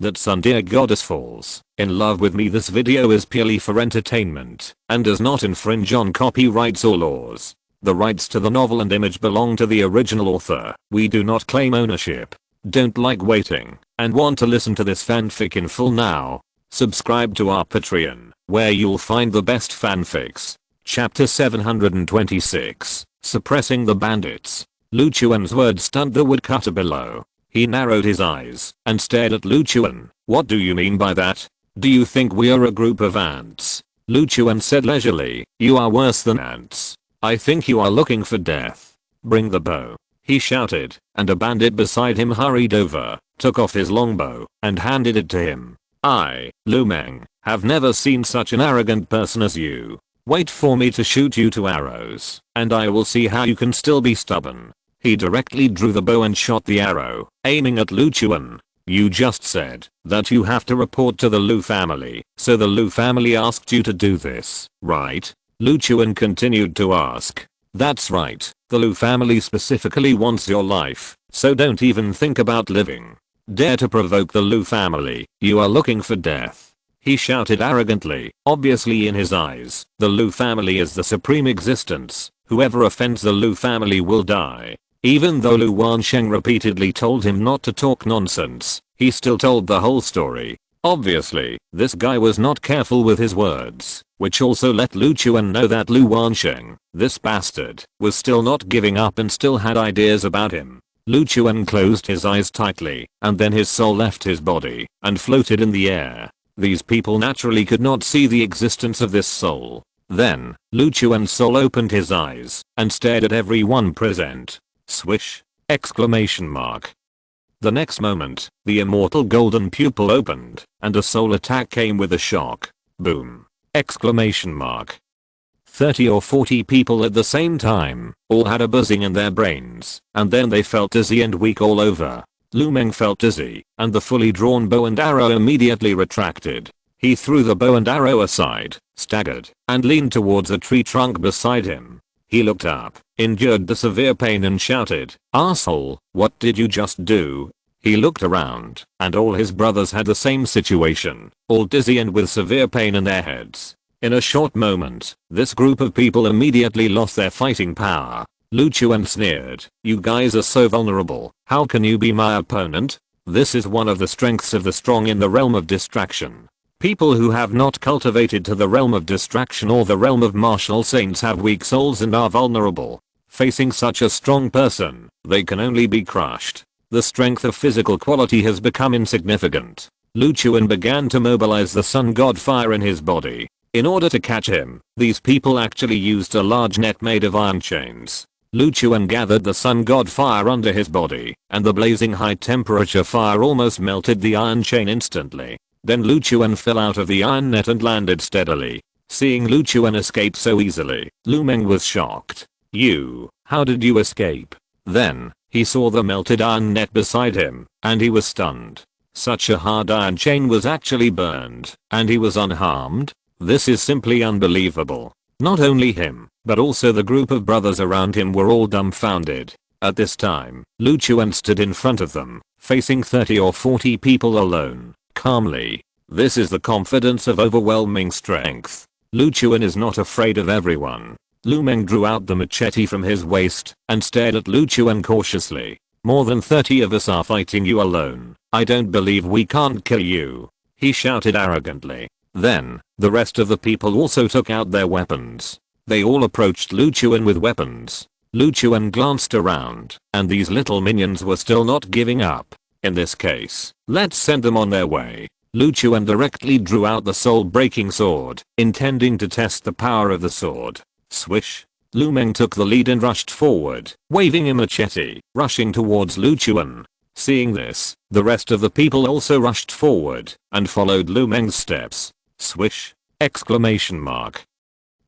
that Tsundere goddess falls in love with me. This video is purely for entertainment and does not infringe on copyrights or laws. The rights to the novel and image belong to the original author. We do not claim ownership. Don't like waiting and want to listen to this fanfic in full now? Subscribe to our Patreon, where you'll find the best fanfics. Chapter 726, Suppressing the Bandits. Lu Chuan's words stunned the woodcutter below. He narrowed his eyes and stared at Lu Chuan. What do you mean by that? Do you think we are a group of ants? Lu Chuan said leisurely. You are worse than ants. I think you are looking for death. Bring the bow, he shouted, and a bandit beside him hurried over, took off his longbow, and handed it to him. I, Lu Meng, have never seen such an arrogant person as you. Wait for me to shoot you 2 arrows, and I will see how you can still be stubborn. He directly drew the bow and shot the arrow, aiming at Lu Chuan. You just said that you have to report to the Lu family, so the Lu family asked you to do this, right? Lu Chuan continued to ask. That's right, the Lu family specifically wants your life, so don't even think about living. Dare to provoke the Lu family, you are looking for death. He shouted arrogantly, obviously in his eyes, the Lu family is the supreme existence. Whoever offends the Lu family will die. Even though Lu Wansheng repeatedly told him not to talk nonsense, he still told the whole story. Obviously, this guy was not careful with his words, which also let Lu Chuan know that Lu Wansheng, this bastard, was still not giving up and still had ideas about him. Lu Chuan closed his eyes tightly, and then his soul left his body and floated in the air. These people naturally could not see the existence of this soul. Then, Lu Chuan's soul opened his eyes and stared at everyone present. Swish! Exclamation mark. The next moment, the immortal golden pupil opened, and a soul attack came with a shock. Boom! Exclamation mark. 30 or 40 people at the same time, all had a buzzing in their brains, and then they felt dizzy and weak all over. Lu Meng felt dizzy, and the fully drawn bow and arrow immediately retracted. He threw the bow and arrow aside, staggered, and leaned towards a tree trunk beside him. He looked up, endured the severe pain and shouted, "Asshole, what did you just do?" He looked around, and all his brothers had the same situation, all dizzy and with severe pain in their heads. In a short moment, this group of people immediately lost their fighting power. Lu Chuan sneered, "You guys are so vulnerable, how can you be my opponent? This is one of the strengths of the strong in the realm of distraction. People who have not cultivated to the realm of distraction or the realm of martial saints have weak souls and are vulnerable. Facing such a strong person, they can only be crushed. The strength of physical quality has become insignificant." Lu Chuan began to mobilize the sun god fire in his body. In order to catch him, these people actually used a large net made of iron chains. Lu Chuan gathered the sun god fire under his body, and the blazing high temperature fire almost melted the iron chain instantly. Then Lu Chuan fell out of the iron net and landed steadily. Seeing Lu Chuan escape so easily, Lu Meng was shocked. How did you escape?" Then, he saw the melted iron net beside him, and he was stunned. Such a hard iron chain was actually burned, and he was unharmed? This is simply unbelievable. Not only him, but also the group of brothers around him were all dumbfounded. At this time, Lu Chuan stood in front of them, facing 30 or 40 people alone, calmly. This is the confidence of overwhelming strength. Lu Chuan is not afraid of everyone. Lu Meng drew out the machete from his waist and stared at Lu Chuan cautiously. "More than 30 of us are fighting you alone. I don't believe we can't kill you," he shouted arrogantly. Then, the rest of the people also took out their weapons. They all approached Lu Chuan with weapons. Lu Chuan glanced around, and these little minions were still not giving up. In this case, let's send them on their way. Lu Chuan directly drew out the soul-breaking sword, intending to test the power of the sword. Swish! Lu Meng took the lead and rushed forward, waving a machete, rushing towards Lu Chuan. Seeing this, the rest of the people also rushed forward and followed Lu Meng's steps. Swish! Exclamation mark.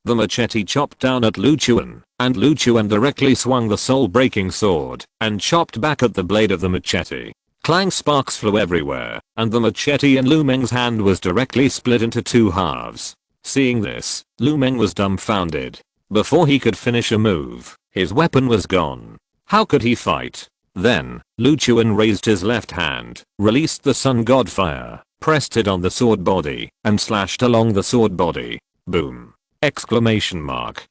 The machete chopped down at Lu Chuan, and Lu Chuan directly swung the soul-breaking sword and chopped back at the blade of the machete. Clang, sparks flew everywhere, and the machete in Lu Meng's hand was directly split into 2 halves. Seeing this, Lu Meng was dumbfounded. Before he could finish a move, his weapon was gone. How could he fight? Then, Lu Chuan raised his left hand, released the sun god fire, pressed it on the sword body, and slashed along the sword body. Boom! Exclamation mark.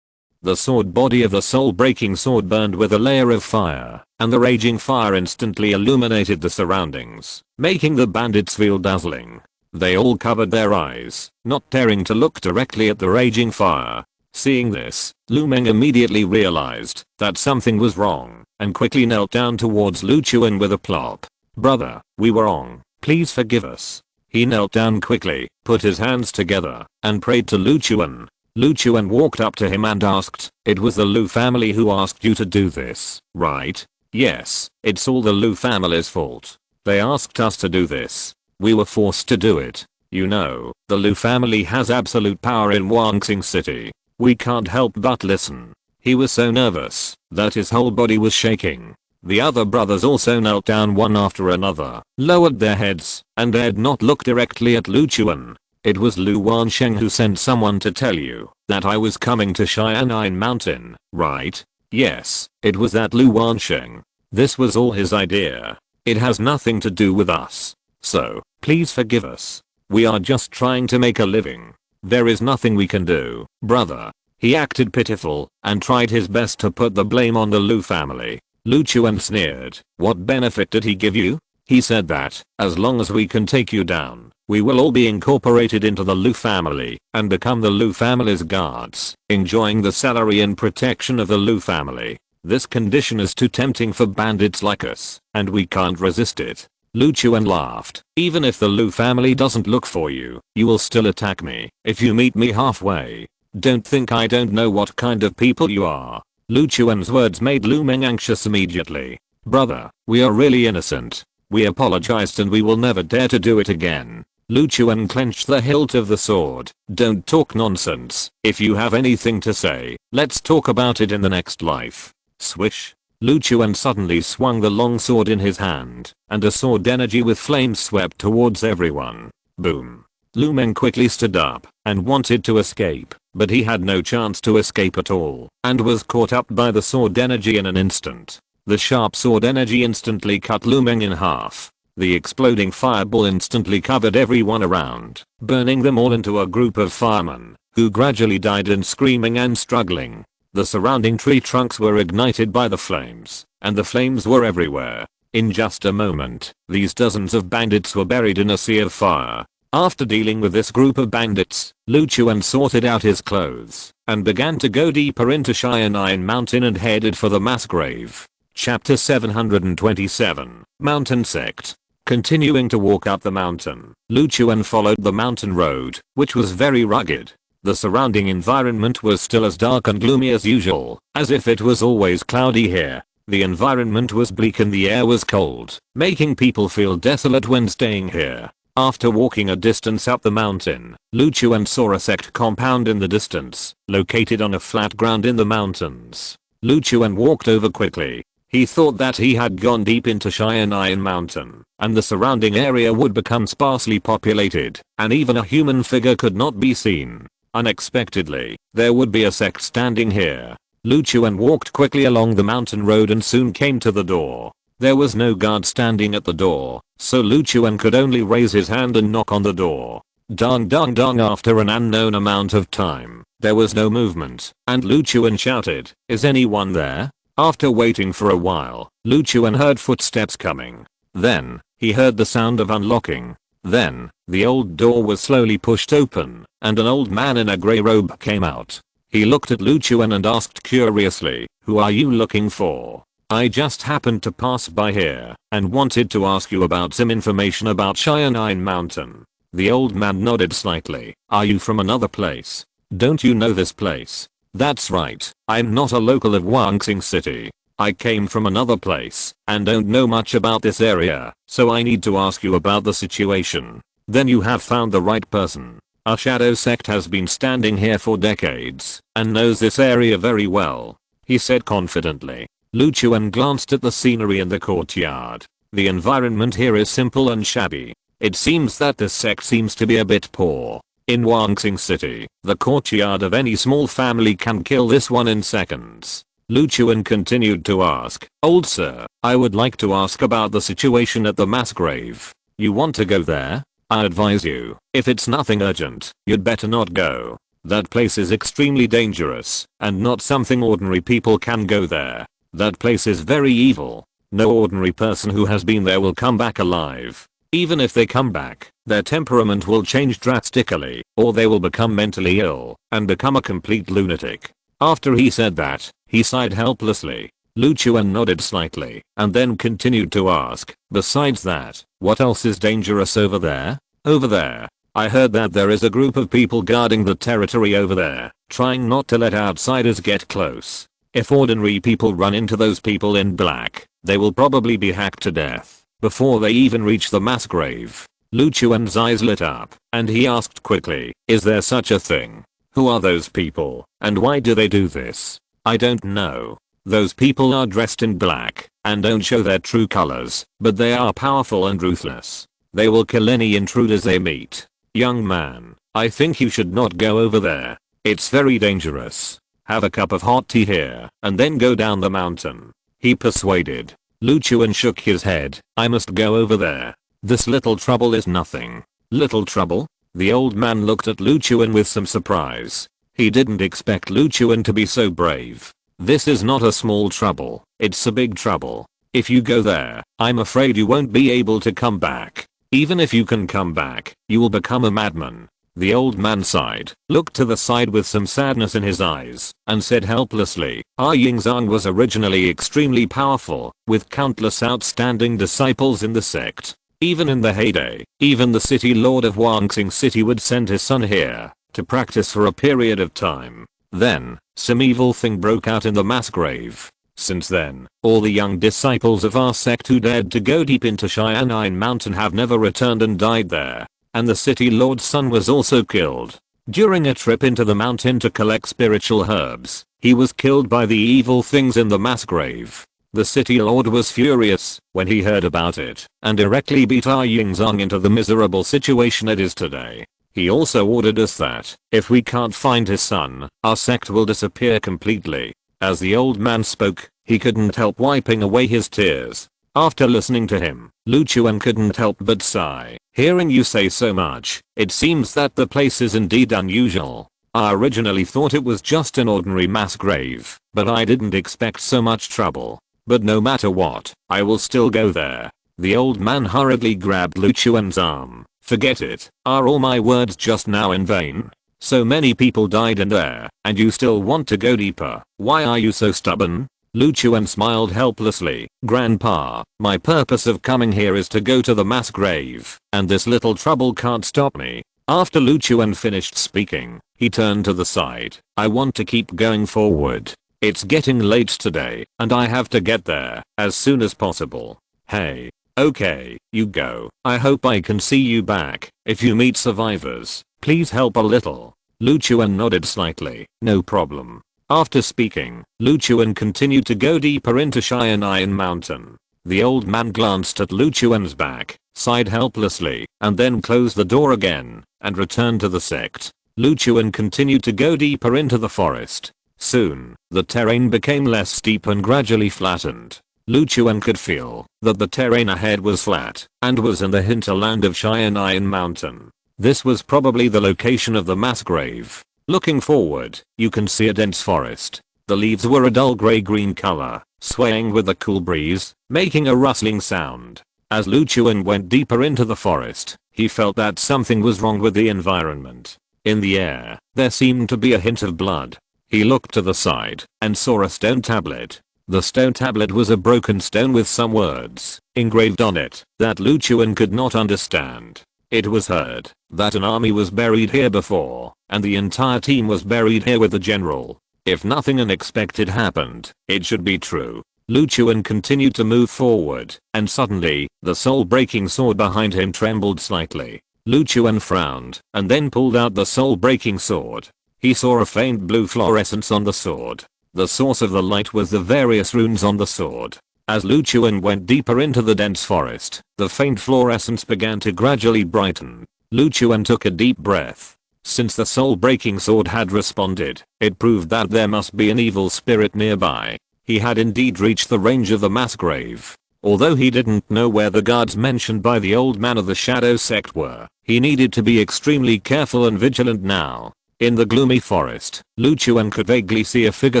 The sword body of the soul-breaking sword burned with a layer of fire, and the raging fire instantly illuminated the surroundings, making the bandits feel dazzling. They all covered their eyes, not daring to look directly at the raging fire. Seeing this, Lu Meng immediately realized that something was wrong, and quickly knelt down towards Lu Chuan with a plop. "Brother, we were wrong, please forgive us." He knelt down quickly, put his hands together, and prayed to Lu Chuan. Lu Chuan walked up to him and asked, "It was the Lu family who asked you to do this, right?" "Yes, it's all the Lu family's fault. They asked us to do this. We were forced to do it. You know, the Lu family has absolute power in Wangxing City. We can't help but listen." He was so nervous that his whole body was shaking. The other brothers also knelt down one after another, lowered their heads, and dared not look directly at Lu Chuan. "It was Lu Wansheng who sent someone to tell you that I was coming to Xian'an Mountain, right?" "Yes, it was that Lu Wansheng. This was all his idea. It has nothing to do with us. So, please forgive us. We are just trying to make a living. There is nothing we can do, brother." He acted pitiful and tried his best to put the blame on the Lu family. Lu Chuan sneered. "What benefit did he give you?" He said that, "As long as we can take you down, we will all be incorporated into the Lu family and become the Lu family's guards, enjoying the salary and protection of the Lu family. This condition is too tempting for bandits like us, and we can't resist it." Lu Chuan laughed. "Even if the Lu family doesn't look for you, you will still attack me if you meet me halfway. Don't think I don't know what kind of people you are." Lu Chuan's words made Lu Meng anxious immediately. "Brother, we are really innocent. We apologized and we will never dare to do it again." Lu Chuan clenched the hilt of the sword. "Don't talk nonsense. If you have anything to say, let's talk about it in the next life." Swish. Lu Chuan suddenly swung the long sword in his hand, and a sword energy with flames swept towards everyone. Boom. Lu Meng quickly stood up and wanted to escape, but he had no chance to escape at all, and was caught up by the sword energy in an instant. The sharp sword energy instantly cut Lu Meng in half. The exploding fireball instantly covered everyone around, burning them all into a group of firemen, who gradually died in screaming and struggling. The surrounding tree trunks were ignited by the flames, and the flames were everywhere. In just a moment, these dozens of bandits were buried in a sea of fire. After dealing with this group of bandits, Lu Chuan sorted out his clothes and began to go deeper into Xian'an Mountain and headed for the mass grave. Chapter 727, Mountain Sect. Continuing to walk up the mountain, Lu Chuan followed the mountain road, which was very rugged. The surrounding environment was still as dark and gloomy as usual, as if it was always cloudy here. The environment was bleak and the air was cold, making people feel desolate when staying here. After walking a distance up the mountain, Lu Chuan saw a sect compound in the distance, located on a flat ground in the mountains. Lu Chuan walked over quickly. He thought that he had gone deep into Xian'an Mountain, and the surrounding area would become sparsely populated, and even a human figure could not be seen. Unexpectedly, there would be a sect standing here. Lu Chuan walked quickly along the mountain road and soon came to the door. There was no guard standing at the door, so Lu Chuan could only raise his hand and knock on the door. Dong dong dong. After an unknown amount of time, there was no movement, and Lu Chuan shouted, "Is anyone there?" After waiting for a while, Lu Chuan heard footsteps coming. Then, he heard the sound of unlocking. Then, the old door was slowly pushed open, and an old man in a grey robe came out. He looked at Lu Chuan and asked curiously, "Who are you looking for?" "I just happened to pass by here and wanted to ask you about some information about Xian'an Mountain." The old man nodded slightly. "Are you from another place? Don't you know this place?" "That's right, I'm not a local of Wangxing City. I came from another place and don't know much about this area, so I need to ask you about the situation." "Then you have found the right person. Our shadow sect has been standing here for decades and knows this area very well," he said confidently. Lu Chuan glanced at the scenery in the courtyard. The environment here is simple and shabby. It seems that this sect seems to be a bit poor. In Wangxing City, the courtyard of any small family can kill this one in seconds. Lu Chuan continued to ask, "Old sir, I would like to ask about the situation at the mass grave. You want to go there? I advise you, if it's nothing urgent, you'd better not go. That place is extremely dangerous, and not something ordinary people can go there. That place is very evil. No ordinary person who has been there will come back alive. Even if they come back, their temperament will change drastically, or they will become mentally ill and become a complete lunatic." After he said that, he sighed helplessly. Lu Chuan nodded slightly and then continued to ask, "Besides that, what else is dangerous over there?" "Over there? I heard that there is a group of people guarding the territory over there, trying not to let outsiders get close. If ordinary people run into those people in black, they will probably be hacked to death before they even reach the mass grave." Lu Chuan's eyes lit up, and he asked quickly, "Is there such a thing? Who are those people, and why do they do this?" "I don't know. Those people are dressed in black and don't show their true colors, but they are powerful and ruthless. They will kill any intruders they meet. Young man, I think you should not go over there. It's very dangerous. Have a cup of hot tea here and then go down the mountain," he persuaded. Lu Chuan shook his head. "I must go over there. This little trouble is nothing." "Little trouble?" The old man looked at Lu Chuan with some surprise. He didn't expect Lu Chuan to be so brave. "This is not a small trouble, it's a big trouble. If you go there, I'm afraid you won't be able to come back. Even if you can come back, you will become a madman." The old man sighed, looked to the side with some sadness in his eyes, and said helplessly, "Yingzhang was originally extremely powerful, with countless outstanding disciples in the sect. Even in the heyday, even the city lord of Wangxing City would send his son here to practice for a period of time. Then, some evil thing broke out in the mass grave. Since then, all the young disciples of our sect who dared to go deep into Cheyenne Mountain have never returned and died there. And the city lord's son was also killed. During a trip into the mountain to collect spiritual herbs, he was killed by the evil things in the mass grave. The city lord was furious when he heard about it and directly beat Yingzhang into the miserable situation it is today. He also ordered us that, if we can't find his son, our sect will disappear completely." As the old man spoke, he couldn't help wiping away his tears. After listening to him, Lu Chuan couldn't help but sigh. "Hearing you say so much, it seems that the place is indeed unusual. I originally thought it was just an ordinary mass grave, but I didn't expect so much trouble. But no matter what, I will still go there." The old man hurriedly grabbed Lu Chuan's arm. "Forget it. Are all my words just now in vain? So many people died in there, and you still want to go deeper. Why are you so stubborn?" Lu Chuan smiled helplessly. "Grandpa, my purpose of coming here is to go to the mass grave, and this little trouble can't stop me." After Lu Chuan finished speaking, he turned to the side. "I want to keep going forward. It's getting late today, and I have to get there as soon as possible." "Hey. Okay, you go. I hope I can see you back. If you meet survivors, please help a little." Lu Chuan nodded slightly. "No problem." After speaking, Lu Chuan continued to go deeper into Cheyenne Mountain. The old man glanced at Lu Chuan's back, sighed helplessly, and then closed the door again and returned to the sect. Lu Chuan continued to go deeper into the forest. Soon, the terrain became less steep and gradually flattened. Lu Chuan could feel that the terrain ahead was flat and was in the hinterland of Cheyenne Mountain. This was probably the location of the mass grave. Looking forward, you can see a dense forest. The leaves were a dull gray-green color, swaying with the cool breeze, making a rustling sound. As Lu Chuan went deeper into the forest, he felt that something was wrong with the environment. In the air, there seemed to be a hint of blood. He looked to the side and saw a stone tablet. The stone tablet was a broken stone with some words engraved on it that Lu Chuan could not understand. It was heard that an army was buried here before, and the entire team was buried here with the general. If nothing unexpected happened, it should be true. Lu Chuan continued to move forward, and suddenly, the soul-breaking sword behind him trembled slightly. Lu Chuan frowned, and then pulled out the soul-breaking sword. He saw a faint blue fluorescence on the sword. The source of the light was the various runes on the sword. As Lu Chuan went deeper into the dense forest, the faint fluorescence began to gradually brighten. Lu Chuan took a deep breath. Since the soul-breaking sword had responded, it proved that there must be an evil spirit nearby. He had indeed reached the range of the mass grave. Although he didn't know where the guards mentioned by the old man of the shadow sect were, he needed to be extremely careful and vigilant now. In the gloomy forest, Lu Chuan could vaguely see a figure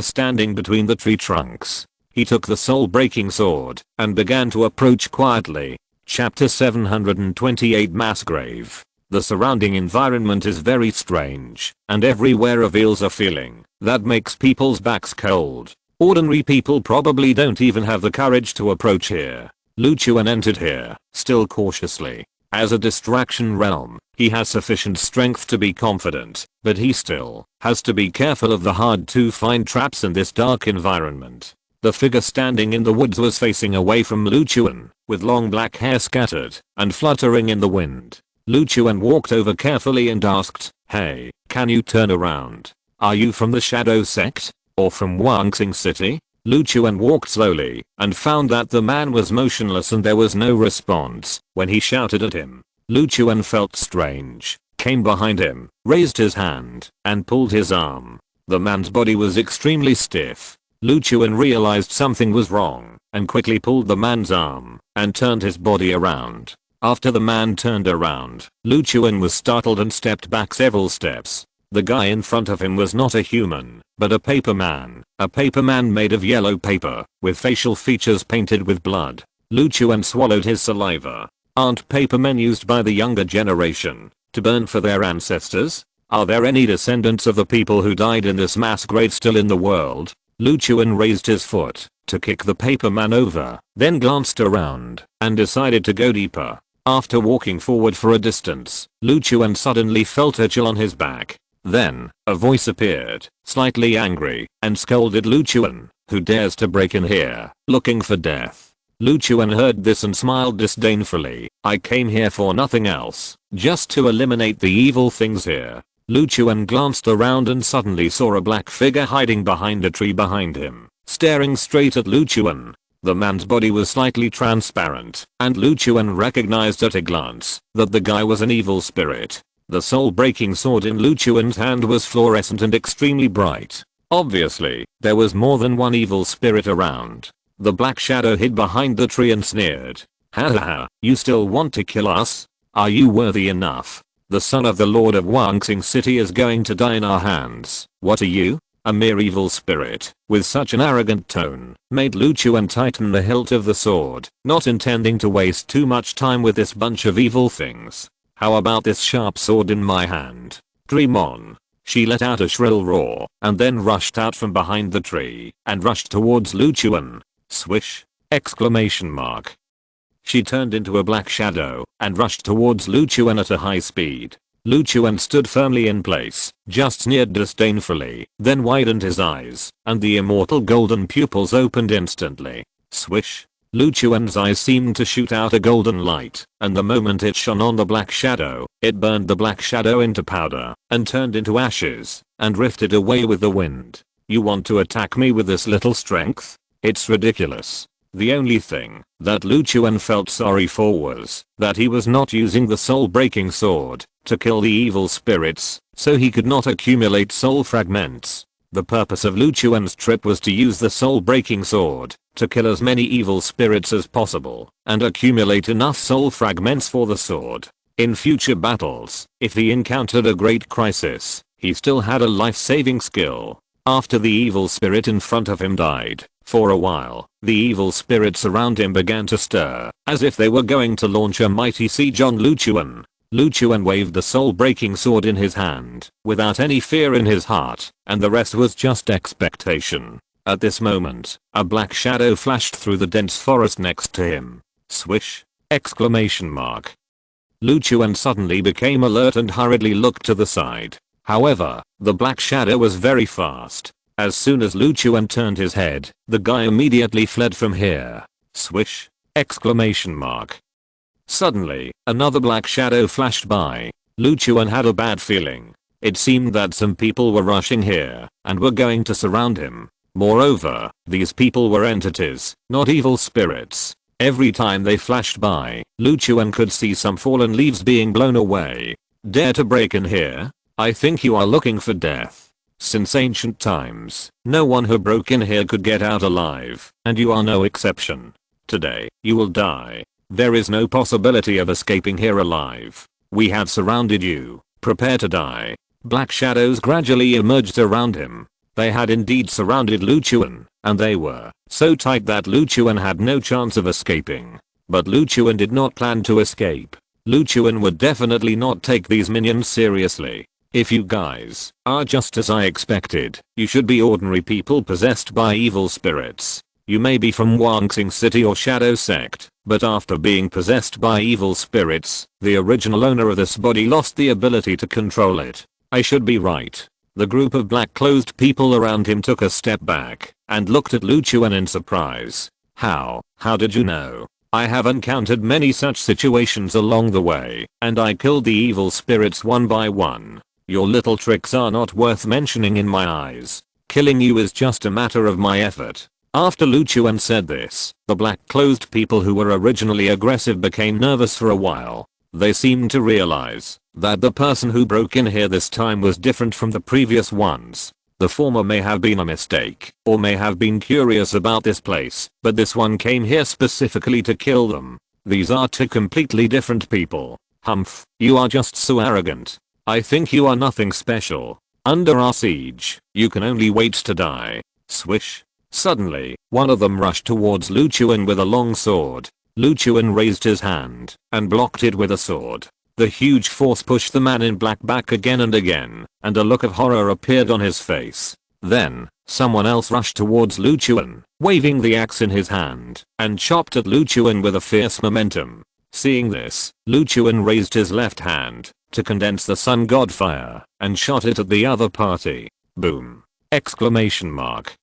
standing between the tree trunks. He took the soul-breaking sword and began to approach quietly. Chapter 728 Mass Grave. The surrounding environment is very strange, and everywhere reveals a feeling that makes people's backs cold. Ordinary people probably don't even have the courage to approach here. Lu Chuan entered here, still cautiously. As a distraction realm, he has sufficient strength to be confident, but he still has to be careful of the hard-to-find traps in this dark environment. The figure standing in the woods was facing away from Lu Chuan, with long black hair scattered and fluttering in the wind. Lu Chuan walked over carefully and asked, "Hey, can you turn around? Are you from the shadow sect? Or from Wuxing City?" Lu Chuan walked slowly and found that the man was motionless and there was no response when he shouted at him. Lu Chuan felt strange, came behind him, raised his hand, and pulled his arm. The man's body was extremely stiff. Lu Chuan realized something was wrong and quickly pulled the man's arm and turned his body around. After the man turned around, Lu Chuan was startled and stepped back several steps. The guy in front of him was not a human, but a paper man made of yellow paper, with facial features painted with blood. Lu Chuan swallowed his saliva. Aren't paper men used by the younger generation to burn for their ancestors? Are there any descendants of the people who died in this mass grave still in the world? Lu Chuan raised his foot to kick the paper man over, then glanced around and decided to go deeper. After walking forward for a distance, Lu Chuan suddenly felt a chill on his back. Then, a voice appeared, slightly angry, and scolded Lu Chuan, "Who dares to break in here, looking for death?" Lu Chuan heard this and smiled disdainfully. "I came here for nothing else, just to eliminate the evil things here." Lu Chuan glanced around and suddenly saw a black figure hiding behind a tree behind him, staring straight at Lu Chuan. The man's body was slightly transparent, and Lu Chuan recognized at a glance that the guy was an evil spirit. The soul-breaking sword in Lu Chuan's hand was fluorescent and extremely bright. Obviously, there was more than one evil spirit around. The black shadow hid behind the tree and sneered. "Ha ha ha, you still want to kill us? Are you worthy enough? The son of the Lord of Wuxing City is going to die in our hands. What are you? A mere evil spirit." With such an arrogant tone, made Lu Chuan tighten the hilt of the sword, not intending to waste too much time with this bunch of evil things. "How about this sharp sword in my hand? Dream on." She let out a shrill roar, and then rushed out from behind the tree, and rushed towards Lu Chuan. Swish! Exclamation mark. She turned into a black shadow, and rushed towards Lu Chuan at a high speed. Lu Chuan stood firmly in place, just sneered disdainfully, then widened his eyes, and the immortal golden pupils opened instantly. Swish! Lu Chuan's eyes seemed to shoot out a golden light, and the moment it shone on the black shadow, it burned the black shadow into powder, and turned into ashes, and drifted away with the wind. "You want to attack me with this little strength? It's ridiculous." The only thing that Lu Chuan felt sorry for was that he was not using the soul-breaking sword to kill the evil spirits, so he could not accumulate soul fragments. The purpose of Lu Chuan's trip was to use the soul-breaking sword to kill as many evil spirits as possible and accumulate enough soul fragments for the sword. In future battles, if he encountered a great crisis, he still had a life-saving skill. After the evil spirit in front of him died, for a while, the evil spirits around him began to stir, as if they were going to launch a mighty siege on Lu Chuan. Lu Chuan waved the soul-breaking sword in his hand, without any fear in his heart, and the rest was just expectation. At this moment, a black shadow flashed through the dense forest next to him. Swish! Exclamation mark. Lu Chuan suddenly became alert and hurriedly looked to the side. However, the black shadow was very fast. As soon as Lu Chuan turned his head, the guy immediately fled from here. Swish! Exclamation mark. Suddenly, another black shadow flashed by. Lu Chuan had a bad feeling. It seemed that some people were rushing here and were going to surround him. Moreover, these people were entities, not evil spirits. Every time they flashed by, Lu Chuan could see some fallen leaves being blown away. "Dare to break in here? I think you are looking for death. Since ancient times, no one who broke in here could get out alive, and you are no exception. Today, you will die. There is no possibility of escaping here alive. We have surrounded you. Prepare to die. Black shadows gradually emerged around him. They had indeed surrounded Luchuan, and they were so tight that Luchuan had no chance of escaping. But Luchuan did not plan to escape. Luchuan would definitely not take these minions seriously. If you guys are just as I expected, you should be ordinary people possessed by evil spirits. You may be from Wangxing City or Shadow Sect, but after being possessed by evil spirits, the original owner of this body lost the ability to control it. I should be right. The group of black-clothed people around him took a step back and looked at Luchuan in surprise. How did you know? I have encountered many such situations along the way, and I killed the evil spirits one by one. Your little tricks are not worth mentioning in my eyes. Killing you is just a matter of my effort. After Luchuan said this, the black-clothed people who were originally aggressive became nervous for a while. They seemed to realize that the person who broke in here this time was different from the previous ones. The former may have been a mistake, or may have been curious about this place, but this one came here specifically to kill them. These are two completely different people. Humph, you are just so arrogant. I think you are nothing special. Under our siege, you can only wait to die. Swish. Suddenly, one of them rushed towards Luchuan with a long sword. Luchuan raised his hand and blocked it with a sword. The huge force pushed the man in black back again and again, and a look of horror appeared on his face. Then, someone else rushed towards Luchuan, waving the axe in his hand, and chopped at Luchuan with a fierce momentum. Seeing this, Luchuan raised his left hand to condense the sun god fire and shot it at the other party. Boom! Exclamation mark.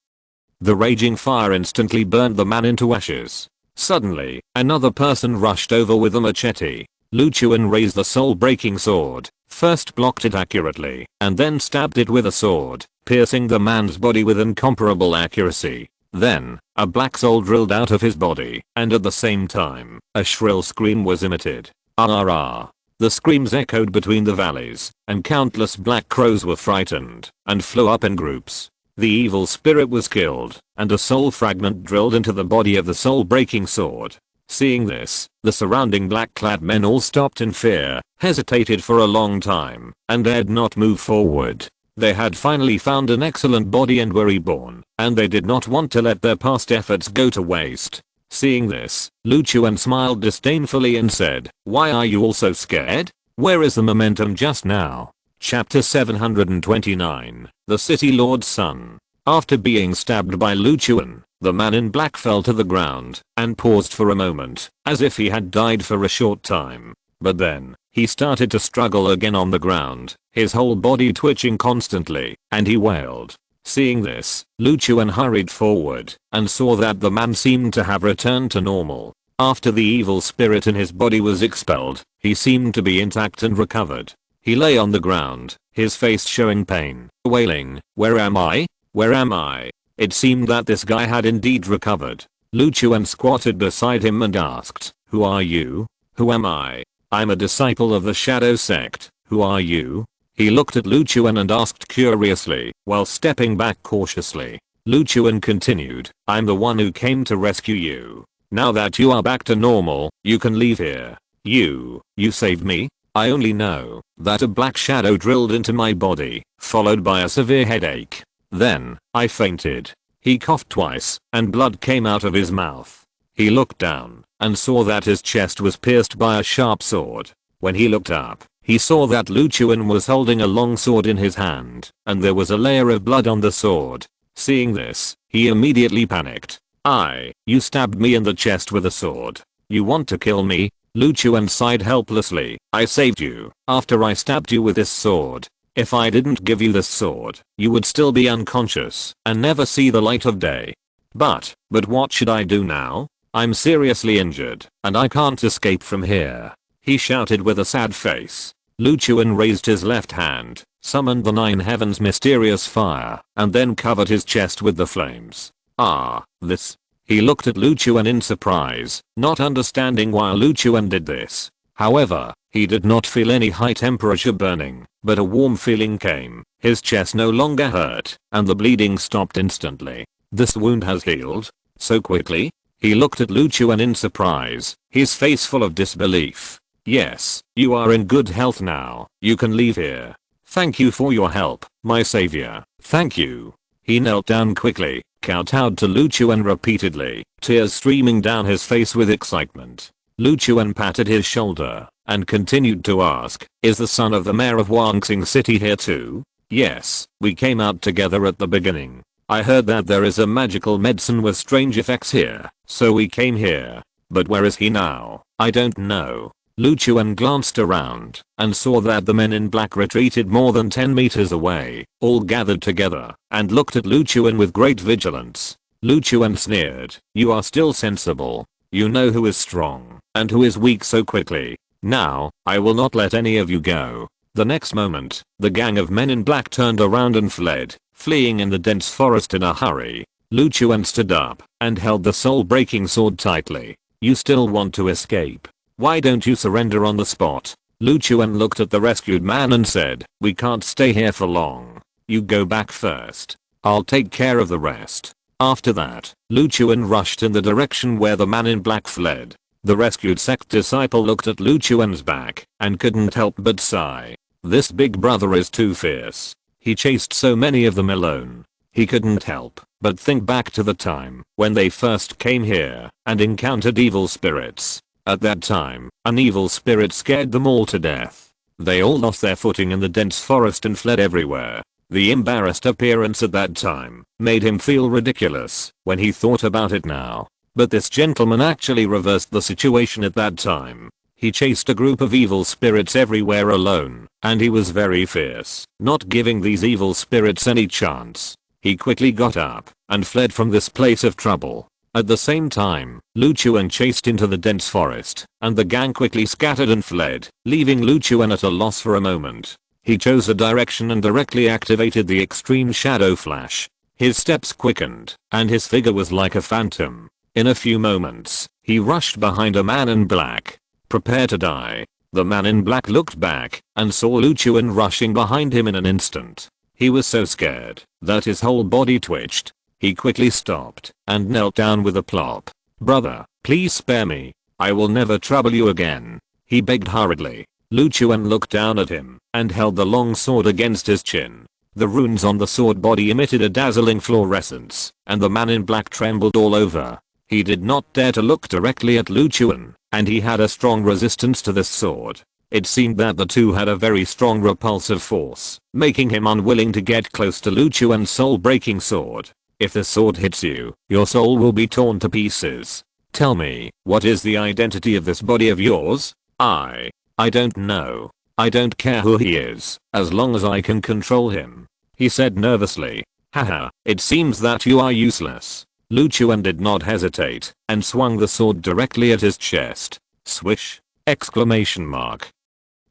The raging fire instantly burned the man into ashes. Suddenly, another person rushed over with a machete. Luchuan raised the soul-breaking sword, first blocked it accurately, and then stabbed it with a sword, piercing the man's body with incomparable accuracy. Then, a black soul drilled out of his body, and at the same time, a shrill scream was emitted. Ah! The screams echoed between the valleys, and countless black crows were frightened, and flew up in groups. The evil spirit was killed, and a soul fragment drilled into the body of the soul-breaking sword. Seeing this, the surrounding black-clad men all stopped in fear, hesitated for a long time, and dared not move forward. They had finally found an excellent body and were reborn, and they did not want to let their past efforts go to waste. Seeing this, Luchuan smiled disdainfully and said, "Why are you all so scared? Where is the momentum just now?" Chapter 729, The City Lord's Son. After being stabbed by Luchuan, the man in black fell to the ground and paused for a moment, as if he had died for a short time. But then, he started to struggle again on the ground, his whole body twitching constantly, and he wailed. Seeing this, Luchuan hurried forward and saw that the man seemed to have returned to normal. After the evil spirit in his body was expelled, he seemed to be intact and recovered. He lay on the ground, his face showing pain, wailing, "Where am I? Where am I?" It seemed that this guy had indeed recovered. Luchuan squatted beside him and asked, "Who are you?" "Who am I? I'm a disciple of the Shadow Sect. Who are you?" He looked at Luchuan and asked curiously, while stepping back cautiously. Luchuan continued, "I'm the one who came to rescue you. Now that you are back to normal, you can leave here." You saved me?" "I only know that a black shadow drilled into my body, followed by a severe headache. Then, I fainted." He coughed twice, and blood came out of his mouth. He looked down, and saw that his chest was pierced by a sharp sword. When he looked up, he saw that Luchuan was holding a long sword in his hand, and there was a layer of blood on the sword. Seeing this, he immediately panicked. You stabbed me in the chest with a sword. You want to kill me?" Luchuan sighed helplessly. "I saved you after I stabbed you with this sword. If I didn't give you this sword, you would still be unconscious and never see the light of day. But what should I do now? I'm seriously injured, and I can't escape from here," he shouted with a sad face. Luchuan raised his left hand, summoned the nine heavens' mysterious fire, and then covered his chest with the flames. This. He looked at Luchuan in surprise, not understanding why Luchuan did this. However, He did not feel any high temperature burning, but a warm feeling came. His chest no longer hurt, and the bleeding stopped instantly. This wound has healed? So quickly? He looked at Lu Chuan in surprise, his face full of disbelief. Yes, you are in good health now. You can leave here. Thank you for your help, my savior. Thank you. He knelt down quickly, kowtowed to Lu Chuan repeatedly, tears streaming down his face with excitement. Lu Chuan patted his shoulder and continued to ask, is the son of the mayor of Wangsing City here too? Yes, we came out together at the beginning. I heard that there is a magical medicine with strange effects here, so we came here. But where is he now? I don't know. Lu Chuan glanced around and saw that the men in black retreated more than 10 meters away, all gathered together, and looked at Lu Chuan with great vigilance. Lu Chuan sneered, you are still sensible. You know who is strong and who is weak so quickly. Now, I will not let any of you go. The next moment, the gang of men in black turned around and fled, fleeing in the dense forest in a hurry. Lu Chuan stood up and held the soul-breaking sword tightly. You still want to escape? Why don't you surrender on the spot? Lu Chuan looked at the rescued man and said, we can't stay here for long. You go back first. I'll take care of the rest. After that, Lu Chuan rushed in the direction where the man in black fled. The rescued sect disciple looked at Lu Chuan's back and couldn't help but sigh. This big brother is too fierce. He chased so many of them alone. He couldn't help but think back to the time when they first came here and encountered evil spirits. At that time, an evil spirit scared them all to death. They all lost their footing in the dense forest and fled everywhere. The embarrassed appearance at that time made him feel ridiculous when he thought about it now. But this gentleman actually reversed the situation at that time. He chased a group of evil spirits everywhere alone, and he was very fierce, not giving these evil spirits any chance. He quickly got up and fled from this place of trouble. At the same time, Lu Chuan chased into the dense forest, and the gang quickly scattered and fled, leaving Lu Chuan at a loss for a moment. He chose a direction and directly activated the extreme shadow flash. His steps quickened, and his figure was like a phantom. In a few moments, he rushed behind a man in black. Prepare to die. The man in black looked back and saw Lu Chuan rushing behind him in an instant. He was so scared that his whole body twitched. He quickly stopped and knelt down with a plop. Brother, please spare me. I will never trouble you again. He begged hurriedly. Lu Chuan looked down at him and held the long sword against his chin. The runes on the sword body emitted a dazzling fluorescence, and the man in black trembled all over. He did not dare to look directly at Lu Chuan, and he had a strong resistance to this sword. It seemed that the two had a very strong repulsive force, making him unwilling to get close to Lu Chuan's soul-breaking sword. If the sword hits you, your soul will be torn to pieces. Tell me, what is the identity of this body of yours? I don't know. I don't care who he is, as long as I can control him. He said nervously. Haha, it seems that you are useless. Lu Chuan did not hesitate and swung the sword directly at his chest. Swish! Exclamation mark.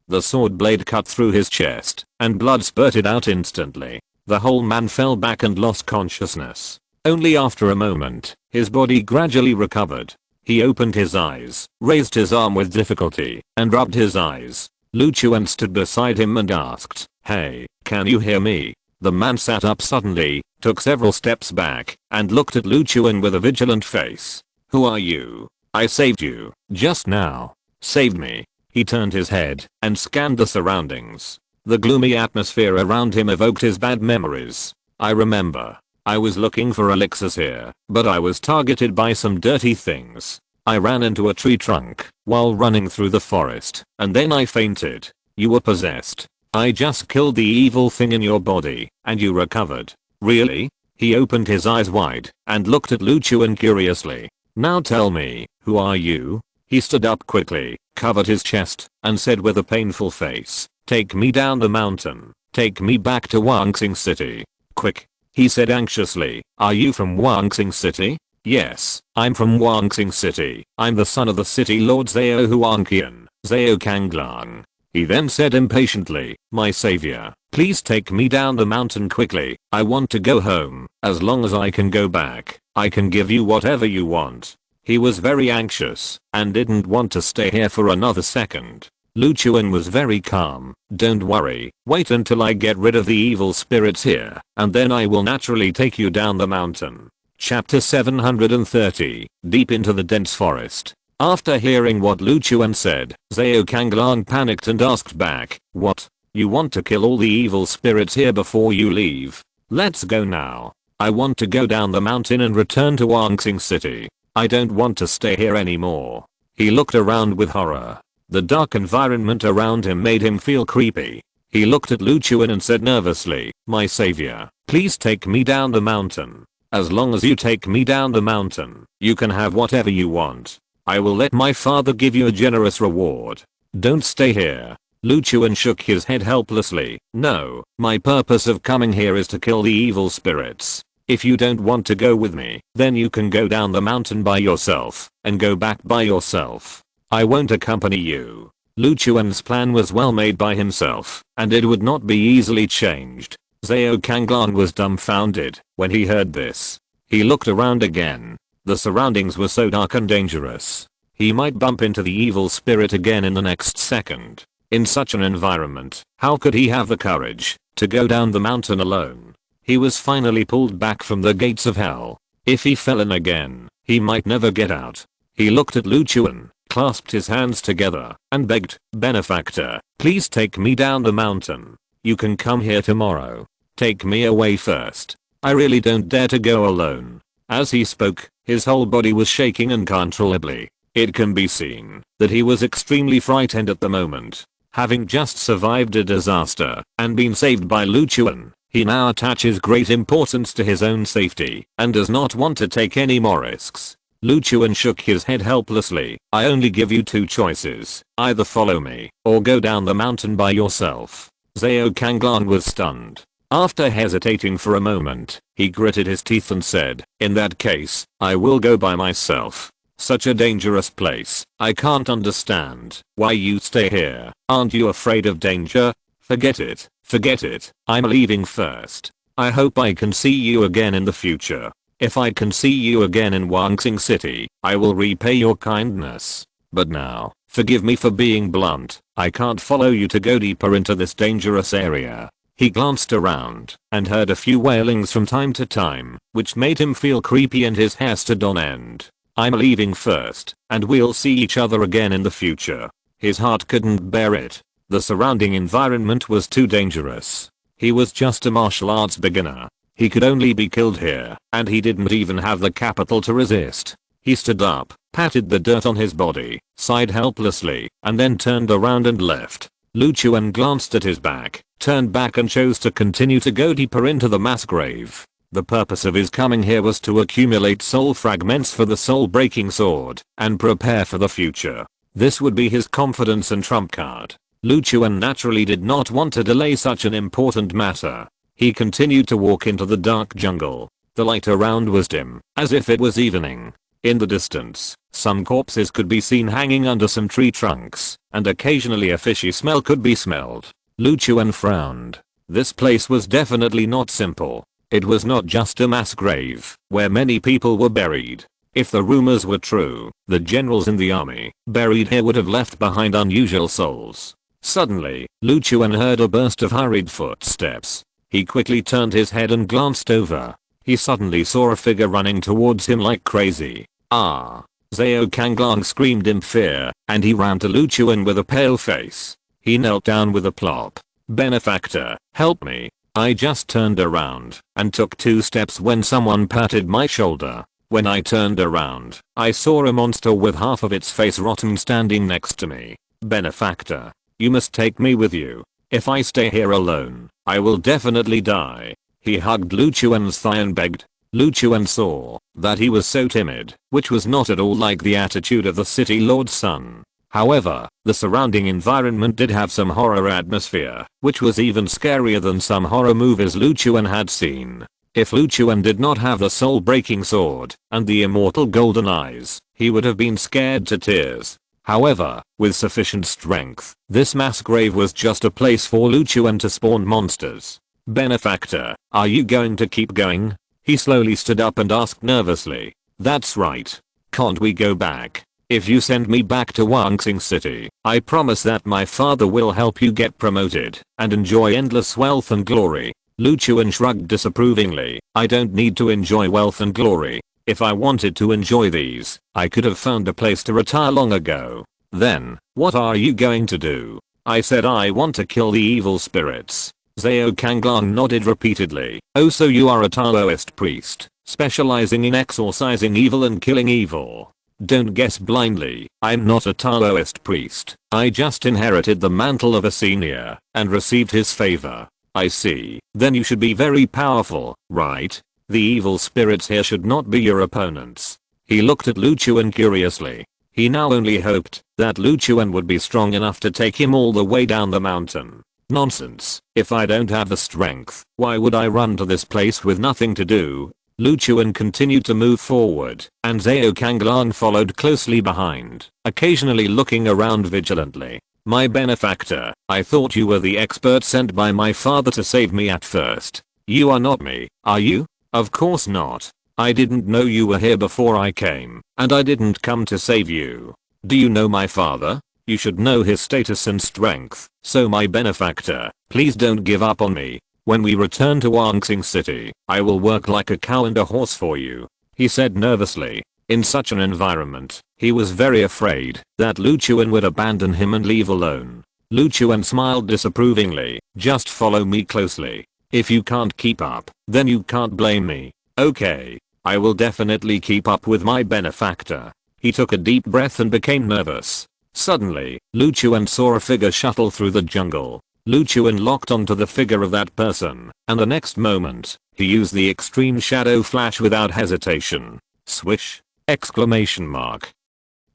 The sword blade cut through his chest, and blood spurted out instantly. The whole man fell back and lost consciousness. Only after a moment, his body gradually recovered. He opened his eyes, raised his arm with difficulty, and rubbed his eyes. Lu Chuan stood beside him and asked, "Hey, can you hear me?" The man sat up suddenly, took several steps back, and looked at Lu Chuan with a vigilant face. "Who are you? I saved you, just now. Saved me." He turned his head and scanned the surroundings. The gloomy atmosphere around him evoked his bad memories. "I remember. I was looking for elixirs here, but I was targeted by some dirty things. I ran into a tree trunk while running through the forest, and then I fainted. You were possessed. I just killed the evil thing in your body, and you recovered." "Really?" He opened his eyes wide and looked at Lu Chuan curiously. "Now tell me, who are you?" He stood up quickly, covered his chest, and said with a painful face, "Take me down the mountain. Take me back to Wangsing City. Quick." He said anxiously, "Are you from Wangsing City?" "Yes, I'm from Wangsing City. I'm the son of the city lord Zhao Huangqian, Zhao Kanglang." He then said impatiently, "My savior, please take me down the mountain quickly. I want to go home. As long as I can go back, I can give you whatever you want." He was very anxious and didn't want to stay here for another second. Lu Chuan was very calm. Don't worry, wait until I get rid of the evil spirits here, and then I will naturally take you down the mountain. Chapter 730, Deep into the dense forest. After hearing what Lu Chuan said, Zhao Kanglang panicked and asked back, what? You want to kill all the evil spirits here before you leave? Let's go now. I want to go down the mountain and return to Wangsing City. I don't want to stay here anymore. He looked around with horror. The dark environment around him made him feel creepy. He looked at Lu Chuan and said nervously, my savior, please take me down the mountain. As long as you take me down the mountain, you can have whatever you want. I will let my father give you a generous reward. Don't stay here. Lu Chuan shook his head helplessly. No, my purpose of coming here is to kill the evil spirits. If you don't want to go with me, then you can go down the mountain by yourself, and go back by yourself. I won't accompany you. Lu Chuan's plan was well made by himself, and it would not be easily changed. Zhao Kanglang was dumbfounded when he heard this. He looked around again. The surroundings were so dark and dangerous. He might bump into the evil spirit again in the next second. In such an environment, how could he have the courage to go down the mountain alone? He was finally pulled back from the gates of hell. If he fell in again, he might never get out. He looked at Lu Chuan, clasped his hands together, and begged, benefactor, please take me down the mountain. You can come here tomorrow. Take me away first. I really don't dare to go alone. As he spoke, his whole body was shaking uncontrollably. It can be seen that he was extremely frightened at the moment. Having just survived a disaster and been saved by Lu Chuan, he now attaches great importance to his own safety and does not want to take any more risks. Lu Chuan shook his head helplessly. I only give you two choices. Either follow me or go down the mountain by yourself. Zhao Kanglang was stunned. After hesitating for a moment, he gritted his teeth and said, in that case, I will go by myself. Such a dangerous place. I can't understand why you stay here. Aren't you afraid of danger? Forget it. Forget it. I'm leaving first. I hope I can see you again in the future. If I can see you again in Wangsing City, I will repay your kindness. But now, forgive me for being blunt. I can't follow you to go deeper into this dangerous area. He glanced around and heard a few wailings from time to time, which made him feel creepy and his hair stood on end. I'm leaving first, and we'll see each other again in the future. His heart couldn't bear it. The surrounding environment was too dangerous. He was just a martial arts beginner. He could only be killed here, and he didn't even have the capital to resist. He stood up, patted the dirt on his body, sighed helplessly, and then turned around and left. Lu Chuan glanced at his back, turned back and chose to continue to go deeper into the mass grave. The purpose of his coming here was to accumulate soul fragments for the soul-breaking sword and prepare for the future. This would be his confidence and trump card. Lu Chuan naturally did not want to delay such an important matter. He continued to walk into the dark jungle. The light around was dim, as if it was evening. In the distance, some corpses could be seen hanging under some tree trunks, and occasionally a fishy smell could be smelled. Lu Chuan frowned. This place was definitely not simple. It was not just a mass grave, where many people were buried. If the rumors were true, the generals in the army buried here would have left behind unusual souls. Suddenly, Lu Chuan heard a burst of hurried footsteps. He quickly turned his head and glanced over. He suddenly saw a figure running towards him like crazy. Ah! Zhao Kanglang screamed in fear, and he ran to Lu Chuan with a pale face. He knelt down with a plop. Benefactor, help me. I just turned around and took 2 steps when someone patted my shoulder. When I turned around, I saw a monster with half of its face rotten standing next to me. Benefactor, you must take me with you. If I stay here alone, I will definitely die. He hugged Lu Chuan's thigh and begged. Lu Chuan saw that he was so timid, which was not at all like the attitude of the city lord's son. However, the surrounding environment did have some horror atmosphere, which was even scarier than some horror movies Lu Chuan had seen. If Lu Chuan did not have the soul-breaking sword and the immortal golden eyes, he would have been scared to tears. However, with sufficient strength, this mass grave was just a place for Lu Chuan to spawn monsters. Benefactor, are you going to keep going? He slowly stood up and asked nervously. That's right. Can't we go back? If you send me back to Wangxing City, I promise that my father will help you get promoted and enjoy endless wealth and glory. Lu Chuan shrugged disapprovingly. I don't need to enjoy wealth and glory. If I wanted to enjoy these, I could have found a place to retire long ago. Then, what are you going to do? I said I want to kill the evil spirits. Zhao Kanglong nodded repeatedly. Oh, so you are a Taoist priest, specializing in exorcising evil and killing evil. Don't guess blindly, I'm not a Taoist priest. I just inherited the mantle of a senior and received his favor. I see. Then you should be very powerful, right? The evil spirits here should not be your opponents. He looked at Lu Chuan curiously. He now only hoped that Lu Chuan would be strong enough to take him all the way down the mountain. Nonsense. If I don't have the strength, why would I run to this place with nothing to do? Lu Chuan continued to move forward, and Zhao Kanglong followed closely behind, occasionally looking around vigilantly. My benefactor, I thought you were the expert sent by my father to save me at first. You are not me, are you? Of course not. I didn't know you were here before I came, and I didn't come to save you. Do you know my father? You should know his status and strength, so my benefactor, please don't give up on me. When we return to Wangxing City, I will work like a cow and a horse for you, he said nervously. In such an environment, he was very afraid that Lu Chuan would abandon him and leave alone. Lu Chuan smiled disapprovingly. Just follow me closely. If you can't keep up, then you can't blame me. Okay, I will definitely keep up with my benefactor. He took a deep breath and became nervous. Suddenly, Lu Chuan saw a figure shuttle through the jungle. Lu Chuan locked onto the figure of that person, and the next moment, he used the extreme shadow flash without hesitation. Swish! Exclamation mark.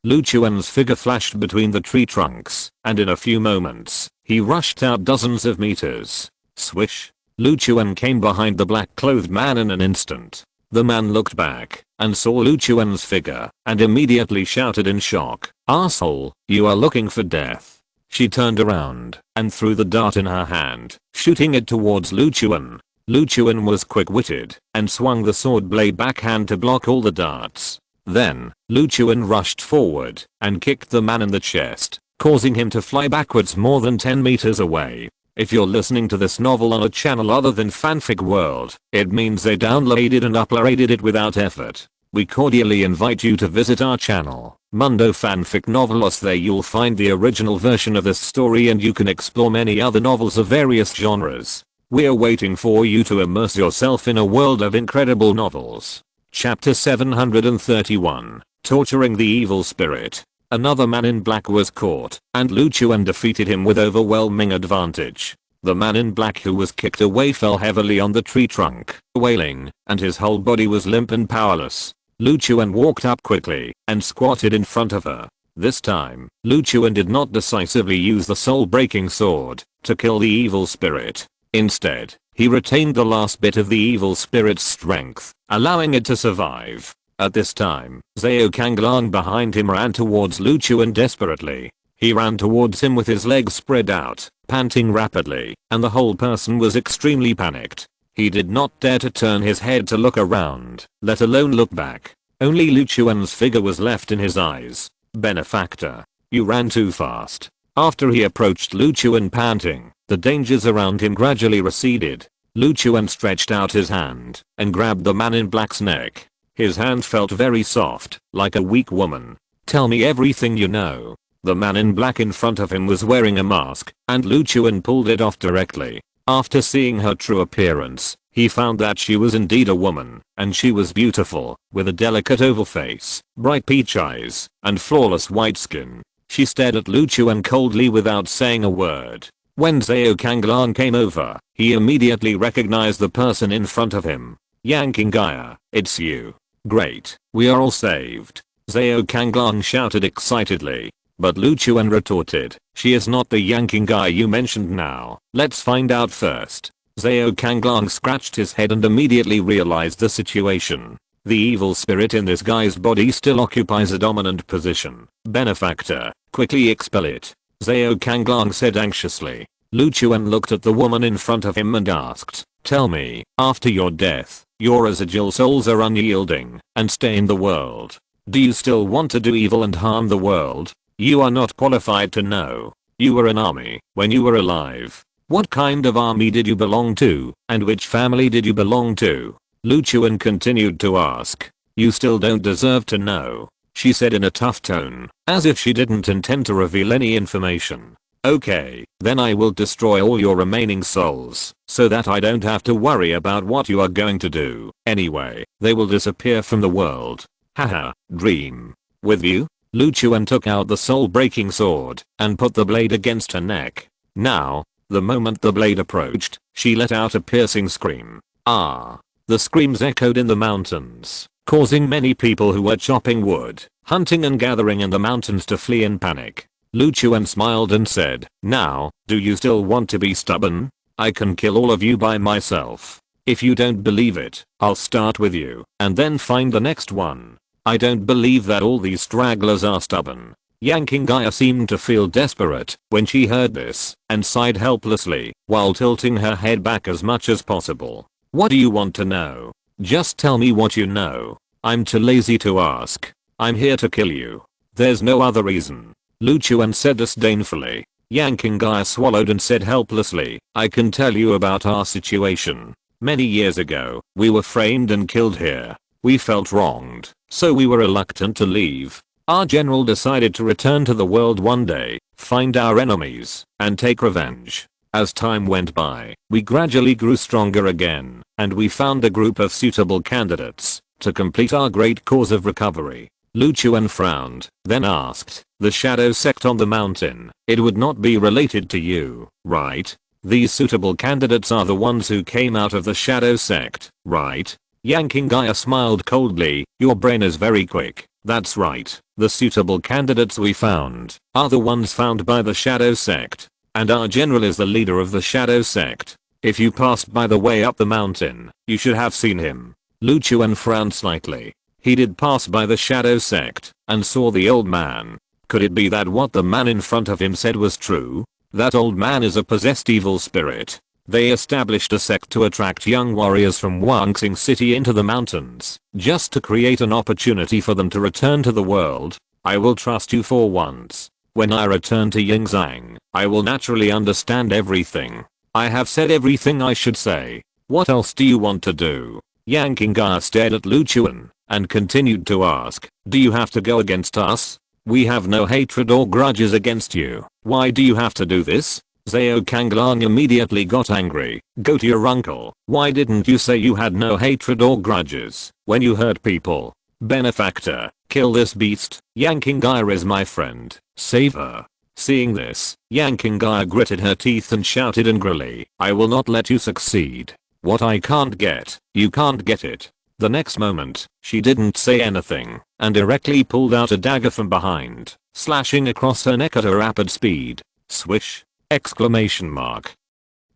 Lu Chuan's figure flashed between the tree trunks, and in a few moments, he rushed out dozens of meters. Swish! Lu Chuan came behind the black-clothed man in an instant. The man looked back, and saw Lu Chuan's figure, and immediately shouted in shock, "Asshole, you are looking for death." She turned around and threw the dart in her hand, shooting it towards Lu Chuan. Lu Chuan was quick-witted and swung the sword blade backhand to block all the darts. Then, Lu Chuan rushed forward and kicked the man in the chest, causing him to fly backwards more than 10 meters away. If you're listening to this novel on a channel other than Fanfic World, it means they downloaded and uploaded it without effort. We cordially invite you to visit our channel, Mundo Fanfic Novelos. There you'll find the original version of this story and you can explore many other novels of various genres. We're waiting for you to immerse yourself in a world of incredible novels. Chapter 731, Torturing the Evil Spirit. Another man in black was caught, and Lu Chuan defeated him with overwhelming advantage. The man in black who was kicked away fell heavily on the tree trunk, wailing, and his whole body was limp and powerless. Lu Chuan walked up quickly and squatted in front of her. This time, Lu Chuan did not decisively use the soul-breaking sword to kill the evil spirit. Instead, he retained the last bit of the evil spirit's strength, allowing it to survive. At this time, Zhao Kanglong behind him ran towards Lu Chuan desperately. He ran towards him with his legs spread out, panting rapidly, and the whole person was extremely panicked. He did not dare to turn his head to look around, let alone look back. Only Lu Chuan's figure was left in his eyes. Benefactor, you ran too fast. After he approached Lu Chuan panting, the dangers around him gradually receded. Lu Chuan stretched out his hand and grabbed the man in black's neck. His hand felt very soft, like a weak woman. Tell me everything you know. The man in black in front of him was wearing a mask, and Lu Chuan pulled it off directly. After seeing her true appearance, he found that she was indeed a woman, and she was beautiful, with a delicate oval face, bright peach eyes, and flawless white skin. She stared at Lu Chuan coldly without saying a word. When Zhao Kanglong came over, he immediately recognized the person in front of him. Yanking Gaia, it's you. Great, we are all saved. Zhao Kanglong shouted excitedly. But Lu Chuan retorted, she is not the yanking guy you mentioned now, let's find out first. Zhao Kanglong scratched his head and immediately realized the situation. The evil spirit in this guy's body still occupies a dominant position. Benefactor, quickly expel it. Zhao Kanglong said anxiously. Lu Chuan looked at the woman in front of him and asked, tell me, after your death, your residual souls are unyielding and stay in the world. Do you still want to do evil and harm the world? You are not qualified to know. You were an army when you were alive. What kind of army did you belong to, and which family did you belong to? Lu Chuan continued to ask. You still don't deserve to know, she said in a tough tone, as if she didn't intend to reveal any information. Okay, then I will destroy all your remaining souls, so that I don't have to worry about what you are going to do. Anyway, they will disappear from the world. Haha, dream. With you? Lu Chuan took out the soul-breaking sword and put the blade against her neck. Now, the moment the blade approached, she let out a piercing scream. Ah! The screams echoed in the mountains, causing many people who were chopping wood, hunting and gathering in the mountains to flee in panic. Lu Chuan smiled and said, now, do you still want to be stubborn? I can kill all of you by myself. If you don't believe it, I'll start with you, and then find the next one. I don't believe that all these stragglers are stubborn. Yanking Gaia seemed to feel desperate when she heard this, and sighed helplessly, while tilting her head back as much as possible. What do you want to know? Just tell me what you know. I'm too lazy to ask. I'm here to kill you. There's no other reason. Lu Chuan said disdainfully. Yanking Gaia swallowed and said helplessly, I can tell you about our situation. Many years ago, we were framed and killed here. We felt wronged, so we were reluctant to leave. Our general decided to return to the world one day, find our enemies, and take revenge. As time went by, we gradually grew stronger again, and we found a group of suitable candidates to complete our great cause of recovery. Lu Chuan frowned, then asked, the shadow sect on the mountain, it would not be related to you, right? These suitable candidates are the ones who came out of the shadow sect, right? Yanking Gaia smiled coldly, your brain is very quick. That's right, the suitable candidates we found are the ones found by the shadow sect. And our general is the leader of the shadow sect. If you passed by the way up the mountain, you should have seen him. Lu Chuan frowned slightly. He did pass by the shadow sect and saw the old man. Could it be that what the man in front of him said was true? That old man is a possessed evil spirit. They established a sect to attract young warriors from Wuxing City into the mountains, just to create an opportunity for them to return to the world. I will trust you for once. When I return to Yingzhang, I will naturally understand everything. I have said everything I should say. What else do you want to do? Yanking Gaia stared at Lu Chuan and continued to ask, do you have to go against us? We have no hatred or grudges against you. Why do you have to do this? Zhao Kanglang immediately got angry. Go to your uncle. Why didn't you say you had no hatred or grudges when you hurt people? Benefactor, kill this beast. Yanking Gaia is my friend. Save her. Seeing this, Yanking Gaia gritted her teeth and shouted angrily, I will not let you succeed. What I can't get, you can't get it. The next moment, she didn't say anything and directly pulled out a dagger from behind, slashing across her neck at a rapid speed. Swish! Exclamation mark.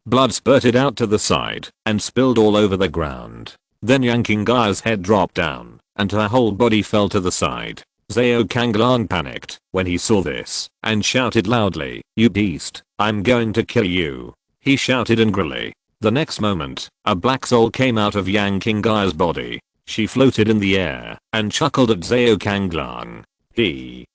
Blood spurted out to the side and spilled all over the ground. Then Yanking Gaia's head dropped down and her whole body fell to the side. Zhao Kanglang panicked when he saw this and shouted loudly, you beast, I'm going to kill you. He shouted angrily. The next moment, a black soul came out of Yanking Gaia's body. She floated in the air and chuckled at Zhao Kanglang.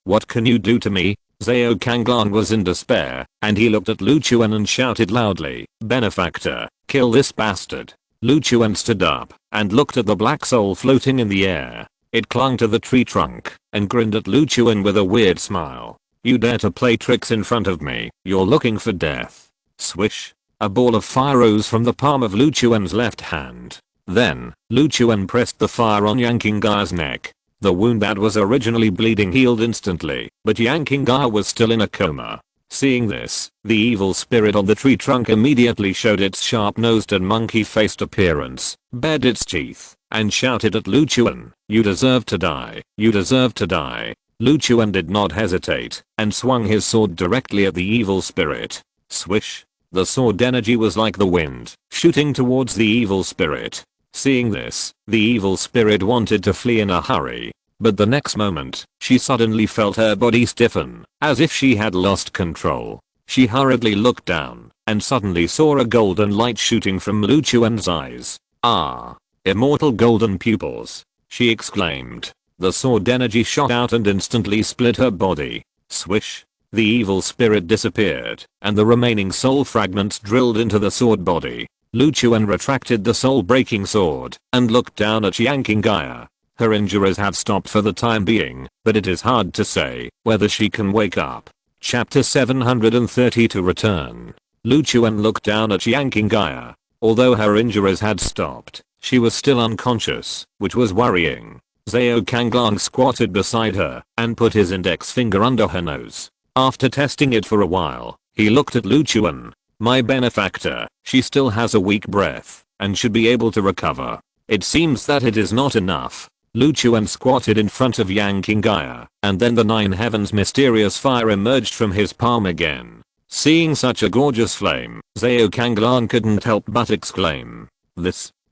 What can you do to me? Zhao Kanglang was in despair, and he looked at Lu Chuan and shouted loudly, benefactor, kill this bastard. Lu Chuan stood up and looked at the black soul floating in the air. It clung to the tree trunk and grinned at Lu Chuan with a weird smile. You dare to play tricks in front of me, you're looking for death. Swish. A ball of fire rose from the palm of Lu Chuan's left hand. Then, Lu Chuan pressed the fire on Yanking Gaia's neck. The wound that was originally bleeding healed instantly, but Yanking Gaia was still in a coma. Seeing this, the evil spirit on the tree trunk immediately showed its sharp-nosed and monkey-faced appearance, bared its teeth, and shouted at Lu Chuan, you deserve to die, you deserve to die. Lu Chuan did not hesitate, and swung his sword directly at the evil spirit. Swish! The sword energy was like the wind, shooting towards the evil spirit. Seeing this, the evil spirit wanted to flee in a hurry. But the next moment, she suddenly felt her body stiffen, as if she had lost control. She hurriedly looked down, and suddenly saw a golden light shooting from Lu Chuan's eyes. Ah! Immortal golden pupils! She exclaimed. The sword energy shot out and instantly split her body. Swish. The evil spirit disappeared, and the remaining soul fragments drilled into the sword body. Lu Chuan retracted the soul-breaking sword and looked down at Yanking Gaia. Her injuries have stopped for the time being, but it is hard to say whether she can wake up. Chapter 730 to return. Lu Chuan looked down at Yanking Gaia. Although her injuries had stopped, she was still unconscious, which was worrying. Zhao Kanglang squatted beside her and put his index finger under her nose. After testing it for a while, he looked at Lu Chuan. My benefactor, she still has a weak breath and should be able to recover. It seems that it is not enough. Lu Chuan squatted in front of Yanking Gaia, and then the nine heavens mysterious fire emerged from his palm again. Seeing such a gorgeous flame, Zhao Kanglang couldn't help but exclaim.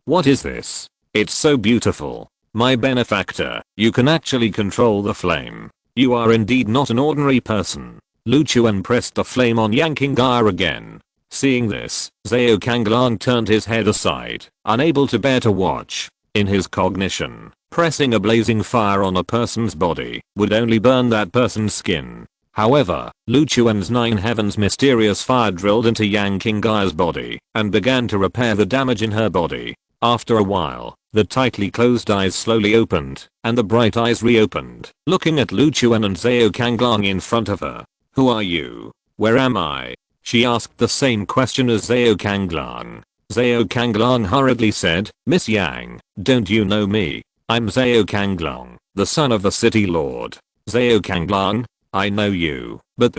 What is this? It's so beautiful. My benefactor, you can actually control the flame. You are indeed not an ordinary person. Lu Chuan pressed the flame on Yanking Gaia again. Seeing this, Zhao Kanglang turned his head aside, unable to bear to watch. In his cognition, pressing a blazing fire on a person's body would only burn that person's skin. However, Lu Chuan's nine heavens mysterious fire drilled into Yanking Gaia's body and began to repair the damage in her body. After a while, the tightly closed eyes slowly opened, and the bright eyes reopened, looking at Lu Chuan and Zhao Kanglang in front of her. Who are you? Where am I? She asked the same question as Zhao Kanglang. Zhao Kanglang hurriedly said, Miss Yang, don't you know me? I'm Zhao Kanglang, the son of the city lord. Zhao Kanglang, I know you, but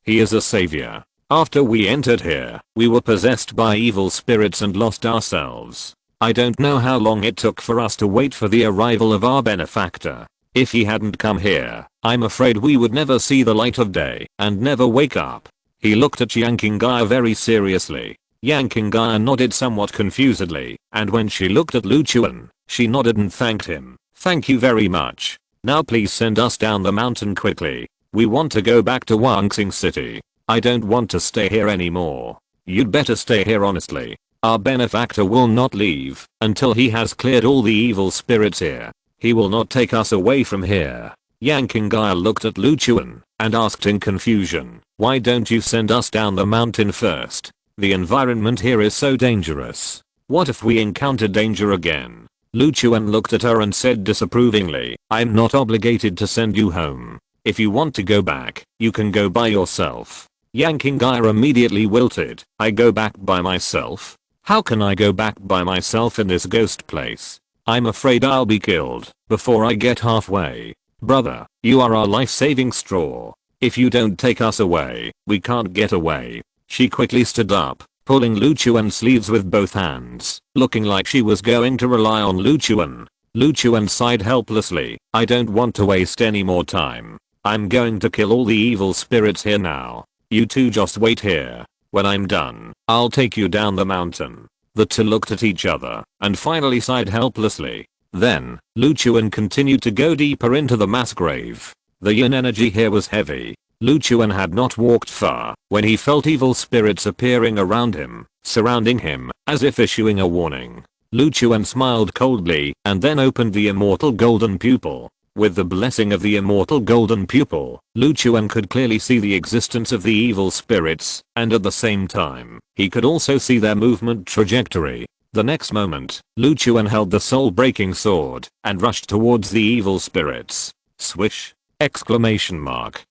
he is a savior. After we entered here, we were possessed by evil spirits and lost ourselves. I don't know how long it took for us to wait for the arrival of our benefactor. If he hadn't come here, I'm afraid we would never see the light of day and never wake up. He looked at Yanking Gaia very seriously. Yanking Gaia nodded somewhat confusedly, and when she looked at Lu Chuan, she nodded and thanked him. Thank you very much. Now please send us down the mountain quickly. We want to go back to Wangsing City. I don't want to stay here anymore. You'd better stay here honestly. Our benefactor will not leave until he has cleared all the evil spirits here. He will not take us away from here. Yanking Gaia looked at Lu Chuan and asked in confusion, why don't you send us down the mountain first? The environment here is so dangerous. What if we encounter danger again? Lu Chuan looked at her and said disapprovingly, I'm not obligated to send you home. If you want to go back, you can go by yourself. Yanking Gaia immediately wilted. I go back by myself? How can I go back by myself in this ghost place? I'm afraid I'll be killed before I get halfway. Brother, you are our life-saving straw. If you don't take us away, we can't get away. She quickly stood up, pulling Lu Chuan's sleeves with both hands, looking like she was going to rely on Lu Chuan. Lu Chuan sighed helplessly. I don't want to waste any more time. I'm going to kill all the evil spirits here now. You two just wait here. When I'm done, I'll take you down the mountain. The two looked at each other and finally sighed helplessly. Then, Lu Chuan continued to go deeper into the mass grave. The yin energy here was heavy. Lu Chuan had not walked far when he felt evil spirits appearing around him, surrounding him, as if issuing a warning. Lu Chuan smiled coldly and then opened the immortal golden pupil. With the blessing of the immortal golden pupil, Lu Chuan could clearly see the existence of the evil spirits, and at the same time, he could also see their movement trajectory. The next moment, Lu Chuan held the soul-breaking sword and rushed towards the evil spirits. Swish! Exclamation mark.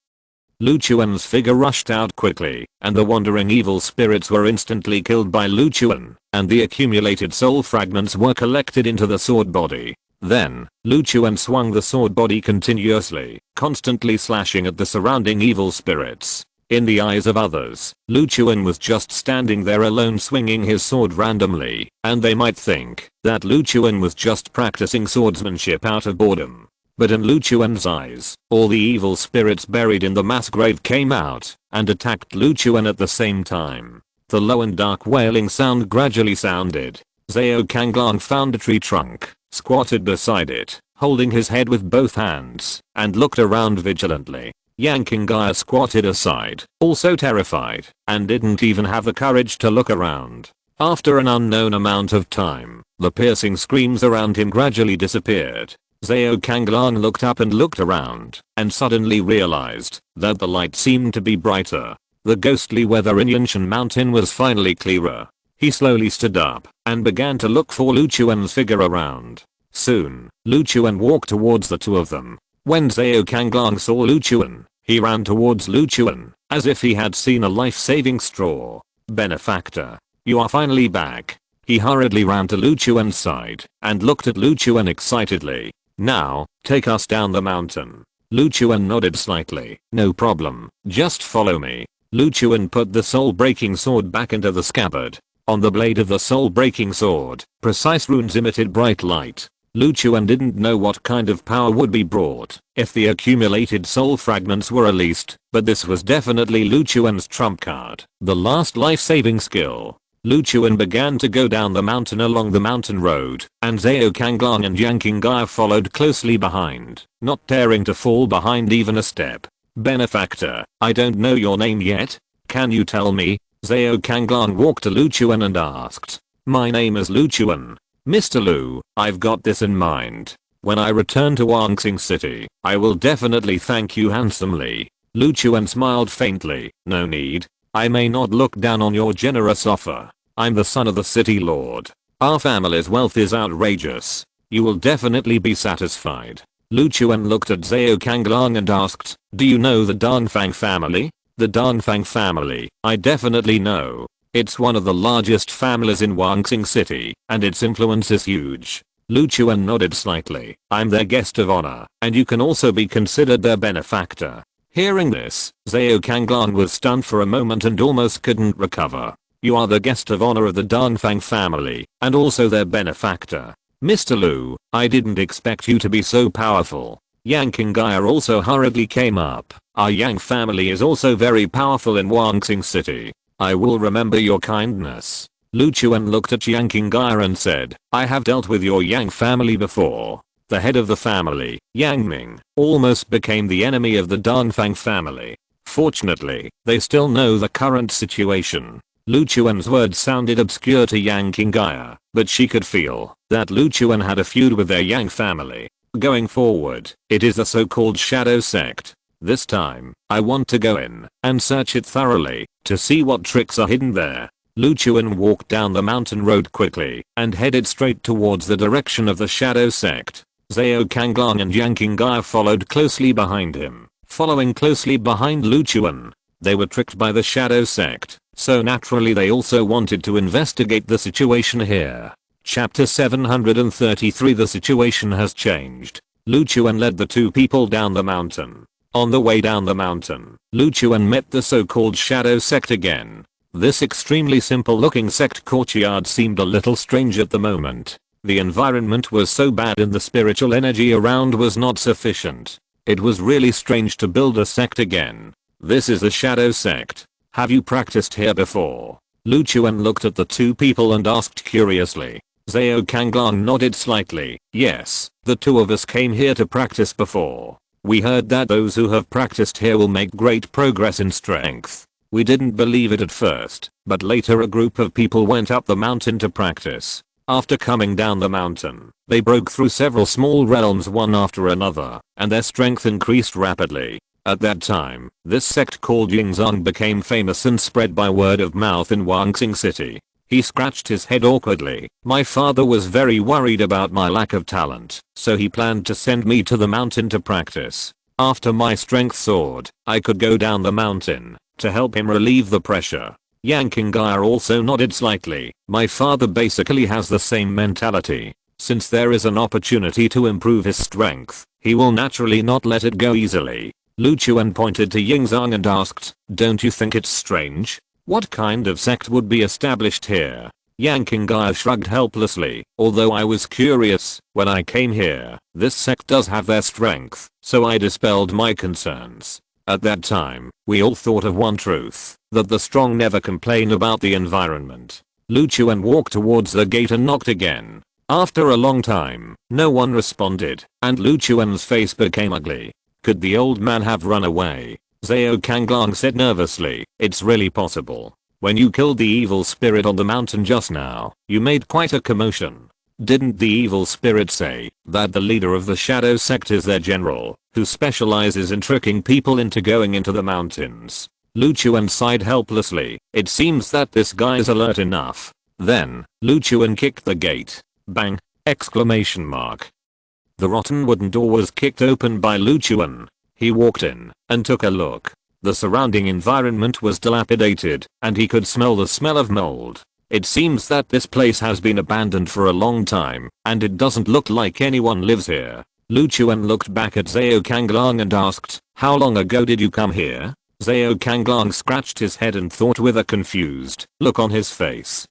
Lu Chuan's figure rushed out quickly, and the wandering evil spirits were instantly killed by Lu Chuan, and the accumulated soul fragments were collected into the sword body. Then, Lu Chuan swung the sword body continuously, constantly slashing at the surrounding evil spirits. In the eyes of others, Lu Chuan was just standing there alone swinging his sword randomly, and they might think that Lu Chuan was just practicing swordsmanship out of boredom. But in Lu Chuan's eyes, all the evil spirits buried in the mass grave came out and attacked Lu Chuan at the same time. The low and dark wailing sound gradually sounded. Zhao Kanglang found a tree trunk, squatted beside it, holding his head with both hands, and looked around vigilantly. Yanking Gaia squatted aside, also terrified, and didn't even have the courage to look around. After an unknown amount of time, the piercing screams around him gradually disappeared. Zhao Kanglang looked up and looked around, and suddenly realized that the light seemed to be brighter. The ghostly weather in Yanshan Mountain was finally clearer. He slowly stood up and began to look for Lu Chuan's figure around. Soon, Lu Chuan walked towards the two of them. When Zhao Kanglang saw Lu Chuan, he ran towards Lu Chuan as if he had seen a life-saving straw. "Benefactor, you are finally back." He hurriedly ran to Lu Chuan's side and looked at Lu Chuan excitedly. "Now, take us down the mountain." Lu Chuan nodded slightly. "No problem, just follow me." Lu Chuan put the soul-breaking sword back into the scabbard. On the blade of the soul-breaking sword, precise runes emitted bright light. Lu Chuan didn't know what kind of power would be brought if the accumulated soul fragments were released, but this was definitely Lu Chuan's trump card, the last life-saving skill. Lu Chuan began to go down the mountain along the mountain road, and Zhao Kanglang and Yang Qinghai followed closely behind, not daring to fall behind even a step. "Benefactor, I don't know your name yet. Can you tell me?" Zhao Kanglang walked to Lu Chuan and asked. "My name is Lu Chuan. Mr. Lu, I've got this in mind. When I return to Wanxing City, I will definitely thank you handsomely." Lu Chuan smiled faintly. "No need. I may not look down on your generous offer. I'm the son of the city lord. Our family's wealth is outrageous. You will definitely be satisfied." Lu Chuan looked at Zhao Kanglang and asked, "Do you know the Danfang family?" "The Danfang family, I definitely know. It's one of the largest families in Wanxing City, and its influence is huge." Lu Chuan nodded slightly. "I'm their guest of honor, and you can also be considered their benefactor." Hearing this, Zhao Kanglang was stunned for a moment and almost couldn't recover. "You are the guest of honor of the Danfang family, and also their benefactor. Mr. Lu, I didn't expect you to be so powerful." Yang Qinghai also hurriedly came up. "Our Yang family is also very powerful in Wanxing City. I will remember your kindness." Lu Chuan looked at Yang Qinghai and said, "I have dealt with your Yang family before." The head of the family, Yang Ming, almost became the enemy of the Danfang family. Fortunately, they still know the current situation. Lu Chuan's words sounded obscure to Yang Qinghai, but she could feel that Lu Chuan had a feud with their Yang family. Going forward, it is the so-called shadow sect. This time, I want to go in and search it thoroughly to see what tricks are hidden there. Lu Chuan walked down the mountain road quickly and headed straight towards the direction of the shadow sect. Zhao Kanglang and Yang Qinghai followed closely behind him. Following closely behind Lu Chuan, they were tricked by the shadow sect, so naturally they also wanted to investigate the situation here. Chapter 733. The situation has changed. Lu Chuan led the two people down the mountain. On the way down the mountain, Lu Chuan met the so-called shadow sect again. This extremely simple looking sect courtyard seemed a little strange at the moment. The environment was so bad and the spiritual energy around was not sufficient. It was really strange to build a sect again. "This is the shadow sect. Have you practiced here before?" Lu Chuan looked at the two people and asked curiously. Zhao Kanglang nodded slightly. "Yes, the two of us came here to practice before. We heard that those who have practiced here will make great progress in strength. We didn't believe it at first, but later a group of people went up the mountain to practice. After coming down the mountain, they broke through several small realms one after another, and their strength increased rapidly. At that time, this sect called Yingzhang became famous and spread by word of mouth in Wanxing City." He scratched his head awkwardly. "My father was very worried about my lack of talent, so he planned to send me to the mountain to practice. After my strength soared, I could go down the mountain to help him relieve the pressure." Yang Qinghai also nodded slightly. "My father basically has the same mentality. Since there is an opportunity to improve his strength, he will naturally not let it go easily." Lu Chuan pointed to Yingzhang and asked, "Don't you think it's strange? What kind of sect would be established here?" Yang Qinghai shrugged helplessly. "Although I was curious, when I came here, this sect does have their strength, so I dispelled my concerns. At that time, we all thought of one truth, that the strong never complain about the environment." Lu Chuan walked towards the gate and knocked again. After a long time, no one responded, and Lu Chuan's face became ugly. Could the old man have run away? Zhao Kanglang said nervously. "It's really possible. When you killed the evil spirit on the mountain just now, you made quite a commotion. Didn't the evil spirit say that the leader of the shadow sect is their general, who specializes in tricking people into going into the mountains? Lu Chuan sighed helplessly. It seems that this guy is alert enough. Then, Lu Chuan kicked the gate. Bang! Exclamation mark. The rotten wooden door was kicked open by Lu Chuan. He walked in and took a look. The surrounding environment was dilapidated, and he could smell the smell of mold. It seems that this place has been abandoned for a long time, and it doesn't look like anyone lives here. Lu Chuan looked back at Zhao Kanglang and asked, "How long ago did you come here?" Zhao Kanglang scratched his head and thought with a confused look on his face.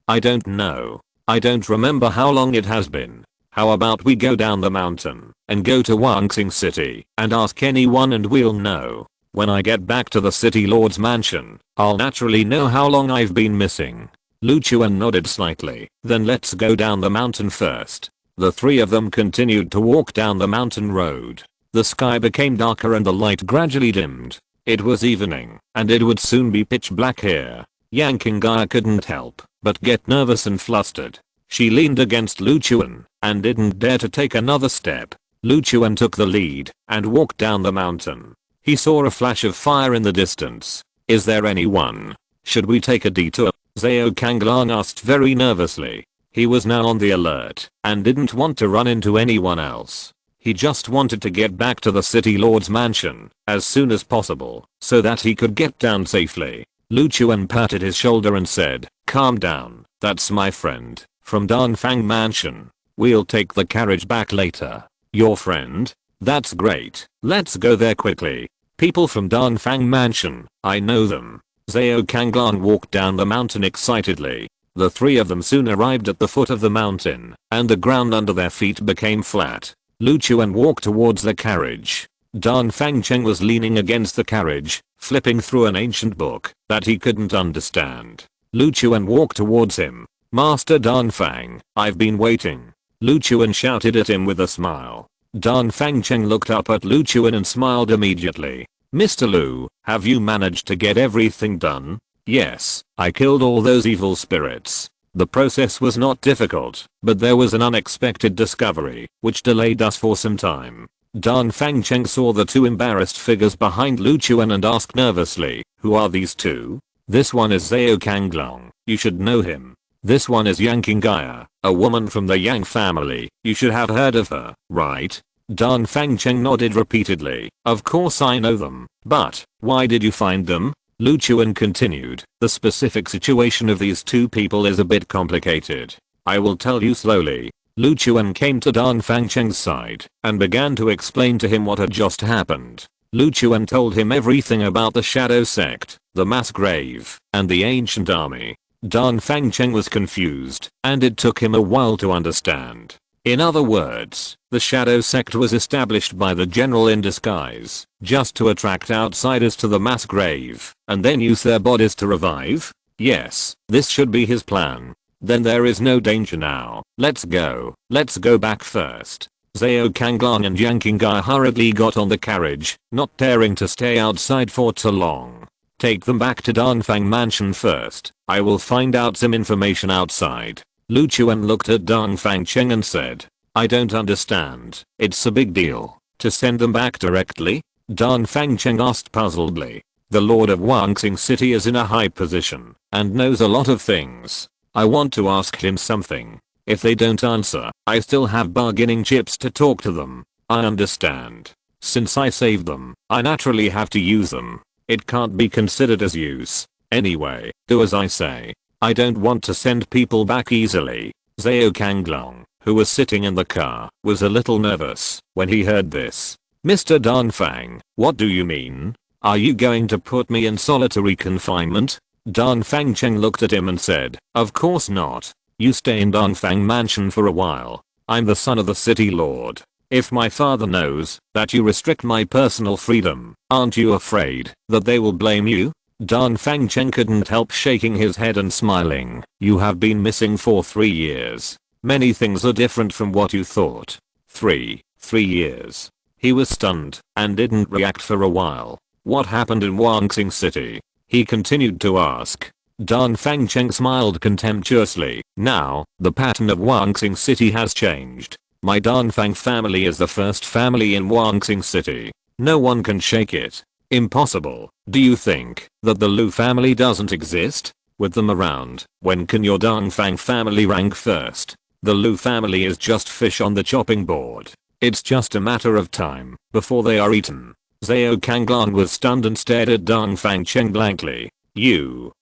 I don't know. I don't remember how long it has been. How about we go down the mountain and go to Wangxing City and ask anyone and we'll know. When I get back to the city lord's mansion, I'll naturally know how long I've been missing. Lu Chuan nodded slightly. Then let's go down the mountain first. The three of them continued to walk down the mountain road. The sky became darker and the light gradually dimmed. It was evening, and it would soon be pitch black here. Yang Qingya couldn't help but get nervous and flustered. She leaned against Lu Chuan and didn't dare to take another step. Lu Chuan took the lead and walked down the mountain. He saw a flash of fire in the distance. Is there anyone? Should we take a detour? Zhao Kanglang asked very nervously. He was now on the alert and didn't want to run into anyone else. He just wanted to get back to the city lord's mansion as soon as possible so that he could get down safely. Lu Chuan patted his shoulder and said, "Calm down, that's my friend from Dongfang Mansion. We'll take the carriage back later." "Your friend? That's great. Let's go there quickly." "People from Dongfang Mansion, I know them." Zhao Kanglang walked down the mountain excitedly. The three of them soon arrived at the foot of the mountain, and the ground under their feet became flat. Lu Chuan walked towards the carriage. Dongfang Cheng was leaning against the carriage, flipping through an ancient book that he couldn't understand. Lu Chuan walked towards him. "Master Dongfang, I've been waiting." Lu Chuan shouted at him with a smile. Dongfang Cheng looked up at Lu Chuan and smiled immediately. "Mr. Lu, have you managed to get everything done?" "Yes, I killed all those evil spirits. The process was not difficult, but there was an unexpected discovery, which delayed us for some time." Dongfang Cheng saw the two embarrassed figures behind Lu Chuan and asked nervously, "Who are these two?" "This one is Zhao Kanglang, you should know him. This one is Yang Qingya, a woman from the Yang family, you should have heard of her, right?" Dongfang Cheng nodded repeatedly. "Of course I know them, but why did you find them?" Lu Chuan continued. "The specific situation of these two people is a bit complicated. I will tell you slowly." Lu Chuan came to Dongfang Cheng's side and began to explain to him what had just happened. Lu Chuan told him everything about the shadow sect, the mass grave, and the ancient army. Dongfang Cheng was confused, and it took him a while to understand. In other words, the shadow sect was established by the general in disguise, just to attract outsiders to the mass grave, and then use their bodies to revive? Yes, this should be his plan. Then there is no danger now. Let's go. Let's go back first. Zhao Kanglang and Yang Qingya hurriedly got on the carriage, not daring to stay outside for too long. "Take them back to Dongfang Mansion first. I will find out some information outside." Lu Chuan looked at Dongfang Cheng and said, "I don't understand. It's a big deal to send them back directly?" Dongfang Cheng asked puzzledly. "The lord of Wangxing City is in a high position and knows a lot of things. I want to ask him something. If they don't answer, I still have bargaining chips to talk to them. I understand. Since I saved them, I naturally have to use them. It can't be considered as use. Anyway, do as I say. I don't want to send people back easily." Zhao Kanglang, who was sitting in the car, was a little nervous when he heard this. "Mr. Dongfang, what do you mean? Are you going to put me in solitary confinement?" Dongfang Cheng looked at him and said, "Of course not. You stay in Dongfang Mansion for a while. I'm the son of the city lord. If my father knows that you restrict my personal freedom, aren't you afraid that they will blame you?" Dongfang Cheng couldn't help shaking his head and smiling. "You have been missing for 3 years. Many things are different from what you thought." 3 years. He was stunned and didn't react for a while. "What happened in Wangxing City?" he continued to ask. Dan Fangcheng smiled contemptuously. Now, the pattern of Wuxing City has changed. My Danfang family is the first family in Wuxing City. No one can shake it. Impossible. Do you think that the Lu family doesn't exist? With them around, when can your Danfang family rank first? The Lu family is just fish on the chopping board. It's just a matter of time before they are eaten. Zhao Kanglang was stunned and stared at Dan Fangcheng blankly.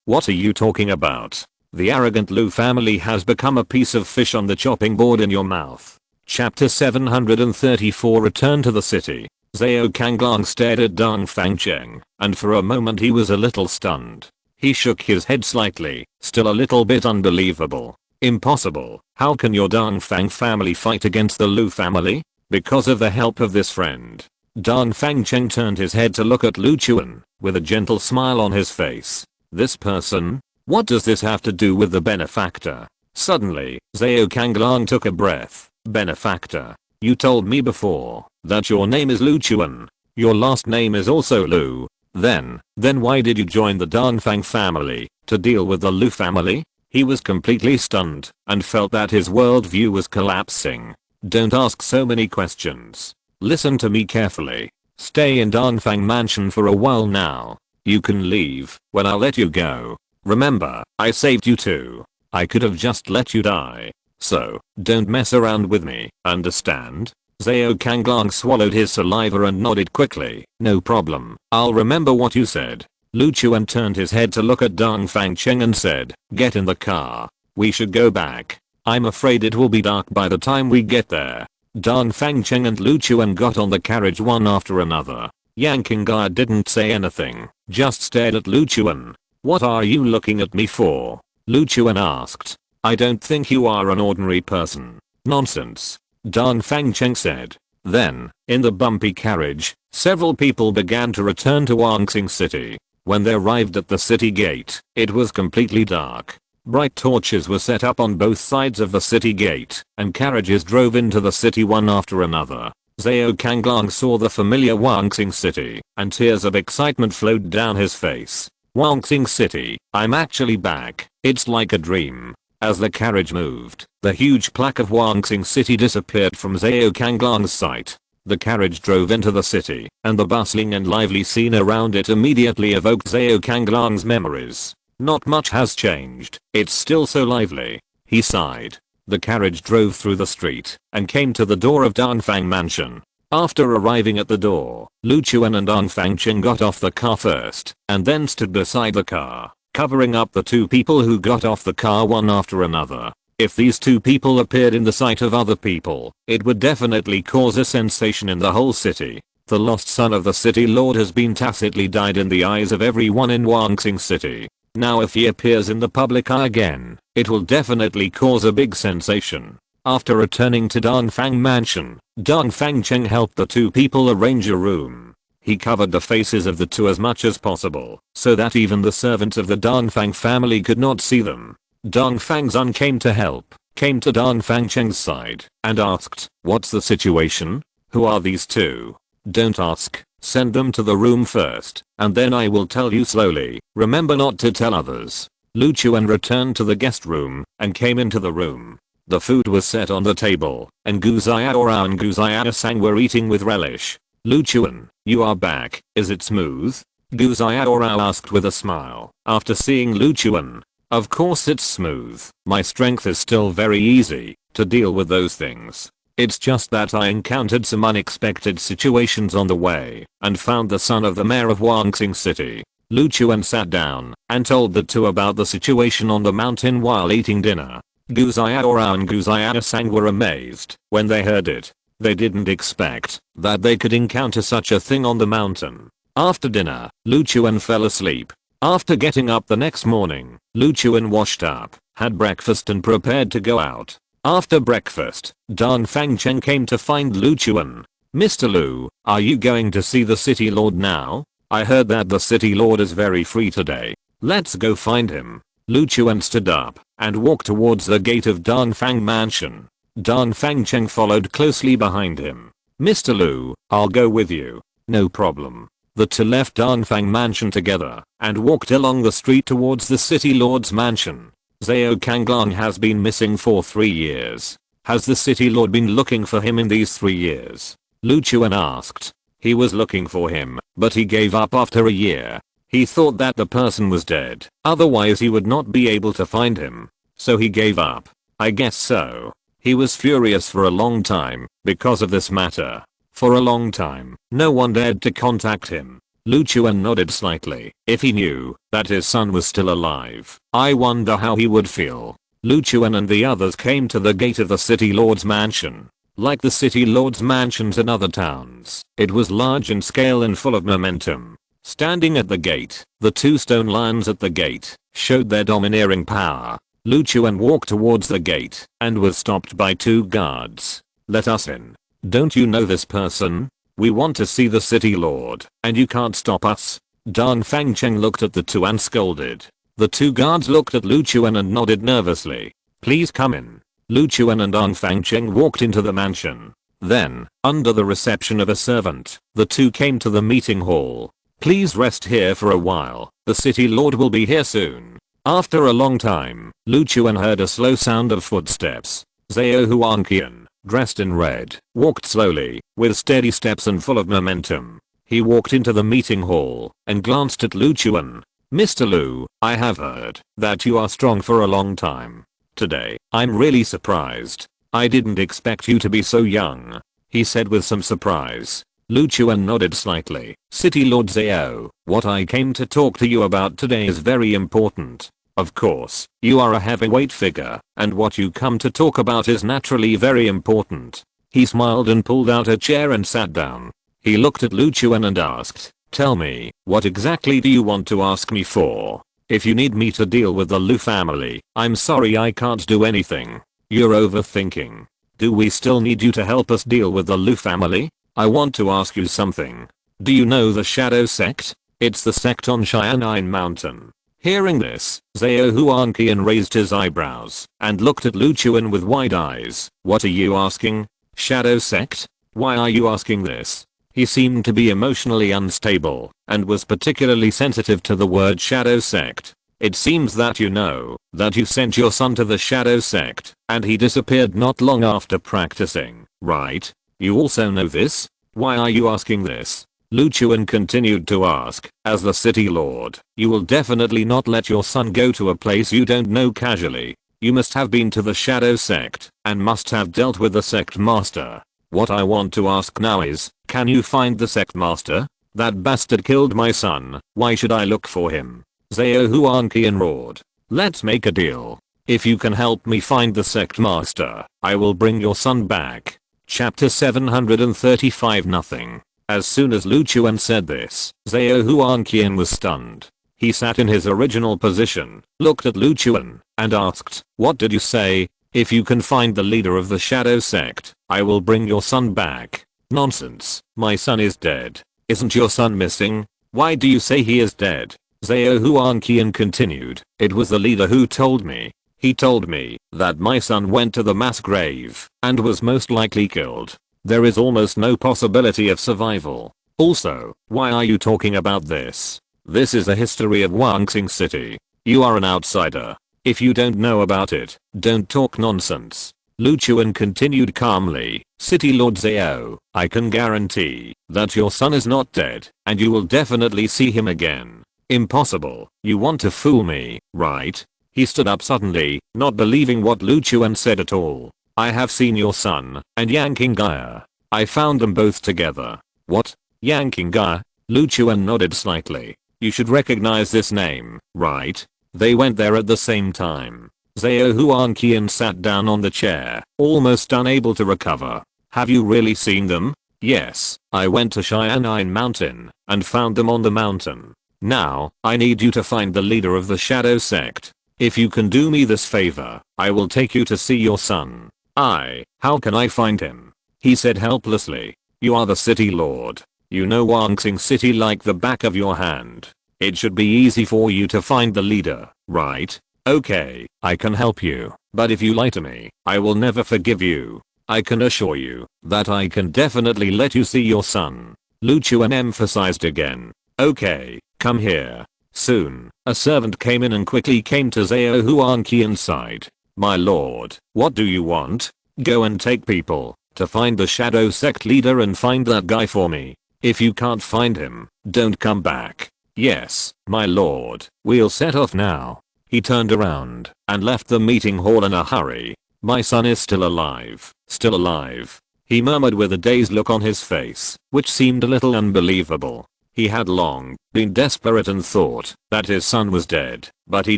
What are you talking about? The arrogant Lu family has become a piece of fish on the chopping board in your mouth. Chapter 734 Return to the City. Zhao Kanglang stared at Dan Fangcheng, and for a moment he was a little stunned. He shook his head slightly, still a little bit unbelievable. Impossible. How can your Dan Fang family fight against the Lu family? Because of the help of this friend. Dan Fangcheng turned his head to look at Lu Chuan, with a gentle smile on his face. This person? What does this have to do with the benefactor? Suddenly, Zhao Kanglang took a breath. Benefactor. You told me before that your name is Lu Chuan. Your last name is also Lu. Then why did you join the Danfang family to deal with the Lu family? He was completely stunned and felt that his worldview was collapsing. Don't ask so many questions. Listen to me carefully. Stay in Danfang Mansion for a while now. You can leave when I let you go. Remember, I saved you too. I could have just let you die. So, don't mess around with me, understand? Zhao Kanglang swallowed his saliva and nodded quickly. No problem, I'll remember what you said. Lu Chuan turned his head to look at Dan Fangcheng and said, get in the car. We should go back. I'm afraid it will be dark by the time we get there. Dan Fangcheng and Lu Chuan got on the carriage one after another. Yang Qinggai didn't say anything, just stared at Lu Chuan. What are you looking at me for? Lu Chuan asked. I don't think you are an ordinary person. Nonsense. Dan Fangcheng said. Then, in the bumpy carriage, several people began to return to Wuxing City. When they arrived at the city gate, it was completely dark. Bright torches were set up on both sides of the city gate, and carriages drove into the city one after another. Zhao Kanglang saw the familiar Wuxing City, and tears of excitement flowed down his face. Wuxing City, I'm actually back. It's like a dream. As the carriage moved, the huge plaque of Wuxing City disappeared from Zhao Kanglang's sight. The carriage drove into the city, and the bustling and lively scene around it immediately evoked Zhao Kanglang's memories. Not much has changed, it's still so lively. He sighed. The carriage drove through the street, and came to the door of Danfang Mansion. After arriving at the door, Lu Chuan and Dan Fangcheng got off the car first, and then stood beside the car, covering up the two people who got off the car one after another. If these two people appeared in the sight of other people, it would definitely cause a sensation in the whole city. The lost son of the city lord has been tacitly died in the eyes of everyone in Wuxing City. Now if he appears in the public eye again, it will definitely cause a big sensation. After returning to Danfang Mansion, Dan Fangcheng helped the two people arrange a room. He covered the faces of the two as much as possible, so that even the servants of the Danfang family could not see them. Dan Fangzun came to help, came to Dan Fangcheng's side, and asked, what's the situation? Who are these two? Don't ask, send them to the room first, and then I will tell you slowly. Remember not to tell others. Lu Chuan returned to the guest room, and came into the room. The food was set on the table, and Gu Xiaorao and Gu Xiaosang were eating with relish. Lu Chuan, you are back, is it smooth? Gu Xiaorao asked with a smile, after seeing Lu Chuan. Of course it's smooth. My strength is still very easy to deal with those things. It's just that I encountered some unexpected situations on the way, and found the son of the mayor of Wuxing City. Lu Chuan sat down, and told the two about the situation on the mountain while eating dinner. Gu Xiaorao and Gu Xiaosang were amazed when they heard it. They didn't expect that they could encounter such a thing on the mountain. After dinner, Lu Chuan fell asleep. After getting up the next morning, Lu Chuan washed up, had breakfast and prepared to go out. After breakfast, Dan Fangcheng came to find Lu Chuan. Mr. Lu, are you going to see the city lord now? I heard that the city lord is very free today. Let's go find him. Lu Chuan stood up and walked towards the gate of Danfang Mansion. Dan Fangcheng followed closely behind him. Mr. Lu, I'll go with you. No problem. The two left Dongfang mansion together and walked along the street towards the city lord's mansion. Zhao Kanglong has been missing for 3 years. Has the city lord been looking for him in these 3 years? Lu Chuan asked. He was looking for him, but he gave up after a year. He thought that the person was dead, otherwise he would not be able to find him. So he gave up. I guess so. He was furious for a long time because of this matter. For a long time, no one dared to contact him. Lu Chuan nodded slightly. If he knew that his son was still alive, I wonder how he would feel. Lu Chuan and the others came to the gate of the city lord's mansion. Like the city lord's mansions in other towns, it was large in scale and full of momentum. Standing at the gate, the 2 stone lions at the gate showed their domineering power. Lu Chuan walked towards the gate and was stopped by 2 guards. Let us in. Don't you know this person? We want to see the city lord, and you can't stop us. Dong Fangcheng looked at the 2 and scolded. The 2 guards looked at Lu Chuan and nodded nervously. Please come in. Lu Chuan and Dong Fangcheng walked into the mansion. Then, under the reception of a servant, the 2 came to the meeting hall. Please rest here for a while. The city lord will be here soon. After a long time, Lu Chuan heard a slow sound of footsteps. Zhao Huanqian, dressed in red, walked slowly, with steady steps and full of momentum. He walked into the meeting hall and glanced at Lu Chuan. Mr. Lu, I have heard that you are strong for a long time. Today, I'm really surprised. I didn't expect you to be so young, he said with some surprise. Lu Chuan nodded slightly. City Lord Zhao, what I came to talk to you about today is very important. Of course, you are a heavyweight figure, and what you come to talk about is naturally very important. He smiled and pulled out a chair and sat down. He looked at Lu Chuan and asked, tell me, what exactly do you want to ask me for? If you need me to deal with the Lu family, I'm sorry I can't do anything. You're overthinking. Do we still need you to help us deal with the Lu family? I want to ask you something. Do you know the Shadow Sect? It's the sect on Xian'an Mountain. Hearing this, Zhao Huanqian raised his eyebrows and looked at Lu Chuan with wide eyes. What are you asking? Shadow Sect? Why are you asking this? He seemed to be emotionally unstable and was particularly sensitive to the word Shadow Sect. It seems that you know that you sent your son to the Shadow Sect and he disappeared not long after practicing, right? You also know this? Why are you asking this? Lu Chuan continued to ask. As the city lord, you will definitely not let your son go to a place you don't know casually. You must have been to the Shadow Sect and must have dealt with the sect master. What I want to ask now is, can you find the sect master? That bastard killed my son. Why should I look for him? Zhao Huanqian roared. Let's make a deal. If you can help me find the sect master, I will bring your son back. Chapter 735 Nothing. As soon as Lu Chuan said this, Zhao Huanqian was stunned. He sat in his original position, looked at Lu Chuan, and asked, what did you say? If you can find the leader of the Shadow Sect, I will bring your son back. Nonsense, my son is dead. Isn't your son missing? Why do you say he is dead? Zhao Huanqian continued, it was the leader who told me. He told me that my son went to the mass grave and was most likely killed. There is almost no possibility of survival. Also, why are you talking about this? This is the history of Wangxing City. You are an outsider. If you don't know about it, don't talk nonsense. Lu Chuan continued calmly, City Lord Zhao, I can guarantee that your son is not dead and you will definitely see him again. Impossible. You want to fool me, right? He stood up suddenly, not believing what Lu Chuan said at all. I have seen your son and Yang Qinggaya. I found them both together. What? Yang Qinggaya? Lu Chuan nodded slightly. You should recognize this name, right? They went there at the same time. Zhao Huanqian sat down on the chair, almost unable to recover. Have you really seen them? Yes, I went to Xian'an Mountain and found them on the mountain. Now, I need you to find the leader of the Shadow Sect. If you can do me this favor, I will take you to see your son. How can I find him? He said helplessly. You are the city lord. You know Wangxing City like the back of your hand. It should be easy for you to find the leader, right? Okay, I can help you, but if you lie to me, I will never forgive you. I can assure you that I can definitely let you see your son. Lu Chuan emphasized again. Okay, come here. Soon, a servant came in and quickly came to Zhao Huanqian's side. My lord, what do you want? Go and take people to find the shadow sect leader and find that guy for me. If you can't find him, don't come back. Yes, my lord, we'll set off now. He turned around and left the meeting hall in a hurry. My son is still alive, still alive. He murmured with a dazed look on his face, which seemed a little unbelievable. He had long been desperate and thought that his son was dead, but he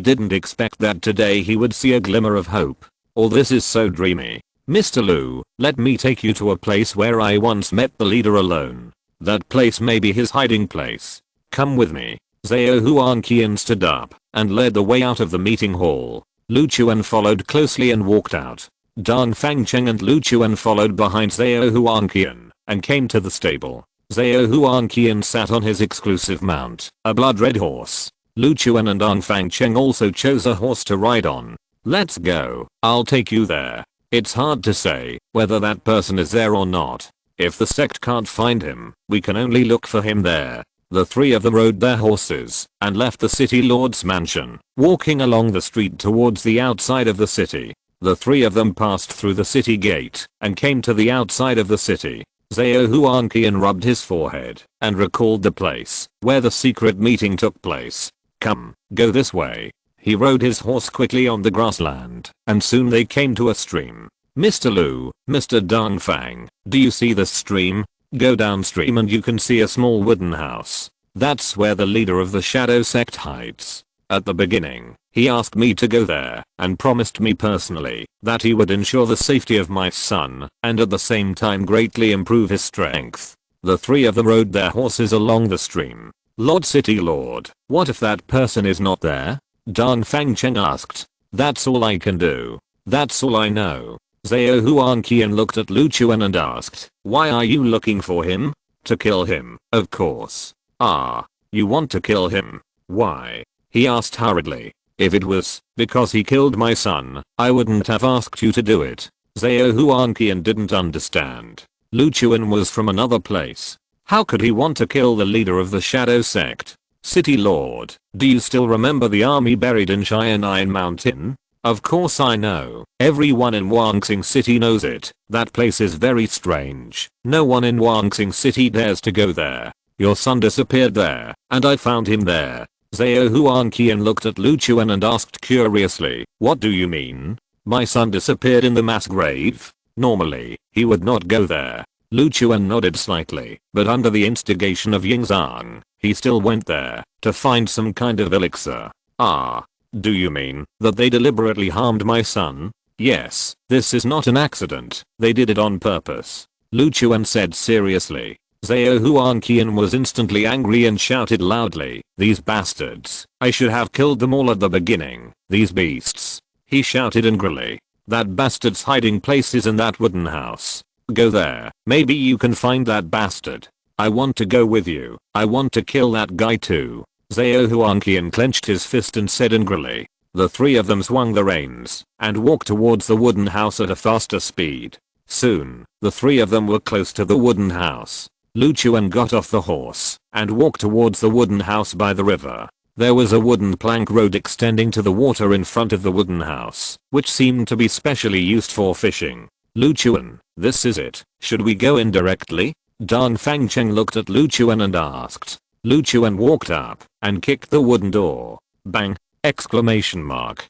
didn't expect that today he would see a glimmer of hope. All this is so dreamy. Mr. Liu, let me take you to a place where I once met the leader alone. That place may be his hiding place. Come with me. Zhao Huanqian stood up and led the way out of the meeting hall. Lu Chuan followed closely and walked out. Dan Fangcheng and Lu Chuan followed behind Zhao Huanqian and came to the stable. Zhao Huanqian sat on his exclusive mount, a blood-red horse. Lu Chuan and Dan Fangcheng also chose a horse to ride on. Let's go, I'll take you there. It's hard to say whether that person is there or not. If the sect can't find him, we can only look for him there. The three of them rode their horses and left the city lord's mansion, walking along the street towards the outside of the city. The three of them passed through the city gate and came to the outside of the city. Zhao Huanqian rubbed his forehead and recalled the place where the secret meeting took place. Come, go this way. He rode his horse quickly on the grassland, and soon they came to a stream. Mr. Liu, Mr. Dongfang, do you see the stream? Go downstream and you can see a small wooden house. That's where the leader of the shadow sect hides. At the beginning, he asked me to go there and promised me personally that he would ensure the safety of my son and at the same time greatly improve his strength. The three of them rode their horses along the stream. Lord City Lord, what if that person is not there? Dan Fangcheng asked. That's all I can do. That's all I know. Zhao Huanqian looked at Lu Chuan and asked, why are you looking for him? To kill him, of course. Ah, you want to kill him? Why? He asked hurriedly. If it was because he killed my son, I wouldn't have asked you to do it. Zhao Huanqian didn't understand. Lu Chuan was from another place. How could he want to kill the leader of the shadow sect? City Lord, do you still remember the army buried in Cheyenne Mountain? Of course I know. Everyone in Wangxing City knows it. That place is very strange. No one in Wangxing City dares to go there. Your son disappeared there, and I found him there. Zhao Huanqian looked at Lu Chuan and asked curiously, what do you mean? My son disappeared in the mass grave? Normally, he would not go there. Lu Chuan nodded slightly, but under the instigation of Yingzhang, he still went there to find some kind of elixir. Ah. Do you mean that they deliberately harmed my son? Yes, this is not an accident. They did it on purpose. Lu Chuan said seriously. Zhao Huanqian was instantly angry and shouted loudly, these bastards. I should have killed them all at the beginning. These beasts. He shouted angrily. That bastard's hiding place is in that wooden house. Go there. Maybe you can find that bastard. I want to go with you. I want to kill that guy too. Zhao Huanqian clenched his fist and said angrily. The three of them swung the reins and walked towards the wooden house at a faster speed. Soon, the three of them were close to the wooden house. Lu Chuan got off the horse and walked towards the wooden house by the river. There was a wooden plank road extending to the water in front of the wooden house, which seemed to be specially used for fishing. Lu Chuan, this is it. Should we go in directly? Dan Fangcheng looked at Lu Chuan and asked. Lu Chuan walked up and kicked the wooden door. Bang! Exclamation mark.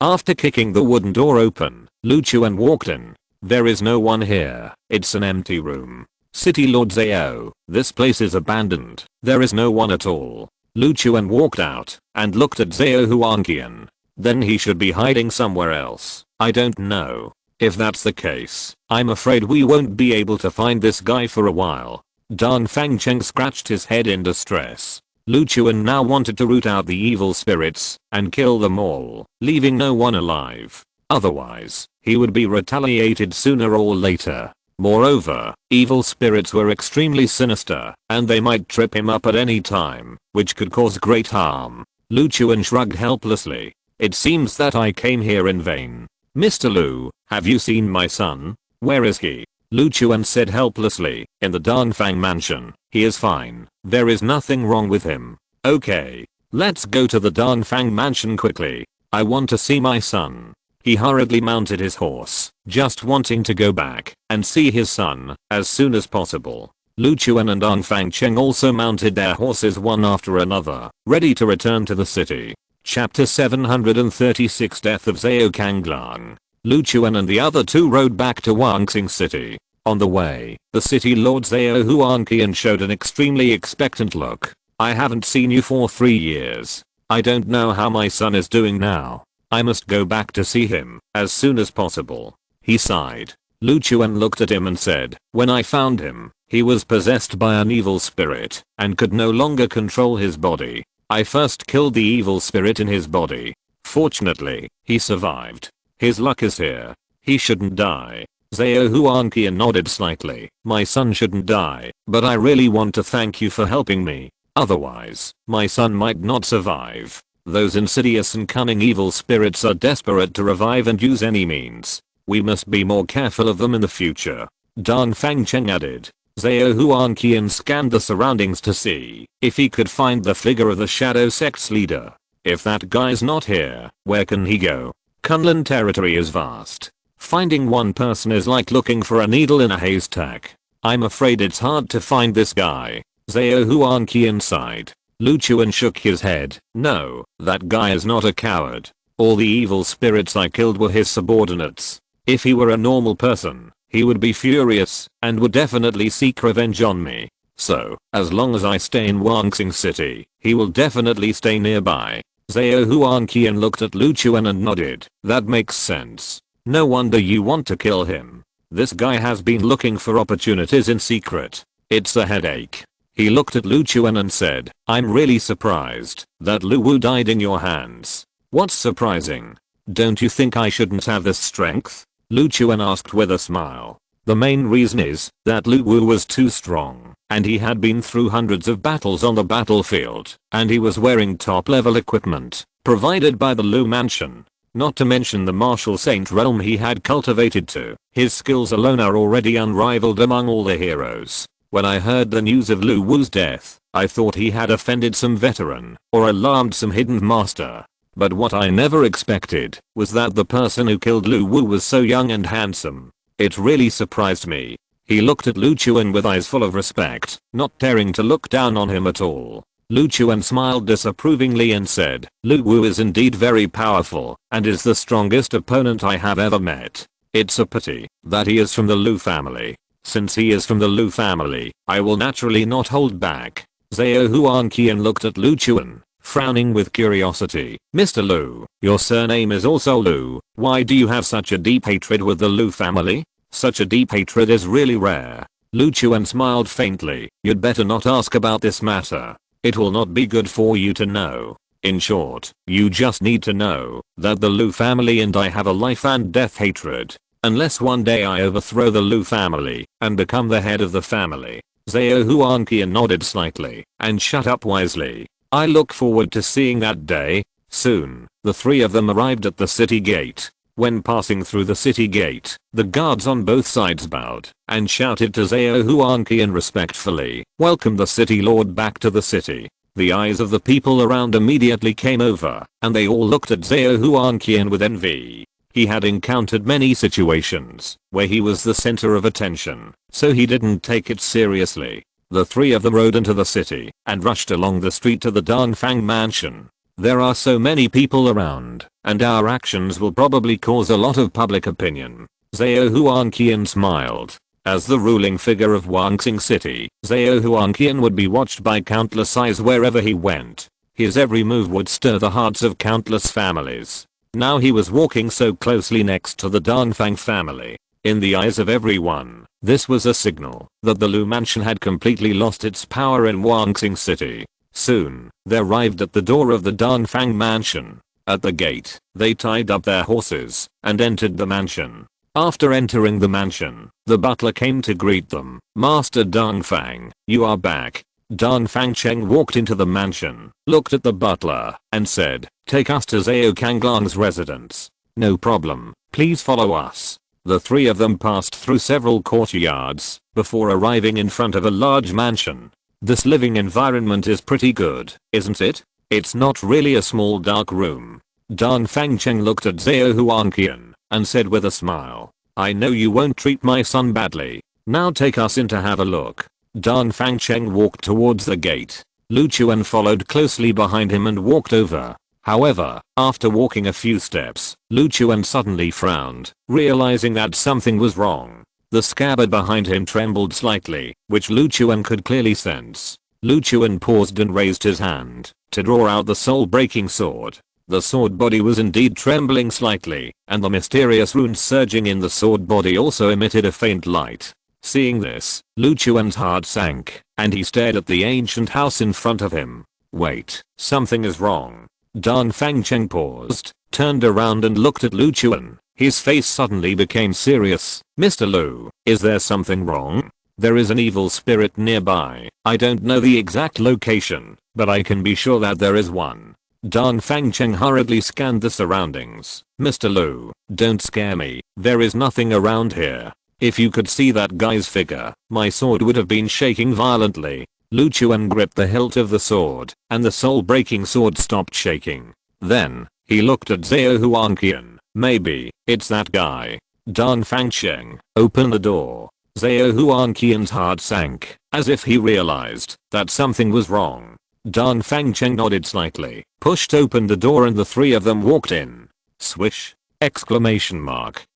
After kicking the wooden door open, Lu Chuan walked in. There is no one here. It's an empty room. City Lord Zhao, this place is abandoned. There is no one at all. Lu Chuan walked out and looked at Zhao Huanqian. Then he should be hiding somewhere else. I don't know. If that's the case, I'm afraid we won't be able to find this guy for a while. Dan Fangcheng scratched his head in distress. Lu Chuan now wanted to root out the evil spirits and kill them all, leaving no one alive. Otherwise, he would be retaliated sooner or later. Moreover, evil spirits were extremely sinister, and they might trip him up at any time, which could cause great harm. Lu Chuan shrugged helplessly. It seems that I came here in vain. Mr. Liu, have you seen my son? Where is he? Lu Chuan said helplessly. In the Dongfang mansion. He is fine. There is nothing wrong with him. Okay. Let's go to the Dongfang mansion quickly. I want to see my son. He hurriedly mounted his horse, just wanting to go back and see his son as soon as possible. Lu Chuan and Dongfang Cheng also mounted their horses one after another, ready to return to the city. Chapter 736 Death of Zhao Kanglang. Lu Chuan and the other two rode back to Wangxing City. On the way, the city lord Zhao Huanqian showed an extremely expectant look. I haven't seen you for 3 years. I don't know how my son is doing now. I must go back to see him as soon as possible. He sighed. Lu Chuan looked at him and said, when I found him, he was possessed by an evil spirit and could no longer control his body. I first killed the evil spirit in his body. Fortunately, he survived. His luck is here. He shouldn't die. Zhao Huanqian nodded slightly. My son shouldn't die, but I really want to thank you for helping me. Otherwise, my son might not survive. Those insidious and cunning evil spirits are desperate to revive and use any means. We must be more careful of them in the future. Dongfang Cheng added. Zhao Huanqian scanned the surroundings to see if he could find the figure of the shadow sect's leader. If that guy's not here, where can he go? Kunlun territory is vast. Finding one person is like looking for a needle in a haystack. I'm afraid it's hard to find this guy. Zhao Huanqian sighed. Lu Chuan shook his head. No, that guy is not a coward. All the evil spirits I killed were his subordinates. If he were a normal person, he would be furious and would definitely seek revenge on me. So, as long as I stay in Wangxing City, he will definitely stay nearby. Zhao Huanqian looked at Lu Chuan and nodded. That makes sense. No wonder you want to kill him. This guy has been looking for opportunities in secret. It's a headache. He looked at Lu Chuan and said, I'm really surprised that Lu Wu died in your hands. What's surprising? Don't you think I shouldn't have this strength? Lu Chuan asked with a smile. The main reason is that Lu Wu was too strong, and he had been through hundreds of battles on the battlefield, and he was wearing top level equipment provided by the Lu Mansion. Not to mention the martial saint realm he had cultivated too. His skills alone are already unrivaled among all the heroes. When I heard the news of Lu Wu's death, I thought he had offended some veteran or alarmed some hidden master. But what I never expected was that the person who killed Lu Wu was so young and handsome. It really surprised me. He looked at Lu Chuan with eyes full of respect, not daring to look down on him at all. Lu Chuan smiled disapprovingly and said, Lu Wu is indeed very powerful and is the strongest opponent I have ever met. It's a pity that he is from the Lu family. Since he is from the Lu family, I will naturally not hold back. Zhao Huanqian looked at Lu Chuan, frowning with curiosity. Mr. Lu, your surname is also Lu. Why do you have such a deep hatred with the Lu family? Such a deep hatred is really rare. Lu Chuan smiled faintly. You'd better not ask about this matter. It will not be good for you to know. In short, you just need to know that the Lu family and I have a life and death hatred. Unless one day I overthrow the Lu family and become the head of the family. Zhao Huanqian nodded slightly and shut up wisely. I look forward to seeing that day. Soon, the three of them arrived at the city gate. When passing through the city gate, the guards on both sides bowed and shouted to Zhao Huanqian respectfully, welcome the city lord back to the city. The eyes of the people around immediately came over, and they all looked at Zhao Huanqian with envy. He had encountered many situations where he was the center of attention, so he didn't take it seriously. The three of them rode into the city and rushed along the street to the Dongfang mansion. There are so many people around, and our actions will probably cause a lot of public opinion. Zhao Huanqian smiled. As the ruling figure of Wangxing City, Zhao Huanqian would be watched by countless eyes wherever he went. His every move would stir the hearts of countless families. Now he was walking so closely next to the Dongfang family. In the eyes of everyone, this was a signal that the Lu Mansion had completely lost its power in Wangxing City. Soon, they arrived at the door of the Dongfang mansion. At the gate, they tied up their horses and entered the mansion. After entering the mansion, the butler came to greet them. Master Dongfang, you are back. Dongfang Cheng walked into the mansion, looked at the butler, and said, take us to Zhao Kanglang's residence. No problem, please follow us. The three of them passed through several courtyards before arriving in front of a large mansion. This living environment is pretty good, isn't it? It's not really a small dark room. Dan Fangcheng looked at Zhao Huanqian and said with a smile, "I know you won't treat my son badly. Now take us in to have a look." Dan Fangcheng walked towards the gate. Lu Chuan followed closely behind him and walked over. However, after walking a few steps, Lu Chuan suddenly frowned, realizing that something was wrong. The scabbard behind him trembled slightly, which Lu Chuan could clearly sense. Lu Chuan paused and raised his hand to draw out the soul-breaking sword. The sword body was indeed trembling slightly, and the mysterious runes surging in the sword body also emitted a faint light. Seeing this, Lu Chuan's heart sank, and he stared at the ancient house in front of him. Wait, something is wrong. Dan Fangcheng paused, turned around and looked at Lu Chuan. His face suddenly became serious. "Mr. Lu, is there something wrong? There is an evil spirit nearby. I don't know the exact location, but I can be sure that there is one." Dan Fangcheng hurriedly scanned the surroundings. "Mr. Lu, don't scare me. There is nothing around here. If you could see that guy's figure, my sword would have been shaking violently." Lu Chuan gripped the hilt of the sword, and the soul-breaking sword stopped shaking. Then, he looked at Zhao Huanqian. "Maybe, it's that guy." Dan Fangcheng, "Open the door." Zhao Huanqian's heart sank, as if he realized that something was wrong. Dan Fangcheng nodded slightly, pushed open the door and the three of them walked in. Swish! Exclamation mark.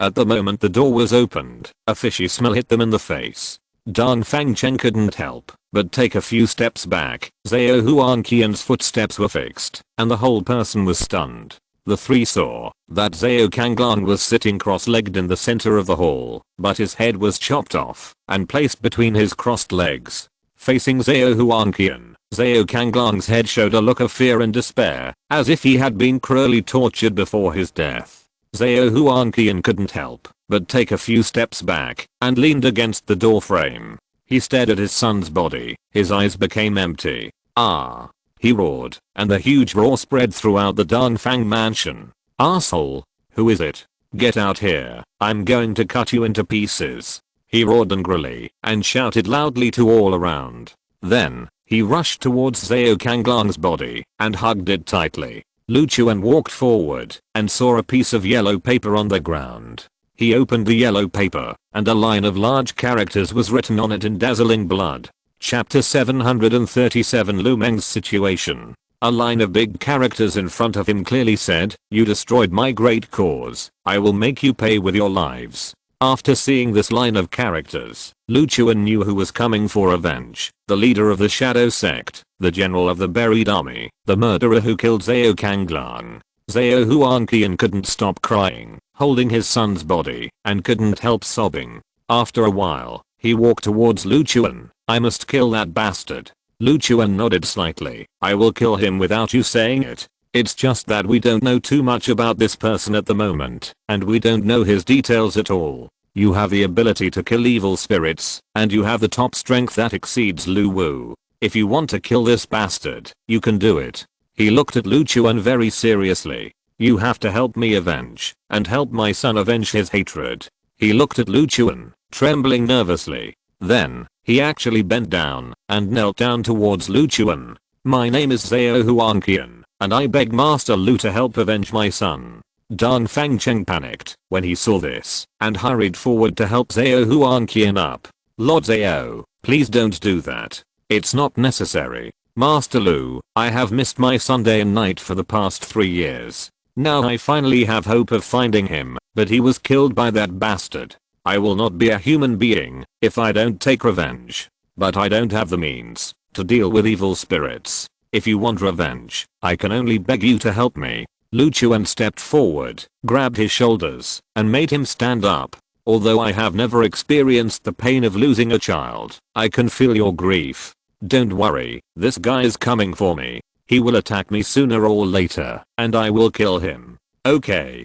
At the moment the door was opened, a fishy smell hit them in the face. Dan Fangcheng couldn't help but take a few steps back. Zhao Huanqian's footsteps were fixed, and the whole person was stunned. The three saw that Zhao Kanglan was sitting cross-legged in the center of the hall, but his head was chopped off and placed between his crossed legs. Facing Zhao Huanqian, Zhao Kanglan's head showed a look of fear and despair, as if he had been cruelly tortured before his death. Zhao Huanqian couldn't help but take a few steps back and leaned against the door frame. He stared at his son's body. His eyes became empty. "Ah!" he roared, and the huge roar spread throughout the Danfang mansion. "Asshole! Who is it? Get out here. I'm going to cut you into pieces." He roared angrily and shouted loudly to all around. Then, he rushed towards Zhao Kanglan's body and hugged it tightly. Lu Chuan walked forward and saw a piece of yellow paper on the ground. He opened the yellow paper, and a line of large characters was written on it in dazzling blood. Chapter 737 Lu Meng's situation. A line of big characters in front of him clearly said, "You destroyed my great cause. I will make you pay with your lives." After seeing this line of characters, Lu Chuan knew who was coming for revenge. The leader of the Shadow Sect, the general of the buried army, the murderer who killed Zhao Kanglang. Zhao Huanqian couldn't stop crying, holding his son's body, and couldn't help sobbing. After a while, he walked towards Lu Chuan. "I must kill that bastard." Lu Chuan nodded slightly. "I will kill him without you saying it. It's just that we don't know too much about this person at the moment, and we don't know his details at all. You have the ability to kill evil spirits, and you have the top strength that exceeds Lu Wu. If you want to kill this bastard, you can do it." He looked at Lu Chuan very seriously. "You have to help me avenge, and help my son avenge his hatred." He looked at Lu Chuan, trembling nervously. Then, he actually bent down and knelt down towards Lu Chuan. "My name is Zhao Huanqian, and I beg Master Lu to help avenge my son." Dan Fangcheng panicked when he saw this and hurried forward to help Zhao Huanqian up. "Lord Zhao, please don't do that. It's not necessary. Master Lu, I have missed my son day and night for the past 3 years. Now I finally have hope of finding him, but he was killed by that bastard. I will not be a human being if I don't take revenge. But I don't have the means to deal with evil spirits. If you want revenge, I can only beg you to help me." Lu Chuan stepped forward, grabbed his shoulders, and made him stand up. "Although I have never experienced the pain of losing a child, I can feel your grief. Don't worry, this guy is coming for me. He will attack me sooner or later, and I will kill him." Okay,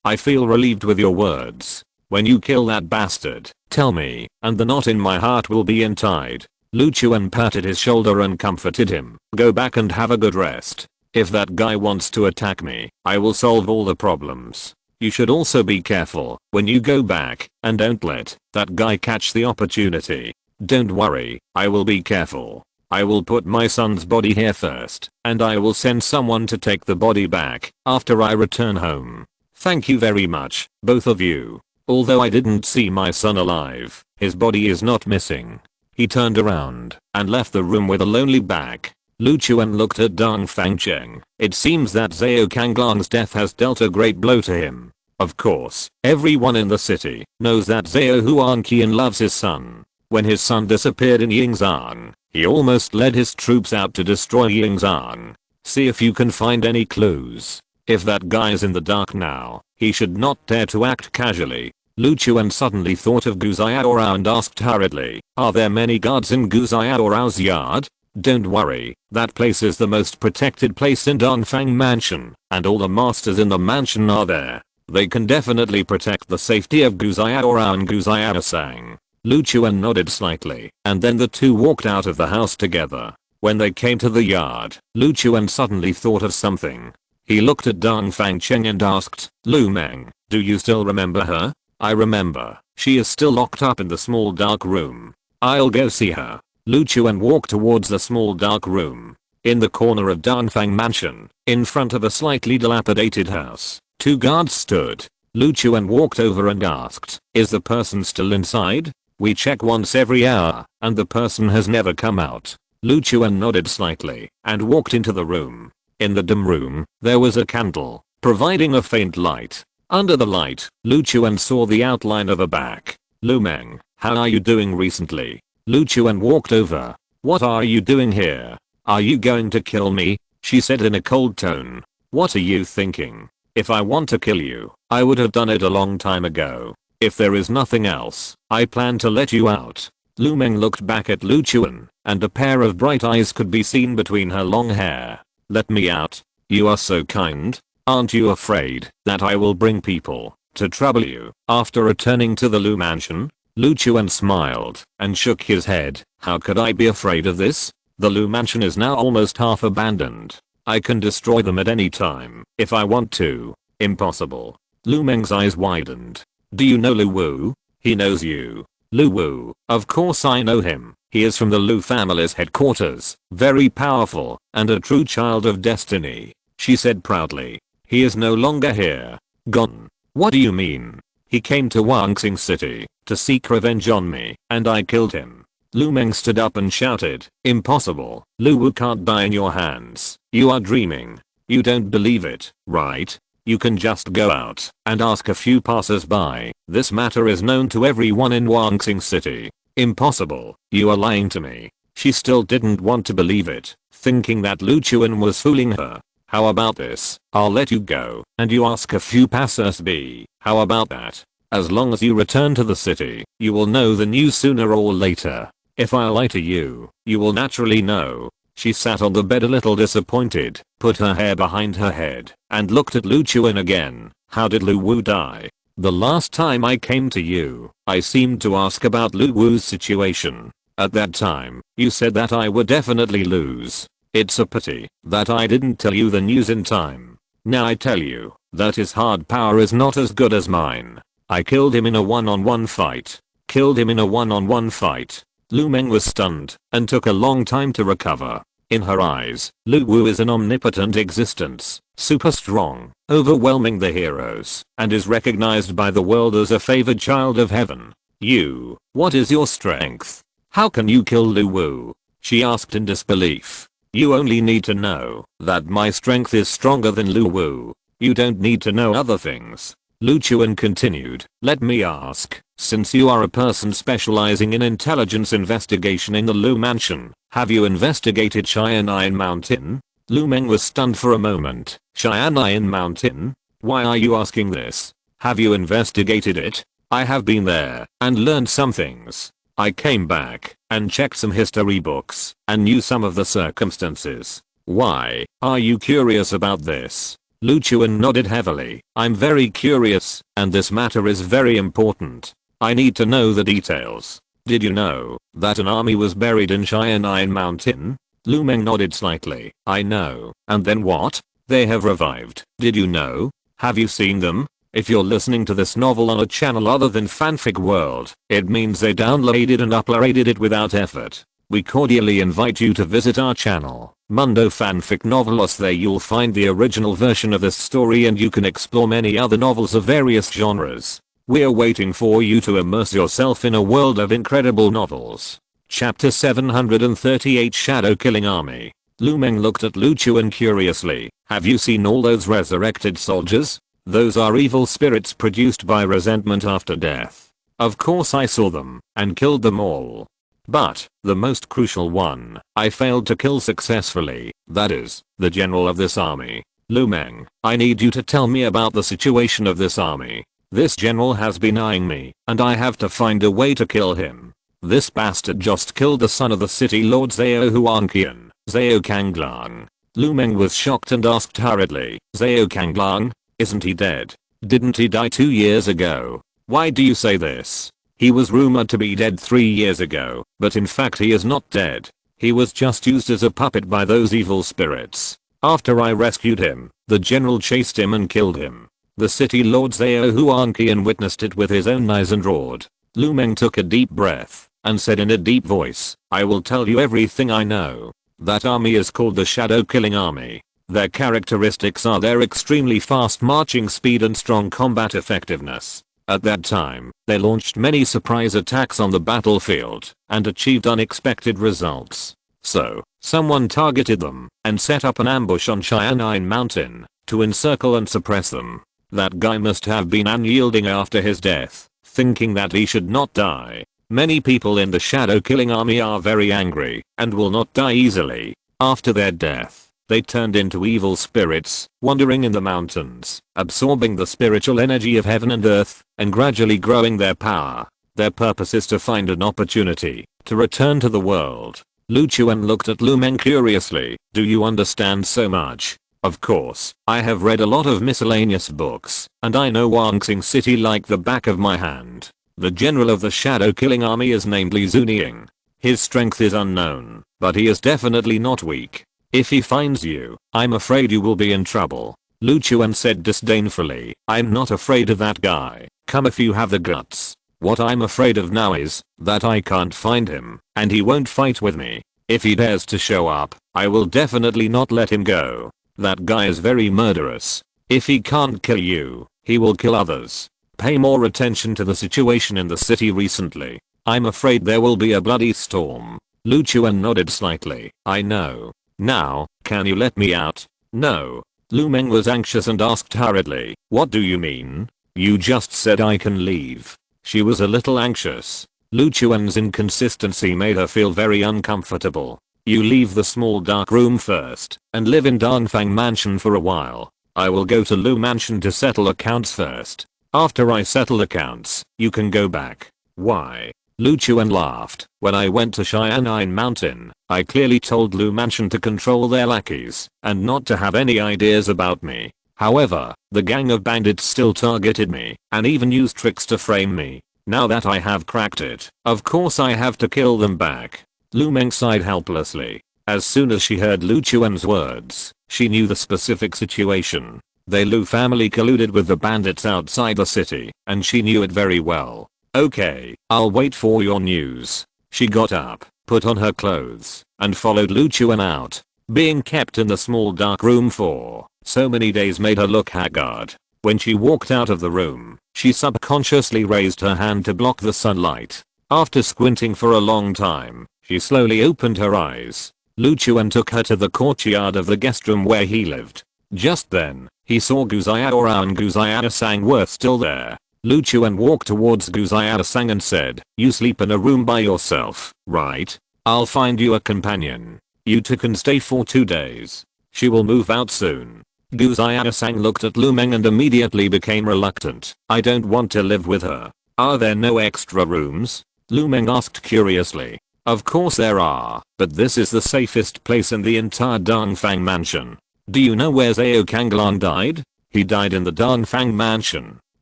I feel relieved with your words. When you kill that bastard, tell me, and the knot in my heart will be untied." Lu Chuan patted his shoulder and comforted him. "Go back and have a good rest. If that guy wants to attack me, I will solve all the problems. You should also be careful when you go back and don't let that guy catch the opportunity. Don't worry, I will be careful. I will put my son's body here first, and I will send someone to take the body back after I return home. Thank you very much, both of you. Although I didn't see my son alive, his body is not missing. He turned around and left the room with a lonely back. Lu Chuan looked at Dong Fangcheng. It seems that Zhao Kanglang's death has dealt a great blow to him. Of course, everyone in the city knows that Zhao Huanqian loves his son. When his son disappeared in Yingzhang, he almost led his troops out to destroy Yingzhang. See if you can find any clues. If that guy is in the dark now, he should not dare to act casually. Lu Chuan suddenly thought of Gu Xiaorao and asked hurriedly, are there many guards in Gu Xiaorao's yard? Don't worry, that place is the most protected place in Dongfang Mansion, and all the masters in the mansion are there. They can definitely protect the safety of Gu Xiaorao and Gu Xiaosang. Lu Chuan nodded slightly, and then the two walked out of the house together. When they came to the yard, Lu Chuan suddenly thought of something. He looked at Dong Fangcheng and asked, Lu Meng, do you still remember her? I remember. She is still locked up in the small dark room. I'll go see her. Lu Chuan walked towards the small dark room. In the corner of Dongfang Mansion, in front of a slightly dilapidated house, two guards stood. Lu Chuan walked over and asked, is the person still inside? We check once every hour, and the person has never come out. Lu Chuan nodded slightly, and walked into the room. In the dim room, there was a candle, providing a faint light. Under the light, Lu Chuan saw the outline of a back. Lu Meng, how are you doing recently? Lu Chuan walked over. What are you doing here? Are you going to kill me? She said in a cold tone. What are you thinking? If I want to kill you, I would have done it a long time ago. If there is nothing else, I plan to let you out. Lu Meng looked back at Lu Chuan, and a pair of bright eyes could be seen between her long hair. Let me out. You are so kind. Aren't you afraid that I will bring people to trouble you after returning to the Lu Mansion? Lu Chuan smiled and shook his head. How could I be afraid of this? The Lu Mansion is now almost half abandoned. I can destroy them at any time if I want to. Impossible. Lu Meng's eyes widened. Do you know Lu Wu? He knows you. Lu Wu, of course I know him. He is from the Lu family's headquarters, very powerful, and a true child of destiny. She said proudly. He is no longer here. Gone. What do you mean? He came to Wangxing City to seek revenge on me, and I killed him. Lu Meng stood up and shouted, impossible. Lu Wu can't die in your hands. You are dreaming. You don't believe it, right? You can just go out and ask a few passers-by. This matter is known to everyone in Wangxing City. Impossible. You are lying to me. She still didn't want to believe it, thinking that Lu Chuan was fooling her. How about this? I'll let you go, and you ask a few passers-by. How about that? As long as you return to the city, you will know the news sooner or later. If I lie to you, you will naturally know. She sat on the bed a little disappointed, put her hair behind her head, and looked at Lu Chuan again. How did Lu Wu die? The last time I came to you, I seemed to ask about Lu Wu's situation. At that time, you said that I would definitely lose. It's a pity that I didn't tell you the news in time. Now I tell you that his hard power is not as good as mine. I killed him in a one-on-one fight. Killed him in a one-on-one fight. Lu Meng was stunned and took a long time to recover. In her eyes, Lu Wu is an omnipotent existence, super strong, overwhelming the heroes, and is recognized by the world as a favored child of heaven. You, what is your strength? How can you kill Lu Wu? She asked in disbelief. You only need to know that my strength is stronger than Lu Wu. You don't need to know other things. Lu Chuan continued, let me ask, since you are a person specializing in intelligence investigation in the Lu Mansion, have you investigated Cheyenne Mountain? Lu Meng was stunned for a moment. Cheyenne Mountain? Why are you asking this? Have you investigated it? I have been there and learned some things. I came back and checked some history books and knew some of the circumstances. Why are you curious about this? Lu Chuan nodded heavily. I'm very curious, and this matter is very important. I need to know the details. Did you know that an army was buried in Cheyenne Mountain? Lu Meng nodded slightly. I know. And then what? They have revived. Did you know? Have you seen them? If you're listening to this novel on a channel other than Fanfic World, it means they downloaded and uploaded it without effort. We cordially invite you to visit our channel, Mundo Fanfic Novelos. There you'll find the original version of this story and you can explore many other novels of various genres. We're waiting for you to immerse yourself in a world of incredible novels. Chapter 738 Shadow Killing Army. Lu Meng looked at Lu Chuan curiously. Have you seen all those resurrected soldiers? Those are evil spirits produced by resentment after death. Of course I saw them, and killed them all. But, the most crucial one, I failed to kill successfully, that is, the general of this army. Lu Meng, I need you to tell me about the situation of this army. This general has been eyeing me, and I have to find a way to kill him. This bastard just killed the son of the city lord Zhao Huanqian, Zhao Kanglang. Lu Meng was shocked and asked hurriedly, Zhao Kanglang? Isn't he dead? Didn't he die 2 years ago? Why do you say this? He was rumored to be dead 3 years ago, but in fact he is not dead. He was just used as a puppet by those evil spirits. After I rescued him, the general chased him and killed him. The city lord Zhao Huanqian witnessed it with his own eyes and roared. Lu Meng took a deep breath and said in a deep voice, I will tell you everything I know. That army is called the Shadow Killing Army. Their characteristics are their extremely fast marching speed and strong combat effectiveness. At that time, they launched many surprise attacks on the battlefield and achieved unexpected results. So, someone targeted them and set up an ambush on Cheyenne Mountain to encircle and suppress them. That guy must have been unyielding after his death, thinking that he should not die. Many people in the Shadow Killing Army are very angry and will not die easily. After their death, they turned into evil spirits, wandering in the mountains, absorbing the spiritual energy of heaven and earth, and gradually growing their power. Their purpose is to find an opportunity to return to the world. Lu Chuan looked at Lu Meng curiously. Do you understand so much? Of course, I have read a lot of miscellaneous books, and I know Wangxing City like the back of my hand. The general of the Shadow Killing Army is named Li Zunying. His strength is unknown, but he is definitely not weak. If he finds you, I'm afraid you will be in trouble. Lu Chuan said disdainfully. I'm not afraid of that guy. Come if you have the guts. What I'm afraid of now is that I can't find him, and he won't fight with me. If he dares to show up, I will definitely not let him go. That guy is very murderous. If he can't kill you, he will kill others. Pay more attention to the situation in the city recently. I'm afraid there will be a bloody storm. Lu Chuan nodded slightly. I know. Now, can you let me out? No. Lu Meng was anxious and asked hurriedly, what do you mean? You just said I can leave. She was a little anxious. Lu Chuan's inconsistency made her feel very uncomfortable. You leave the small dark room first, and live in Dongfang Mansion for a while. I will go to Lu Mansion to settle accounts first. After I settle accounts, you can go back. Why? Lu Chuan laughed. When I went to Cheyenne Mountain, I clearly told Lu Mansion to control their lackeys and not to have any ideas about me. However, the gang of bandits still targeted me and even used tricks to frame me. Now that I have cracked it, of course I have to kill them back. Lu Meng sighed helplessly. As soon as she heard Lu Chuan's words, she knew the specific situation. The Lu family colluded with the bandits outside the city, and she knew it very well. Okay, I'll wait for your news. She got up, put on her clothes, and followed Lu Chuan out. Being kept in the small dark room for so many days made her look haggard. When she walked out of the room, she subconsciously raised her hand to block the sunlight. After squinting for a long time, she slowly opened her eyes. Lu Chuan took her to the courtyard of the guest room where he lived. Just then, he saw Guzayadora and Guzayada-sang were still there. Lu Chuan walked towards Guzayada-sang and said, you sleep in a room by yourself, right? I'll find you a companion. You two can stay for 2 days. She will move out soon. Guzayada-sang looked at Lu Meng and immediately became reluctant. I don't want to live with her. Are there no extra rooms? Lu Meng asked curiously. Of course there are, but this is the safest place in the entire Dongfang Mansion. Do you know where Zhao Kanglang died? He died in the Dongfang Mansion.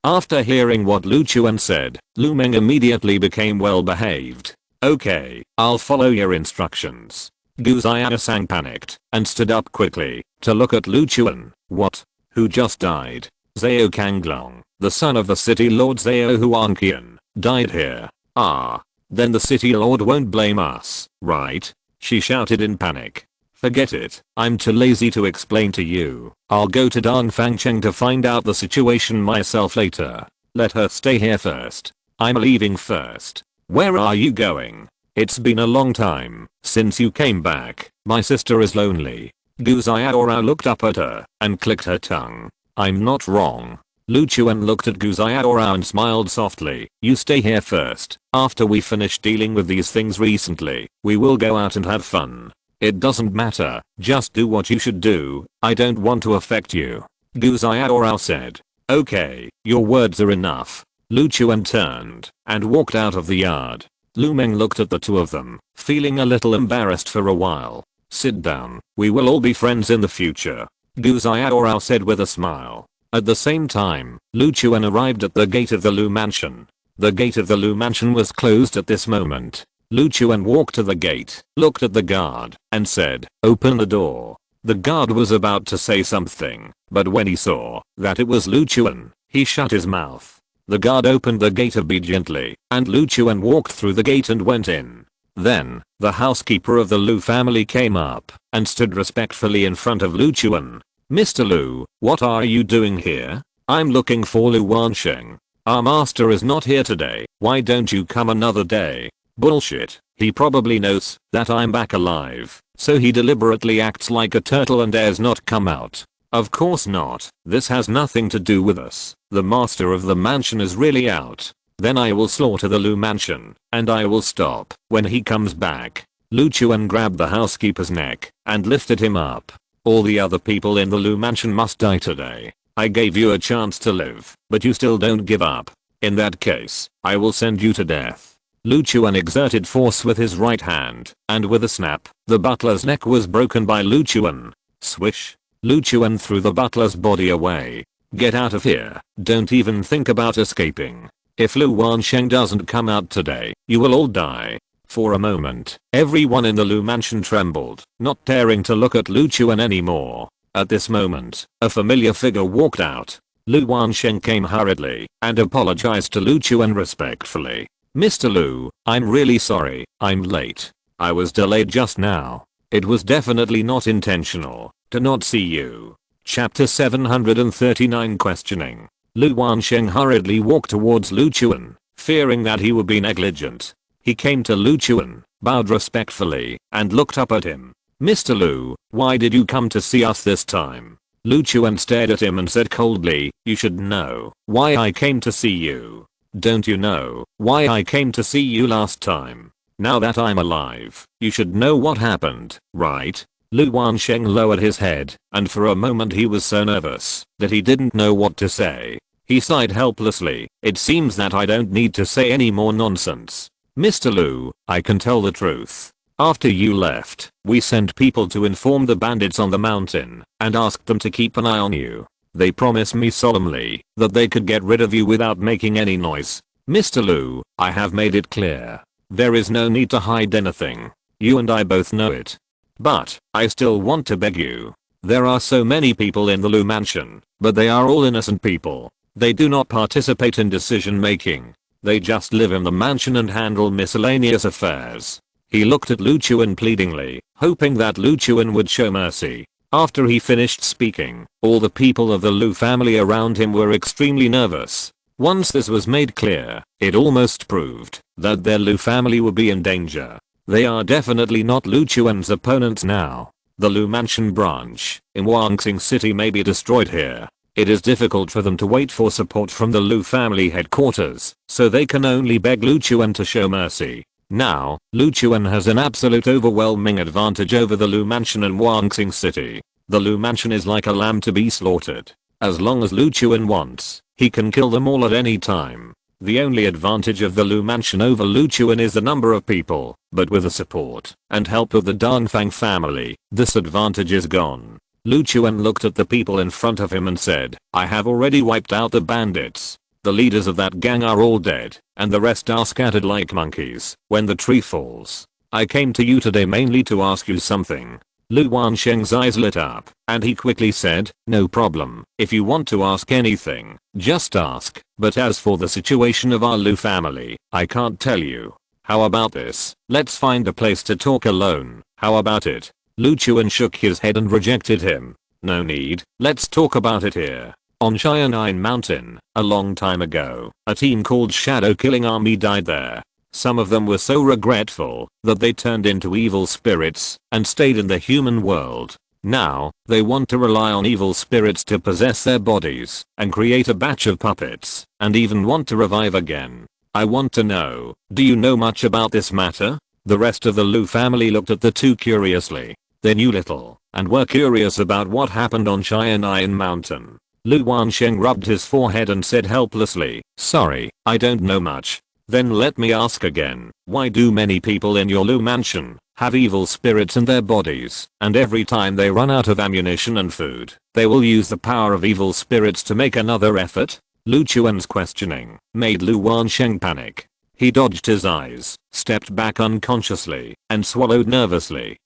After hearing what Lu Chuan said, Lu Meng immediately became well behaved. Okay, I'll follow your instructions. Guzayada-sang panicked and stood up quickly to look at Lu Chuan. What? Who just died? Zhao Kanglong, the son of the city lord Zhao Huanqian, died here. Ah. Then the city lord won't blame us, right? She shouted in panic. Forget it, I'm too lazy to explain to you. I'll go to Dongfangcheng to find out the situation myself later. Let her stay here first. I'm leaving first. Where are you going? It's been a long time since you came back. My sister is lonely. Gu Xiaorao looked up at her and clicked her tongue. I'm not wrong. Lu Chuan looked at Gu Xiaorao and smiled softly. You stay here first. After we finish dealing with these things recently, we will go out and have fun. It doesn't matter, just do what you should do. I don't want to affect you. Gu Xiaorao said. Okay, your words are enough. Lu Chuan turned and walked out of the yard. Lu Meng looked at the two of them, feeling a little embarrassed for a while. Sit down, we will all be friends in the future. Gu Xiaorao said with a smile. At the same time, Lu Chuan arrived at the gate of the Lu mansion. The gate of the Lu mansion was closed at this moment. Lu Chuan walked to the gate, looked at the guard, and said, open the door. The guard was about to say something, but when he saw that it was Lu Chuan, he shut his mouth. The guard opened the gate obediently, and Lu Chuan walked through the gate and went in. Then, the housekeeper of the Lu family came up and stood respectfully in front of Lu Chuan. Mr. Lu, what are you doing here? I'm looking for Lu Wansheng. Our master is not here today. Why don't you come another day? Bullshit. He probably knows that I'm back alive, so he deliberately acts like a turtle and dares not come out. Of course not. This has nothing to do with us. The master of the mansion is really out. Then I will slaughter the Lu mansion, and I will stop when he comes back. Lu Chuan grabbed the housekeeper's neck and lifted him up. All the other people in the Lu mansion must die today. I gave you a chance to live, but you still don't give up. In that case, I will send you to death. Lu Chuan exerted force with his right hand, and with a snap, the butler's neck was broken by Lu Chuan. Swish. Lu Chuan threw the butler's body away. Get out of here. Don't even think about escaping. If Lu Wansheng doesn't come out today, you will all die. For a moment, everyone in the Lu mansion trembled, not daring to look at Lu Chuan anymore. At this moment, a familiar figure walked out. Lu Wansheng came hurriedly and apologized to Lu Chuan respectfully. Mr. Lu, I'm really sorry, I'm late. I was delayed just now. It was definitely not intentional to not see you. Chapter 739 Questioning. Lu Wansheng hurriedly walked towards Lu Chuan, fearing that he would be negligent. He came to Lu Chuan, bowed respectfully, and looked up at him. Mr. Lu, why did you come to see us this time? Lu Chuan stared at him and said coldly, you should know why I came to see you. Don't you know why I came to see you last time? Now that I'm alive, you should know what happened, right? Lu Wansheng lowered his head, and for a moment he was so nervous that he didn't know what to say. He sighed helplessly. It seems that I don't need to say any more nonsense. Mr. Lu, I can tell the truth. After you left, we sent people to inform the bandits on the mountain and asked them to keep an eye on you. They promised me solemnly that they could get rid of you without making any noise. Mr. Lu, I have made it clear. There is no need to hide anything. You and I both know it. But, I still want to beg you. There are so many people in the Lu mansion, but they are all innocent people. They do not participate in decision making. They just live in the mansion and handle miscellaneous affairs. He looked at Lu Chuan pleadingly, hoping that Lu Chuan would show mercy. After he finished speaking, all the people of the Lu family around him were extremely nervous. Once this was made clear, it almost proved that their Lu family would be in danger. They are definitely not Lu Chuan's opponents now. The Lu Mansion branch in Huangxing City may be destroyed here. It is difficult for them to wait for support from the Lu family headquarters, so they can only beg Lu Chuan to show mercy. Now, Lu Chuan has an absolute overwhelming advantage over the Lu Mansion in Huangxing City. The Lu Mansion is like a lamb to be slaughtered. As long as Lu Chuan wants, he can kill them all at any time. The only advantage of the Lu Mansion over Lu Chuan is the number of people, but with the support and help of the Dongfang family, this advantage is gone. Lu Chuan looked at the people in front of him and said, I have already wiped out the bandits. The leaders of that gang are all dead, and the rest are scattered like monkeys when the tree falls. I came to you today mainly to ask you something. Lu Wansheng's eyes lit up, and he quickly said, "No problem. If you want to ask anything, just ask. But as for the situation of our Lu family, I can't tell you. How about this? Let's find a place to talk alone. How about it?" Lu Chuan shook his head and rejected him. "No need. Let's talk about it here." On Cheyenne Mountain, a long time ago, a team called Shadow Killing Army died there. Some of them were so regretful that they turned into evil spirits and stayed in the human world. Now, they want to rely on evil spirits to possess their bodies and create a batch of puppets, and even want to revive again. I want to know, do you know much about this matter? The rest of the Lu family looked at the two curiously. They knew little and were curious about what happened on Cheyenne Mountain. Lu Wansheng rubbed his forehead and said helplessly, "Sorry, I don't know much." "Then let me ask again, why do many people in your Lu mansion have evil spirits in their bodies, and every time they run out of ammunition and food, they will use the power of evil spirits to make another effort?" Lu Chuan's questioning made Lu Wansheng panic. He dodged his eyes, stepped back unconsciously, and swallowed nervously.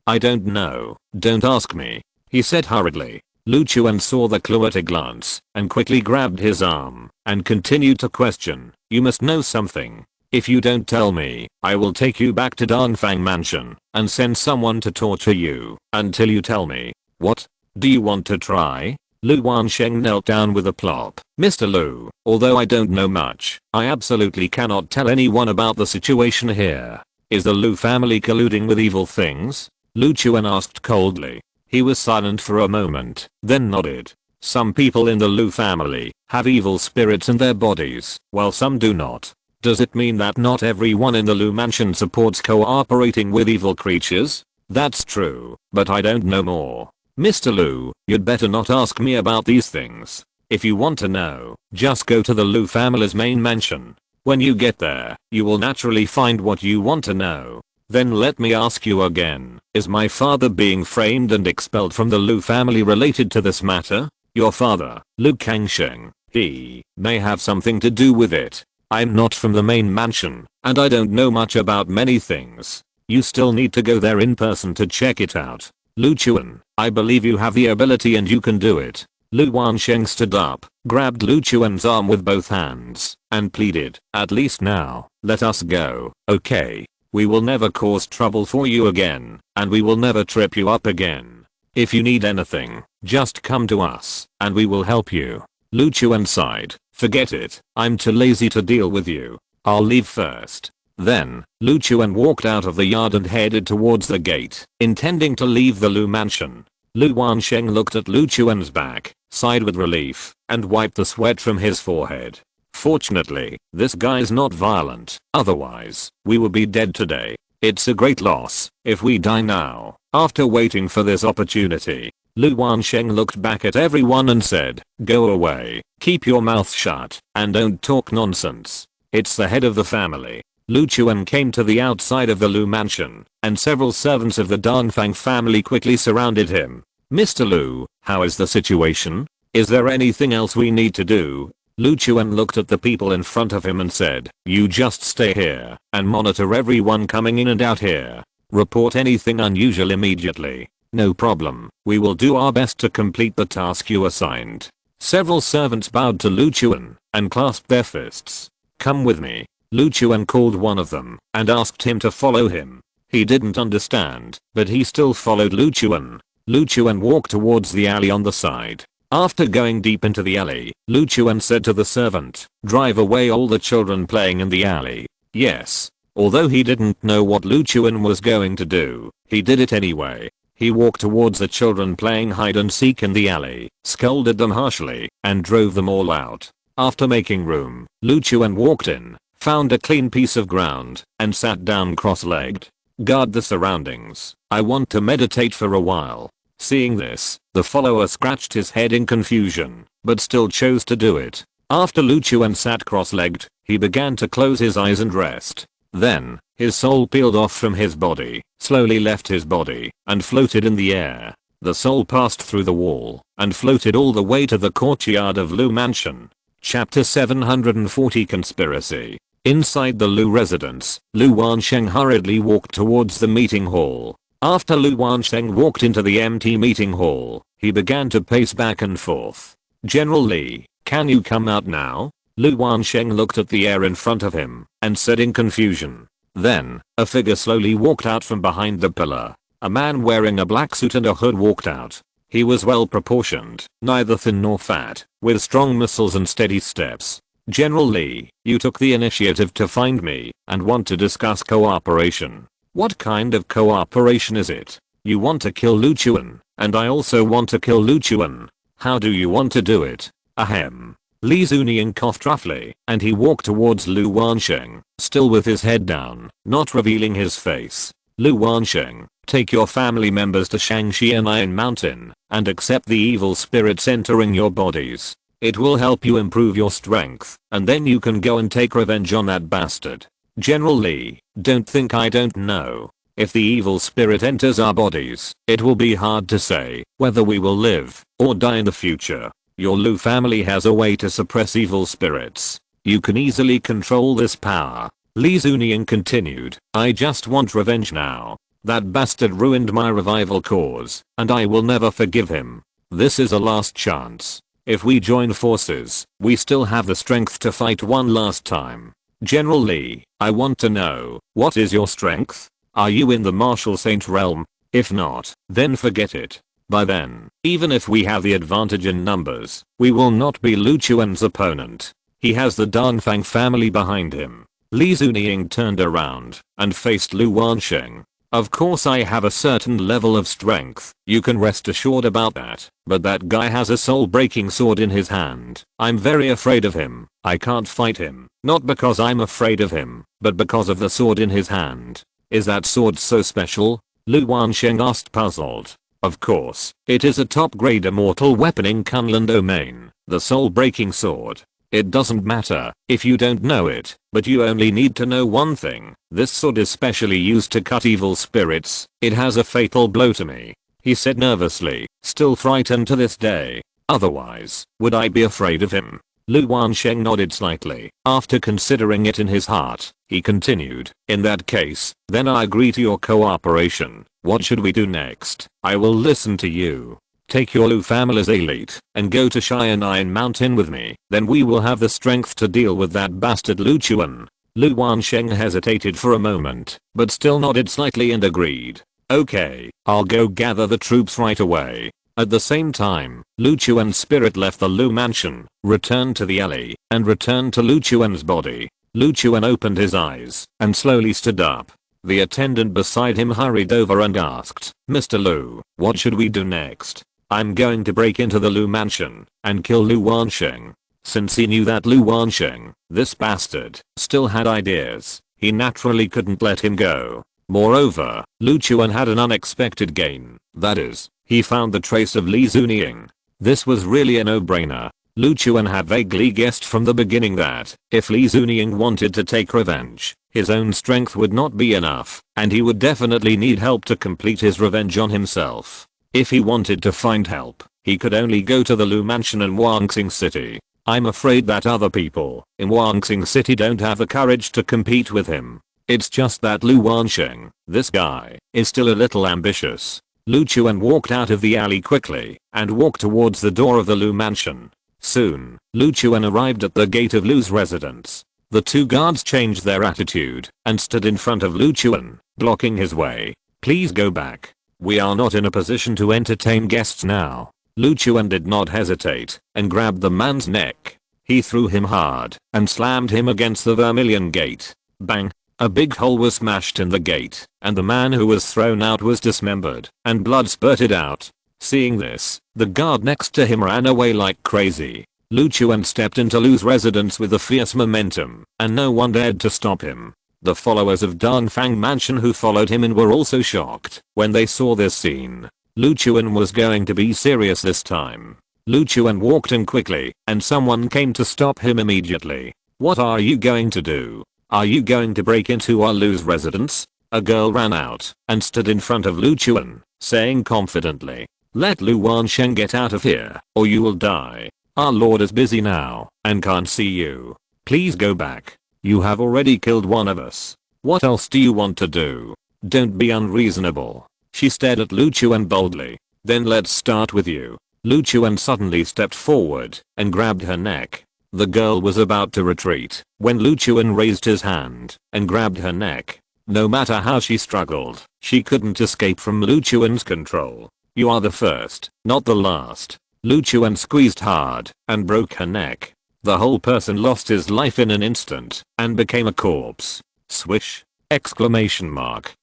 I don't know. Don't ask me," he said hurriedly. Lu Chuan saw the clue at a glance and quickly grabbed his arm and continued to question. "You must know something. If you don't tell me, I will take you back to Dongfang Mansion and send someone to torture you until you tell me." "What? Do you want to try?" Lu Wansheng knelt down with a plop. "Mr. Lu, although I don't know much, I absolutely cannot tell anyone about the situation here. Is the Lu family colluding with evil things?" Lu Chuan asked coldly. He was silent for a moment, then nodded. "Some people in the Lu family have evil spirits in their bodies, while some do not. Does it mean that not everyone in the Lu mansion supports cooperating with evil creatures?" "That's true, but I don't know more. Mr. Lu, you'd better not ask me about these things. If you want to know, just go to the Lu family's main mansion. When you get there, you will naturally find what you want to know. Then let me ask you again, is my father being framed and expelled from the Lu family related to this matter?" "Your father, Lu Kangsheng, he may have something to do with it. I'm not from the main mansion, and I don't know much about many things. You still need to go there in person to check it out. Lu Chuan, I believe you have the ability and you can do it." Lu Wansheng stood up, grabbed Lu Chuan's arm with both hands, and pleaded, "At least now, let us go, okay? We will never cause trouble for you again, and we will never trip you up again. If you need anything, just come to us, and we will help you." Lu Chuan sighed. "Forget it, I'm too lazy to deal with you. I'll leave first." Then, Lu Chuan walked out of the yard and headed towards the gate, intending to leave the Lu mansion. Lu Wansheng looked at Lu Chuan's back, sighed with relief, and wiped the sweat from his forehead. "Fortunately, this guy's not violent, otherwise, we would be dead today. It's a great loss if we die now, after waiting for this opportunity." Lu Wansheng looked back at everyone and said, "Go away, keep your mouth shut, and don't talk nonsense. It's the head of the family." Lu Chuan came to the outside of the Lu mansion, and several servants of the Dongfang family quickly surrounded him. "Mr. Lu, how is the situation? Is there anything else we need to do?" Lu Chuan looked at the people in front of him and said, "You just stay here and monitor everyone coming in and out here. Report anything unusual immediately." "No problem, we will do our best to complete the task you assigned." Several servants bowed to Lu Chuan and clasped their fists. "Come with me." Lu Chuan called one of them and asked him to follow him. He didn't understand, but he still followed Lu Chuan. Lu Chuan walked towards the alley on the side. After going deep into the alley, Lu Chuan said to the servant, "Drive away all the children playing in the alley." Yes. Although he didn't know what Lu Chuan was going to do, he did it anyway. He walked towards the children playing hide and seek in the alley, scolded them harshly, and drove them all out. After making room, Lu Chuan walked in, found a clean piece of ground, and sat down cross-legged. "Guard the surroundings. I want to meditate for a while." Seeing this, the follower scratched his head in confusion, but still chose to do it. After Lu Chuan sat cross-legged, he began to close his eyes and rest. Then, his soul peeled off from his body, slowly left his body, and floated in the air. The soul passed through the wall, and floated all the way to the courtyard of Lu Mansion. Chapter 740 Conspiracy. Inside the Lu residence, Lu Wansheng hurriedly walked towards the meeting hall. After Lu Wansheng walked into the empty meeting hall, he began to pace back and forth. "General Li, can you come out now?" Lu Wansheng looked at the air in front of him and said in confusion. Then, a figure slowly walked out from behind the pillar. A man wearing a black suit and a hood walked out. He was well proportioned, neither thin nor fat, with strong muscles and steady steps. "General Li, you took the initiative to find me and want to discuss cooperation. What kind of cooperation is it? You want to kill Lu Chuan, and I also want to kill Lu Chuan. How do you want to do it?" Ahem. Li Zunian coughed roughly, and he walked towards Lu Wansheng, still with his head down, not revealing his face. "Lu Wansheng, take your family members to Shangxian Mountain, and accept the evil spirits entering your bodies. It will help you improve your strength, and then you can go and take revenge on that bastard." "General Li, don't think I don't know. If the evil spirit enters our bodies, it will be hard to say whether we will live or die in the future. Your Lu family has a way to suppress evil spirits. You can easily control this power." Li Zunian continued, "I just want revenge now. That bastard ruined my revival cause, and I will never forgive him. This is a last chance. If we join forces, we still have the strength to fight one last time. General Li, I want to know, what is your strength? Are you in the martial saint realm? If not, then forget it. By then, even if we have the advantage in numbers, we will not be Lu Chuan's opponent. He has the Danfang family behind him." Li Zunian turned around and faced Lu Wansheng. "Of course I have a certain level of strength, you can rest assured about that, but that guy has a soul-breaking sword in his hand. I'm very afraid of him. I can't fight him, not because I'm afraid of him, but because of the sword in his hand." "Is that sword so special?" Lu Wansheng asked, puzzled. "Of course, it is a top-grade immortal weapon in Kunlun domain, the soul-breaking sword. It doesn't matter if you don't know it, but you only need to know one thing. This sword is specially used to cut evil spirits. It has a fatal blow to me," he said nervously, still frightened to this day. "Otherwise, would I be afraid of him?" Lu Wansheng nodded slightly. After considering it in his heart, he continued, "In that case, then I agree to your cooperation. What should we do next? I will listen to you. Take your Lu family's elite and go to Xian'an Mountain with me. Then we will have the strength to deal with that bastard Lu Chuan." Lu Wansheng hesitated for a moment, but still nodded slightly and agreed. "Okay, I'll go gather the troops right away." At the same time, Lu Chuan's spirit left the Lu mansion, returned to the alley, and returned to Lu Chuan's body. Lu Chuan opened his eyes and slowly stood up. The attendant beside him hurried over and asked, "Mr. Lu, what should we do next?" "I'm going to break into the Lu mansion and kill Lu Wansheng." Since he knew that Lu Wansheng, this bastard, still had ideas, he naturally couldn't let him go. Moreover, Lu Chuan had an unexpected gain, that is, he found the trace of Li Zunian. This was really a no-brainer. Lu Chuan had vaguely guessed from the beginning that, if Li Zunian wanted to take revenge, his own strength would not be enough, and he would definitely need help to complete his revenge on himself. If he wanted to find help, he could only go to the Lu mansion in Huangxing City. I'm afraid that other people in Huangxing City don't have the courage to compete with him. It's just that Lu Wansheng, this guy, is still a little ambitious. Lu Chuan walked out of the alley quickly and walked towards the door of the Lu mansion. Soon, Lu Chuan arrived at the gate of Lu's residence. The two guards changed their attitude and stood in front of Lu Chuan, blocking his way. "Please go back. We are not in a position to entertain guests now." Lu Chuan did not hesitate and grabbed the man's neck. He threw him hard and slammed him against the vermilion gate. Bang! A big hole was smashed in the gate, and the man who was thrown out was dismembered, and blood spurted out. Seeing this, the guard next to him ran away like crazy. Lu Chuan stepped into Lu's residence with a fierce momentum, and no one dared to stop him. The followers of Danfang Mansion who followed him in were also shocked when they saw this scene. Lu Chuan was going to be serious this time. Lu Chuan walked in quickly, and someone came to stop him immediately. "What are you going to do? Are you going to break into our Lu's residence?" A girl ran out and stood in front of Lu Chuan, saying confidently, "Let Lu Wansheng get out of here, or you will die. Our lord is busy now and can't see you. Please go back. You have already killed one of us. What else do you want to do? Don't be unreasonable." She stared at Lu Chuan boldly. Then let's start with you. Lu Chuan suddenly stepped forward and grabbed her neck. The girl was about to retreat when Lu Chuan raised his hand and grabbed her neck. No matter how she struggled, she couldn't escape from Lu Chuan's control. You are the first, not the last. Lu Chuan squeezed hard and broke her neck. The whole person lost his life in an instant and became a corpse. Swish! Exclamation mark.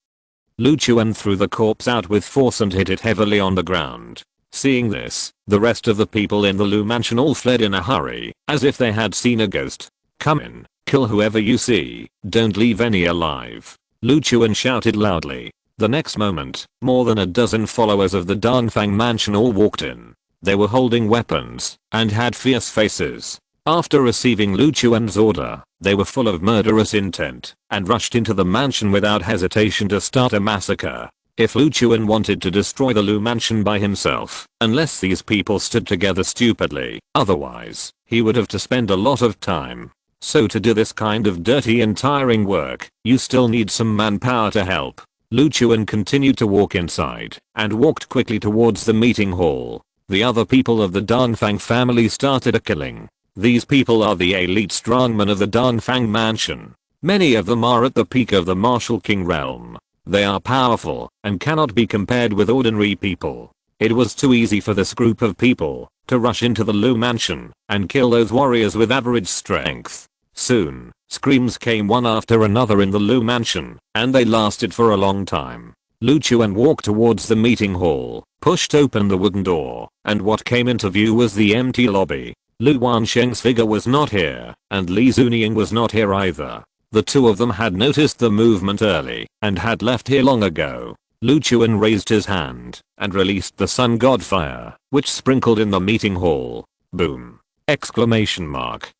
Lu Chuan threw the corpse out with force and hit it heavily on the ground. Seeing this, the rest of the people in the Lu mansion all fled in a hurry, as if they had seen a ghost. Come in, kill whoever you see, don't leave any alive. Lu Chuan shouted loudly. The next moment, more than a dozen followers of the Danfang mansion all walked in. They were holding weapons and had fierce faces. After receiving Lu Chuan's order, they were full of murderous intent and rushed into the mansion without hesitation to start a massacre. If Lu Chuan wanted to destroy the Lu mansion by himself, unless these people stood together stupidly, otherwise, he would have to spend a lot of time. So to do this kind of dirty and tiring work, you still need some manpower to help. Lu Chuan continued to walk inside and walked quickly towards the meeting hall. The other people of the Danfang family started a killing. These people are the elite strongmen of the Danfang mansion. Many of them are at the peak of the martial king realm. They are powerful and cannot be compared with ordinary people. It was too easy for this group of people to rush into the Lu mansion and kill those warriors with average strength. Soon, screams came one after another in the Lu mansion, and they lasted for a long time. Lu Chuan walked towards the meeting hall, pushed open the wooden door, and what came into view was the empty lobby. Lu Wansheng's figure was not here, and Li Zunying was not here either. The two of them had noticed the movement early and had left here long ago. Lu Chuan raised his hand and released the sun god fire, which sprinkled in the meeting hall. Boom! Exclamation mark.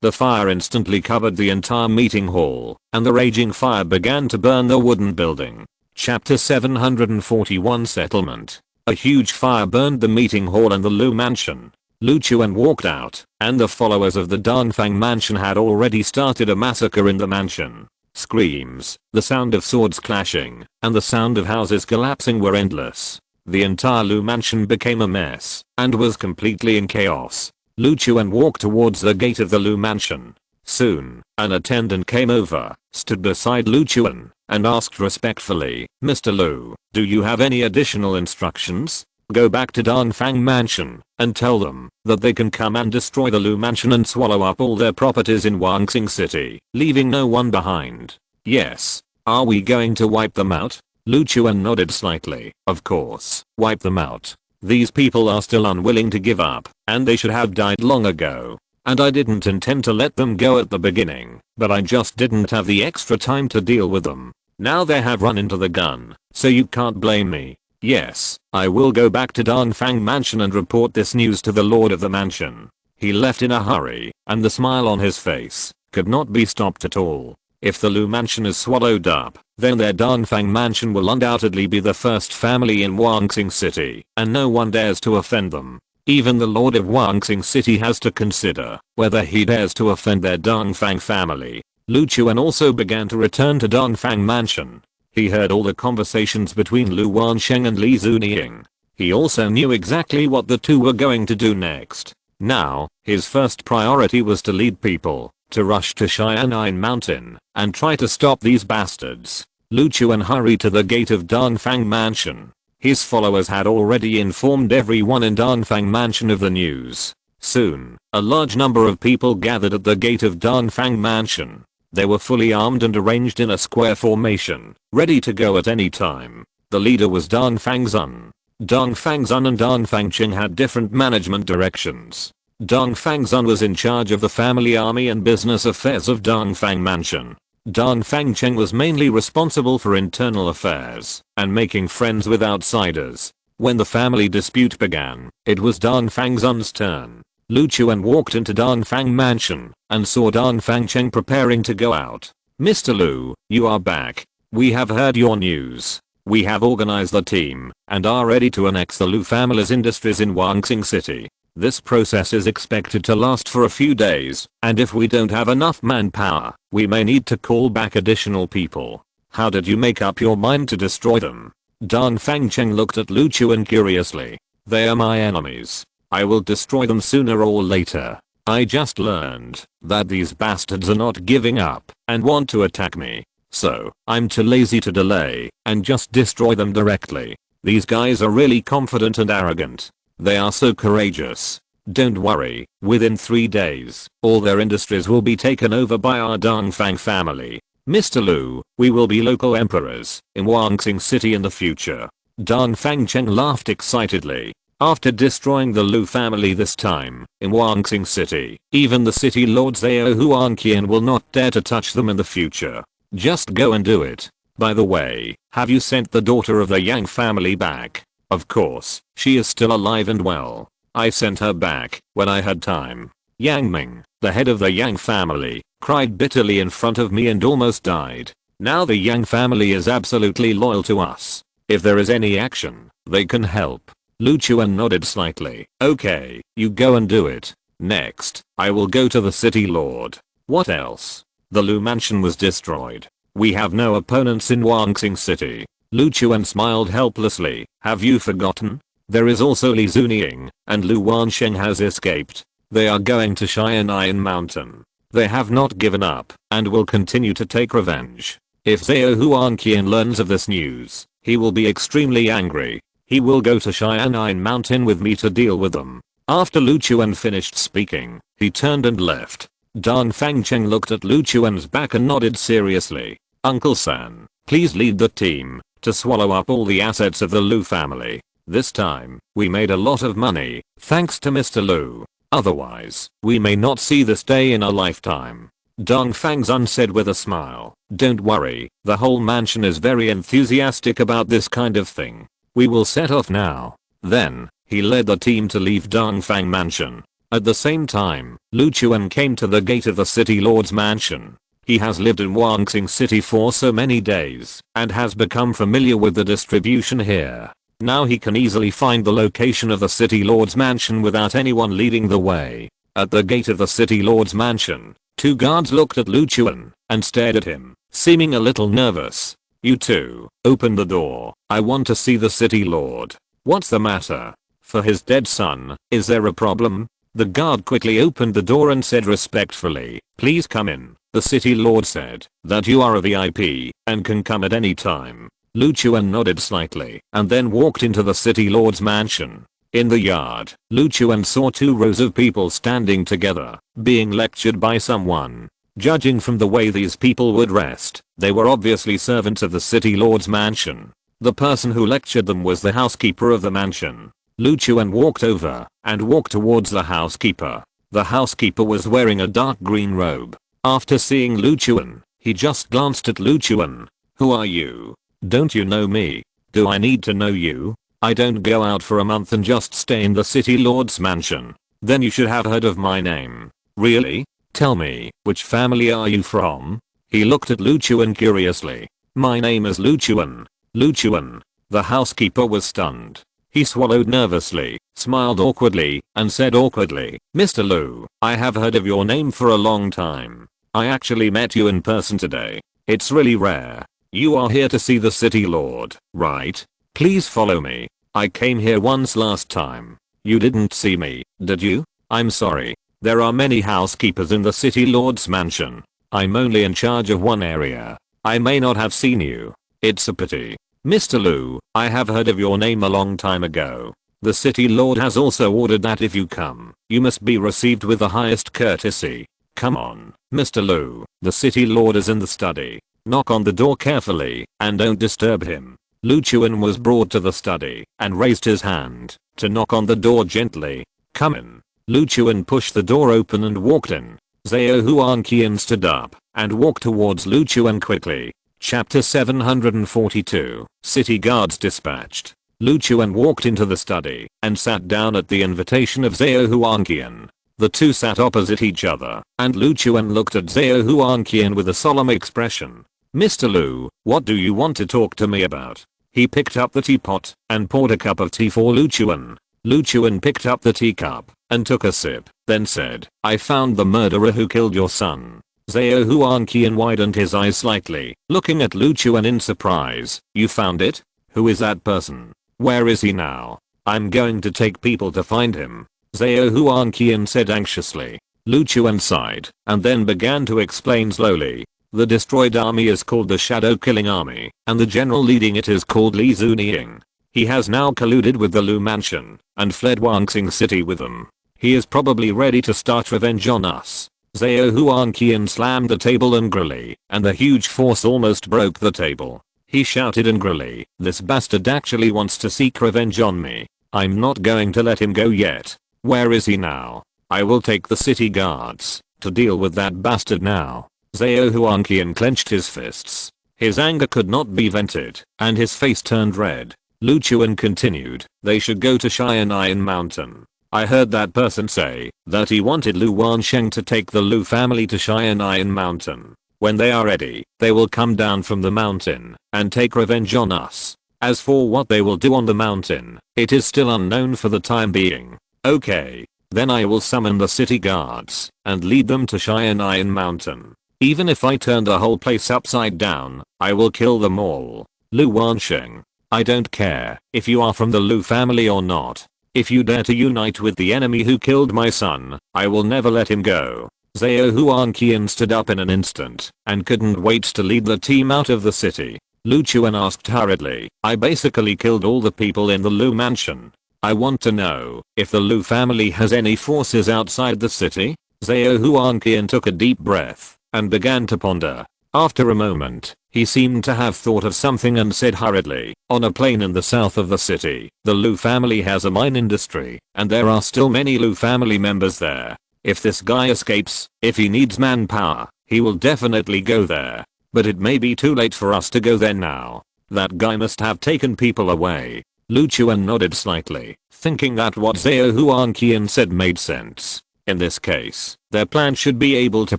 The fire instantly covered the entire meeting hall, and the raging fire began to burn the wooden building. Chapter 741 Settlement. A huge fire burned the meeting hall and the Lu mansion. Lu Chuan walked out, and the followers of the Danfang mansion had already started a massacre in the mansion. Screams, the sound of swords clashing, and the sound of houses collapsing were endless. The entire Lu mansion became a mess, and was completely in chaos. Lu Chuan walked towards the gate of the Lu mansion. Soon, an attendant came over, stood beside Lu Chuan, and asked respectfully, "Mr. Lu, do you have any additional instructions? Go back to Danfang mansion and tell them that they can come and destroy the Lu mansion and swallow up all their properties in Wanxing City, leaving no one behind." "Yes. Are we going to wipe them out?" Lu Chuan nodded slightly. "Of course, wipe them out. These people are still unwilling to give up, and they should have died long ago. And I didn't intend to let them go at the beginning, but I just didn't have the extra time to deal with them. Now they have run into the gun, so you can't blame me. Yes, I will go back to Danfang mansion and report this news to the lord of the mansion." He left in a hurry, and the smile on his face could not be stopped at all. If the Lu mansion is swallowed up, then their Danfang mansion will undoubtedly be the first family in Wanxing City, and no one dares to offend them. Even the lord of Wanxing City has to consider whether he dares to offend their Danfang family. Lu Chuan also began to return to Danfang mansion. He heard all the conversations between Lu Wansheng and Li Zunying. He also knew exactly what the two were going to do next. Now, his first priority was to lead people to rush to Xian'an Mountain and try to stop these bastards. Lu Chuan hurried to the gate of Danfang mansion. His followers had already informed everyone in Danfang mansion of the news. Soon, a large number of people gathered at the gate of Danfang mansion. They were fully armed and arranged in a square formation, ready to go at any time. The leader was Danfang Zun. Danfang Zun and Danfang Cheng had different management directions. Danfang Zun was in charge of the family army and business affairs of Danfang mansion. Danfang Cheng was mainly responsible for internal affairs and making friends with outsiders. When the family dispute began, it was Danfang Zun's turn. Lu Chuan walked into Danfang mansion and saw Danfang Cheng preparing to go out. "Mr. Lu, you are back. We have heard your news. We have organized the team and are ready to annex the Lu family's industries in Wanxing City. This process is expected to last for a few days, and if we don't have enough manpower, we may need to call back additional people. How did you make up your mind to destroy them?" Dong Fangcheng looked at Lu Chuan curiously. They are my enemies. I will destroy them sooner or later. I just learned that these bastards are not giving up and want to attack me. So, I'm too lazy to delay and just destroy them directly. These guys are really confident and arrogant. They are so courageous. Don't worry, within 3 days, all their industries will be taken over by our Dongfang family. Mr. Lu, we will be local emperors in Wangxing City in the future. Dong Fangcheng laughed excitedly. After destroying the Lu family this time in Wangxing City, even the city lord Zhao Huanqian will not dare to touch them in the future. Just go and do it. By the way, have you sent the daughter of the Yang family back? Of course, she is still alive and well. I sent her back when I had time. Yang Ming, the head of the Yang family, cried bitterly in front of me and almost died. Now the Yang family is absolutely loyal to us. If there is any action, they can help. Lu Chuan nodded slightly. Okay, you go and do it. Next, I will go to the city lord. What else? The Lu mansion was destroyed. We have no opponents in Wangxing City. Lu Chuan smiled helplessly. Have you forgotten? There is also Li Zunying, and Lu Wansheng has escaped. They are going to Cheyenne Mountain. They have not given up, and will continue to take revenge. If Zhao Huanqian learns of this news, he will be extremely angry. He will go to Cheyenne Mountain with me to deal with them. After Lu Chuan finished speaking, he turned and left. Dong Fangcheng looked at Lu Chuan's back and nodded seriously. Uncle San, please lead the team to swallow up all the assets of the Lu family. This time, we made a lot of money, thanks to Mr. Lu. Otherwise, we may not see this day in a lifetime. Dong Fangzun said with a smile. Don't worry, the whole mansion is very enthusiastic about this kind of thing. We will set off now. Then, he led the team to leave Dongfang mansion. At the same time, Lu Chuan came to the gate of the city lord's mansion. He has lived in Wangxing City for so many days and has become familiar with the distribution here. Now he can easily find the location of the city lord's mansion without anyone leading the way. At the gate of the city lord's mansion, 2 guards looked at Lu Chuan and stared at him, seeming a little nervous. You two, open the door. I want to see the city lord. What's the matter? For his dead son, is there a problem? The guard quickly opened the door and said respectfully, please come in. The city lord said that you are a VIP and can come at any time. Lu Chuan nodded slightly and then walked into the city lord's mansion. In the yard, Lu Chuan saw 2 rows of people standing together, being lectured by someone. Judging from the way these people were dressed, they were obviously servants of the city lord's mansion. The person who lectured them was the housekeeper of the mansion. Lu Chuan walked over and walked towards the housekeeper. The housekeeper was wearing a dark green robe. After seeing Lu Chuan, he just glanced at Lu Chuan. Who are you? Don't you know me? Do I need to know you? I don't go out for a month and just stay in the city lord's mansion. Then you should have heard of my name. Really? Tell me, which family are you from? He looked at Lu Chuan curiously. My name is Lu Chuan. Lu Chuan. The housekeeper was stunned. He swallowed nervously, smiled awkwardly, and said awkwardly, Mr. Lu, I have heard of your name for a long time. I actually met you in person today. It's really rare. You are here to see the city lord, right? Please follow me. I came here once last time. You didn't see me, did you? I'm sorry. There are many housekeepers in the city lord's mansion. I'm only in charge of one area. I may not have seen you. It's a pity. Mr. Lu, I have heard of your name a long time ago. The city lord has also ordered that if you come, you must be received with the highest courtesy. Come on, Mr. Lu, the city lord is in the study. Knock on the door carefully and don't disturb him. Lu Chuan was brought to the study and raised his hand to knock on the door gently. Come in. Lu Chuan pushed the door open and walked in. Zhao Huanqian stood up and walked towards Lu Chuan quickly. Chapter 742, City Guards Dispatched. Lu Chuan walked into the study and sat down at the invitation of Zhao Huanqian. The two sat opposite each other, and Lu Chuan looked at Zhao Huanqian with a solemn expression. Mr. Lu, what do you want to talk to me about? He picked up the teapot and poured a cup of tea for Lu Chuan. Lu Chuan picked up the teacup and took a sip, then said, I found the murderer who killed your son. Zhao Huanqian widened his eyes slightly, looking at Lu Chuan in surprise. You found it? Who is that person? Where is he now? I'm going to take people to find him, Zhao Huanqian said anxiously. Lu Chuan sighed and then began to explain slowly. The destroyed army is called the Shadow Killing Army, and the general leading it is called Li Zunying. He has now colluded with the Lu Mansion and fled Wangxing City with them. He is probably ready to start revenge on us. Zhao Huanqian slammed the table angrily, and the huge force almost broke the table. He shouted angrily, "This bastard actually wants to seek revenge on me. I'm not going to let him go yet. Where is he now? I will take the city guards to deal with that bastard now." Zhao Huanqian clenched his fists. His anger could not be vented, and his face turned red. Lu Chuan continued, "They should go to Xian'an Mountain. I heard that person say that he wanted Lu Wansheng to take the Lu family to Xian'an Mountain. When they are ready, they will come down from the mountain and take revenge on us. As for what they will do on the mountain, it is still unknown for the time being." "Okay. Then I will summon the city guards and lead them to Xian'an Mountain. Even if I turn the whole place upside down, I will kill them all. Lu Wansheng, I don't care if you are from the Lu family or not. If you dare to unite with the enemy who killed my son, I will never let him go." Zhao Huanqian stood up in an instant and couldn't wait to lead the team out of the city. Lu Chuan asked hurriedly, "I basically killed all the people in the Lu mansion. I want to know if the Lu family has any forces outside the city." Zhao Huanqian took a deep breath and began to ponder. After a moment, he seemed to have thought of something and said hurriedly, "On a plain in the south of the city, the Lu family has a mine industry, and there are still many Lu family members there. If this guy escapes, if he needs manpower, he will definitely go there. But it may be too late for us to go there now. That guy must have taken people away." Lu Chuan nodded slightly, thinking that what Zhao Huanqian said made sense. In this case, their plan should be able to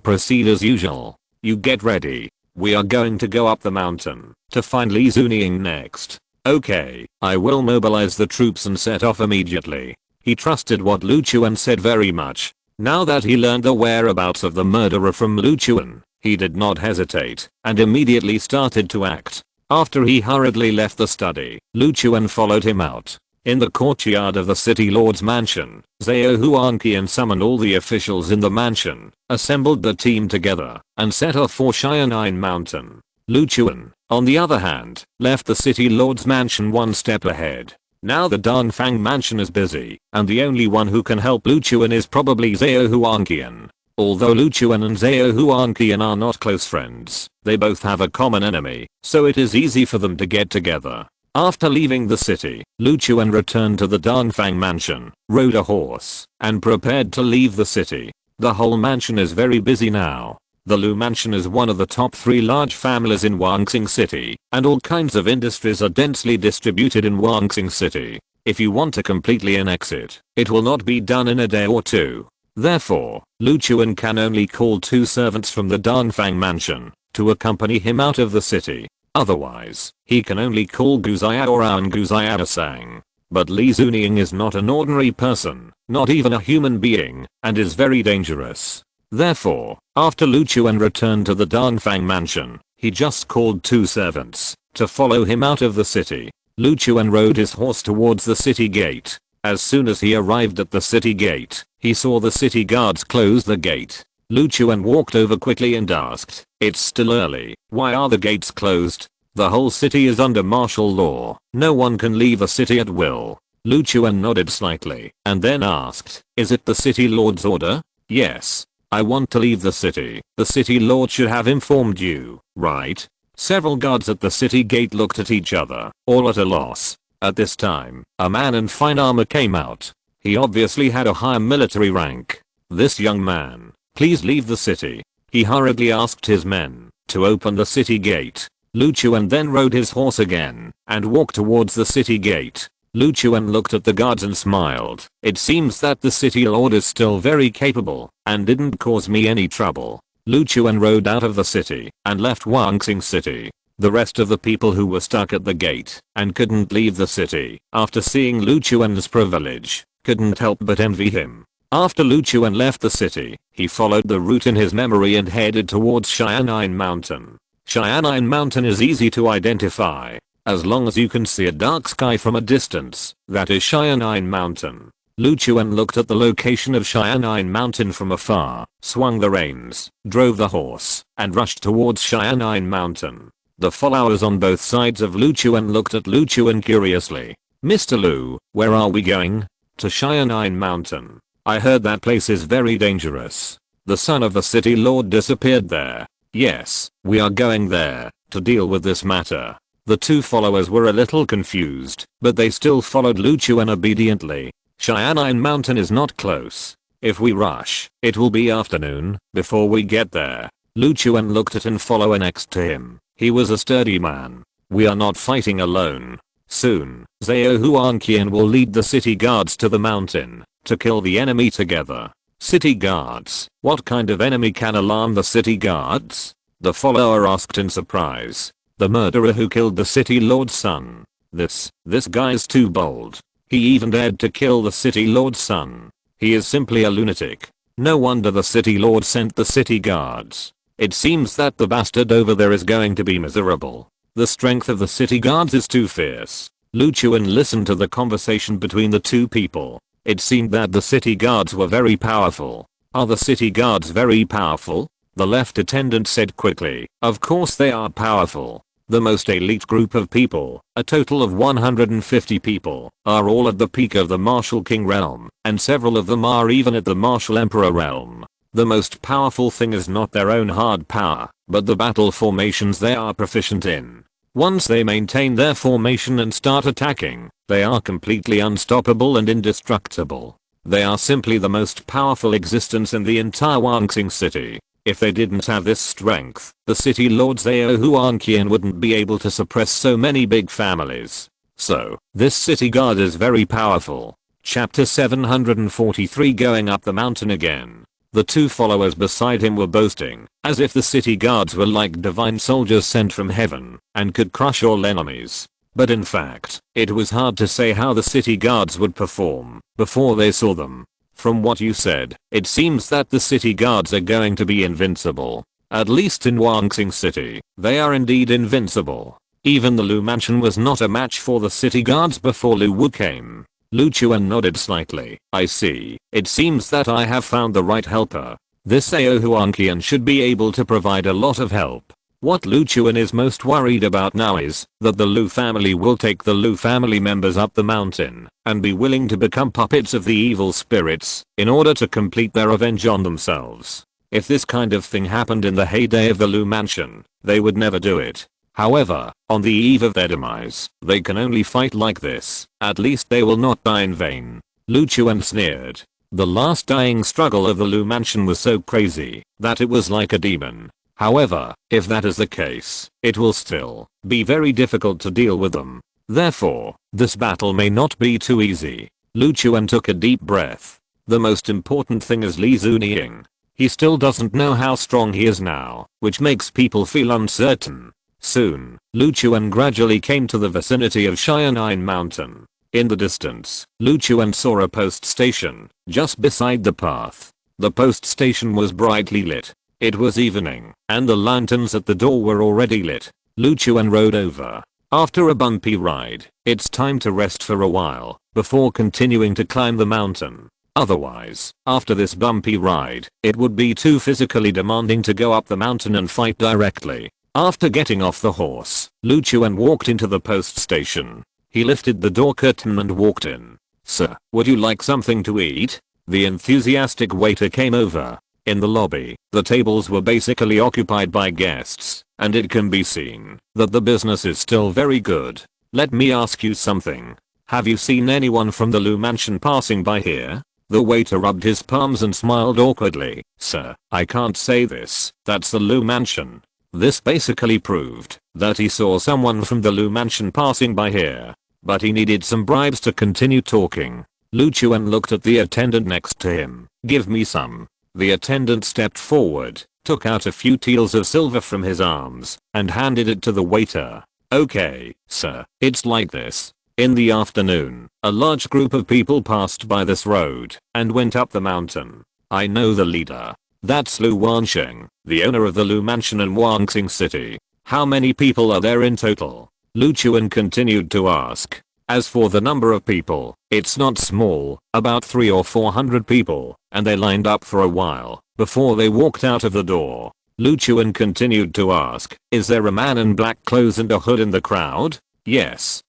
proceed as usual. "You get ready. We are going to go up the mountain to find Li Zunying next." "Okay, I will mobilize the troops and set off immediately." He trusted what Lu Chuan said very much. Now that he learned the whereabouts of the murderer from Lu Chuan, he did not hesitate and immediately started to act. After he hurriedly left the study, Lu Chuan followed him out. In the courtyard of the city lord's mansion, Zhao Huanqian summoned all the officials in the mansion, assembled the team together, and set off for Xian'an Mountain. Lu Chuan, on the other hand, left the city lord's mansion one step ahead. Now the Dongfang mansion is busy, and the only one who can help Lu Chuan is probably Zhao Huanqian. Although Lu Chuan and Zhao Huanqian are not close friends, they both have a common enemy, so it is easy for them to get together. After leaving the city, Lu Chuan returned to the Dongfang mansion, rode a horse, and prepared to leave the city. The whole mansion is very busy now. The Lu mansion is one of the top 3 large families in Wangxing City, and all kinds of industries are densely distributed in Wangxing City. If you want to completely annex it, it will not be done in a day or two. Therefore, Lu Chuan can only call 2 servants from the Dongfang mansion to accompany him out of the city. Otherwise, he can only call Guziao and Guziao Sang. But Li Zunying is not an ordinary person, not even a human being, and is very dangerous. Therefore, after Lu Chuan returned to the Dongfang mansion, he just called 2 servants to follow him out of the city. Lu Chuan rode his horse towards the city gate. As soon as he arrived at the city gate, he saw the city guards close the gate. Lu Chuan walked over quickly and asked, "It's still early, why are the gates closed?" "The whole city is under martial law. No one can leave a city at will." Lu Chuan nodded slightly and then asked, "Is it the city lord's order?" "Yes. I want to leave the city. The city lord should have informed you, right?" Several guards at the city gate looked at each other, all at a loss. At this time, a man in fine armor came out. He obviously had a higher military rank. "This young man, please leave the city." He hurriedly asked his men to open the city gate. Lu Chuan then rode his horse again and walked towards the city gate. Lu Chuan looked at the guards and smiled. "It seems that the city lord is still very capable and didn't cause me any trouble." Lu Chuan rode out of the city and left Wangxing City. The rest of the people who were stuck at the gate and couldn't leave the city after seeing Lu Chuan's privilege couldn't help but envy him. After Lu Chuan left the city, he followed the route in his memory and headed towards Xian'an Mountain. Xian'an Mountain is easy to identify. As long as you can see a dark sky from a distance, that is Cheyenne Mountain. Lu Chuan looked at the location of Cheyenne Mountain from afar, swung the reins, drove the horse, and rushed towards Cheyenne Mountain. The followers on both sides of Lu Chuan looked at Lu Chuan curiously. "Mr. Lu, where are we going?" "To Cheyenne Mountain. I heard that place is very dangerous. The son of the city lord disappeared there." "Yes, we are going there, to deal with this matter." The two followers were a little confused, but they still followed Lu Chuan obediently. Cheyenne Mountain is not close. If we rush, it will be afternoon before we get there. Lu Chuan looked at and follower next to him. He was a sturdy man. "We are not fighting alone. Soon, Zhao Huanqian will lead the city guards to the mountain, to kill the enemy together." "City guards? What kind of enemy can alarm the city guards?" the follower asked in surprise. "The murderer who killed the city lord's son. This guy is too bold. He even dared to kill the city lord's son. He is simply a lunatic. No wonder the city lord sent the city guards. It seems that the bastard over there is going to be miserable. The strength of the city guards is too fierce." Lu Chuan listened to the conversation between the two people. It seemed that the city guards were very powerful. "Are the city guards very powerful?" the left attendant said quickly. "Of course they are powerful. The most elite group of people, a total of 150 people, are all at the peak of the Martial King realm, and several of them are even at the Martial Emperor realm. The most powerful thing is not their own hard power, but the battle formations they are proficient in. Once they maintain their formation and start attacking, they are completely unstoppable and indestructible. They are simply the most powerful existence in the entire Wanxing city. If they didn't have this strength, the city lord Zhao Huanqian wouldn't be able to suppress so many big families. So, this city guard is very powerful." Chapter 743 Going up the mountain again. The two followers beside him were boasting, as if the city guards were like divine soldiers sent from heaven, and could crush all enemies. But in fact, it was hard to say how the city guards would perform before they saw them. "From what you said, it seems that the city guards are going to be invincible. At least in Wanxing City, they are indeed invincible. Even the Lu mansion was not a match for the city guards before Lu Wu came." Lu Chuan nodded slightly. "I see. It seems that I have found the right helper. This Zhao Huanqian should be able to provide a lot of help." What Lu Chuan is most worried about now is that the Lu family will take the Lu family members up the mountain and be willing to become puppets of the evil spirits in order to complete their revenge on themselves. If this kind of thing happened in the heyday of the Lu mansion, they would never do it. However, on the eve of their demise, they can only fight like this. At least they will not die in vain. Lu Chuan sneered. The last dying struggle of the Lu mansion was so crazy that it was like a demon. However, if that is the case, it will still be very difficult to deal with them. Therefore, this battle may not be too easy. Lu Chuan took a deep breath. The most important thing is Li Zuniying. He still doesn't know how strong he is now, which makes people feel uncertain. Soon, Lu Chuan gradually came to the vicinity of Cheyenne Mountain. In the distance, Lu Chuan saw a post station just beside the path. The post station was brightly lit. It was evening, and the lanterns at the door were already lit. Lu Chuan rode over. After a bumpy ride, it's time to rest for a while before continuing to climb the mountain. Otherwise, after this bumpy ride, it would be too physically demanding to go up the mountain and fight directly. After getting off the horse, Lu Chuan walked into the post station. He lifted the door curtain and walked in. "Sir, would you like something to eat?" The enthusiastic waiter came over. In the lobby, the tables were basically occupied by guests, and it can be seen that the business is still very good. "Let me ask you something. Have you seen anyone from the Lu mansion passing by here?" The waiter rubbed his palms and smiled awkwardly. "Sir, I can't say this. That's the Lu mansion." This basically proved that he saw someone from the Lu mansion passing by here, but he needed some bribes to continue talking. Lu Chuan looked at the attendant next to him. "Give me some." The attendant stepped forward, took out a few taels of silver from his arms, and handed it to the waiter. "Okay, sir, it's like this. In the afternoon, a large group of people passed by this road and went up the mountain. I know the leader. That's Lu Wansheng, the owner of the Lu mansion in Wanxing City. How many people are there in total?" Lu Chuan continued to ask. As for the number of people, it's not small, about 300 or 400 people, and they lined up for a while before they walked out of the door. Lu Chuan continued to ask, is there a man in black clothes and a hood in the crowd? Yes,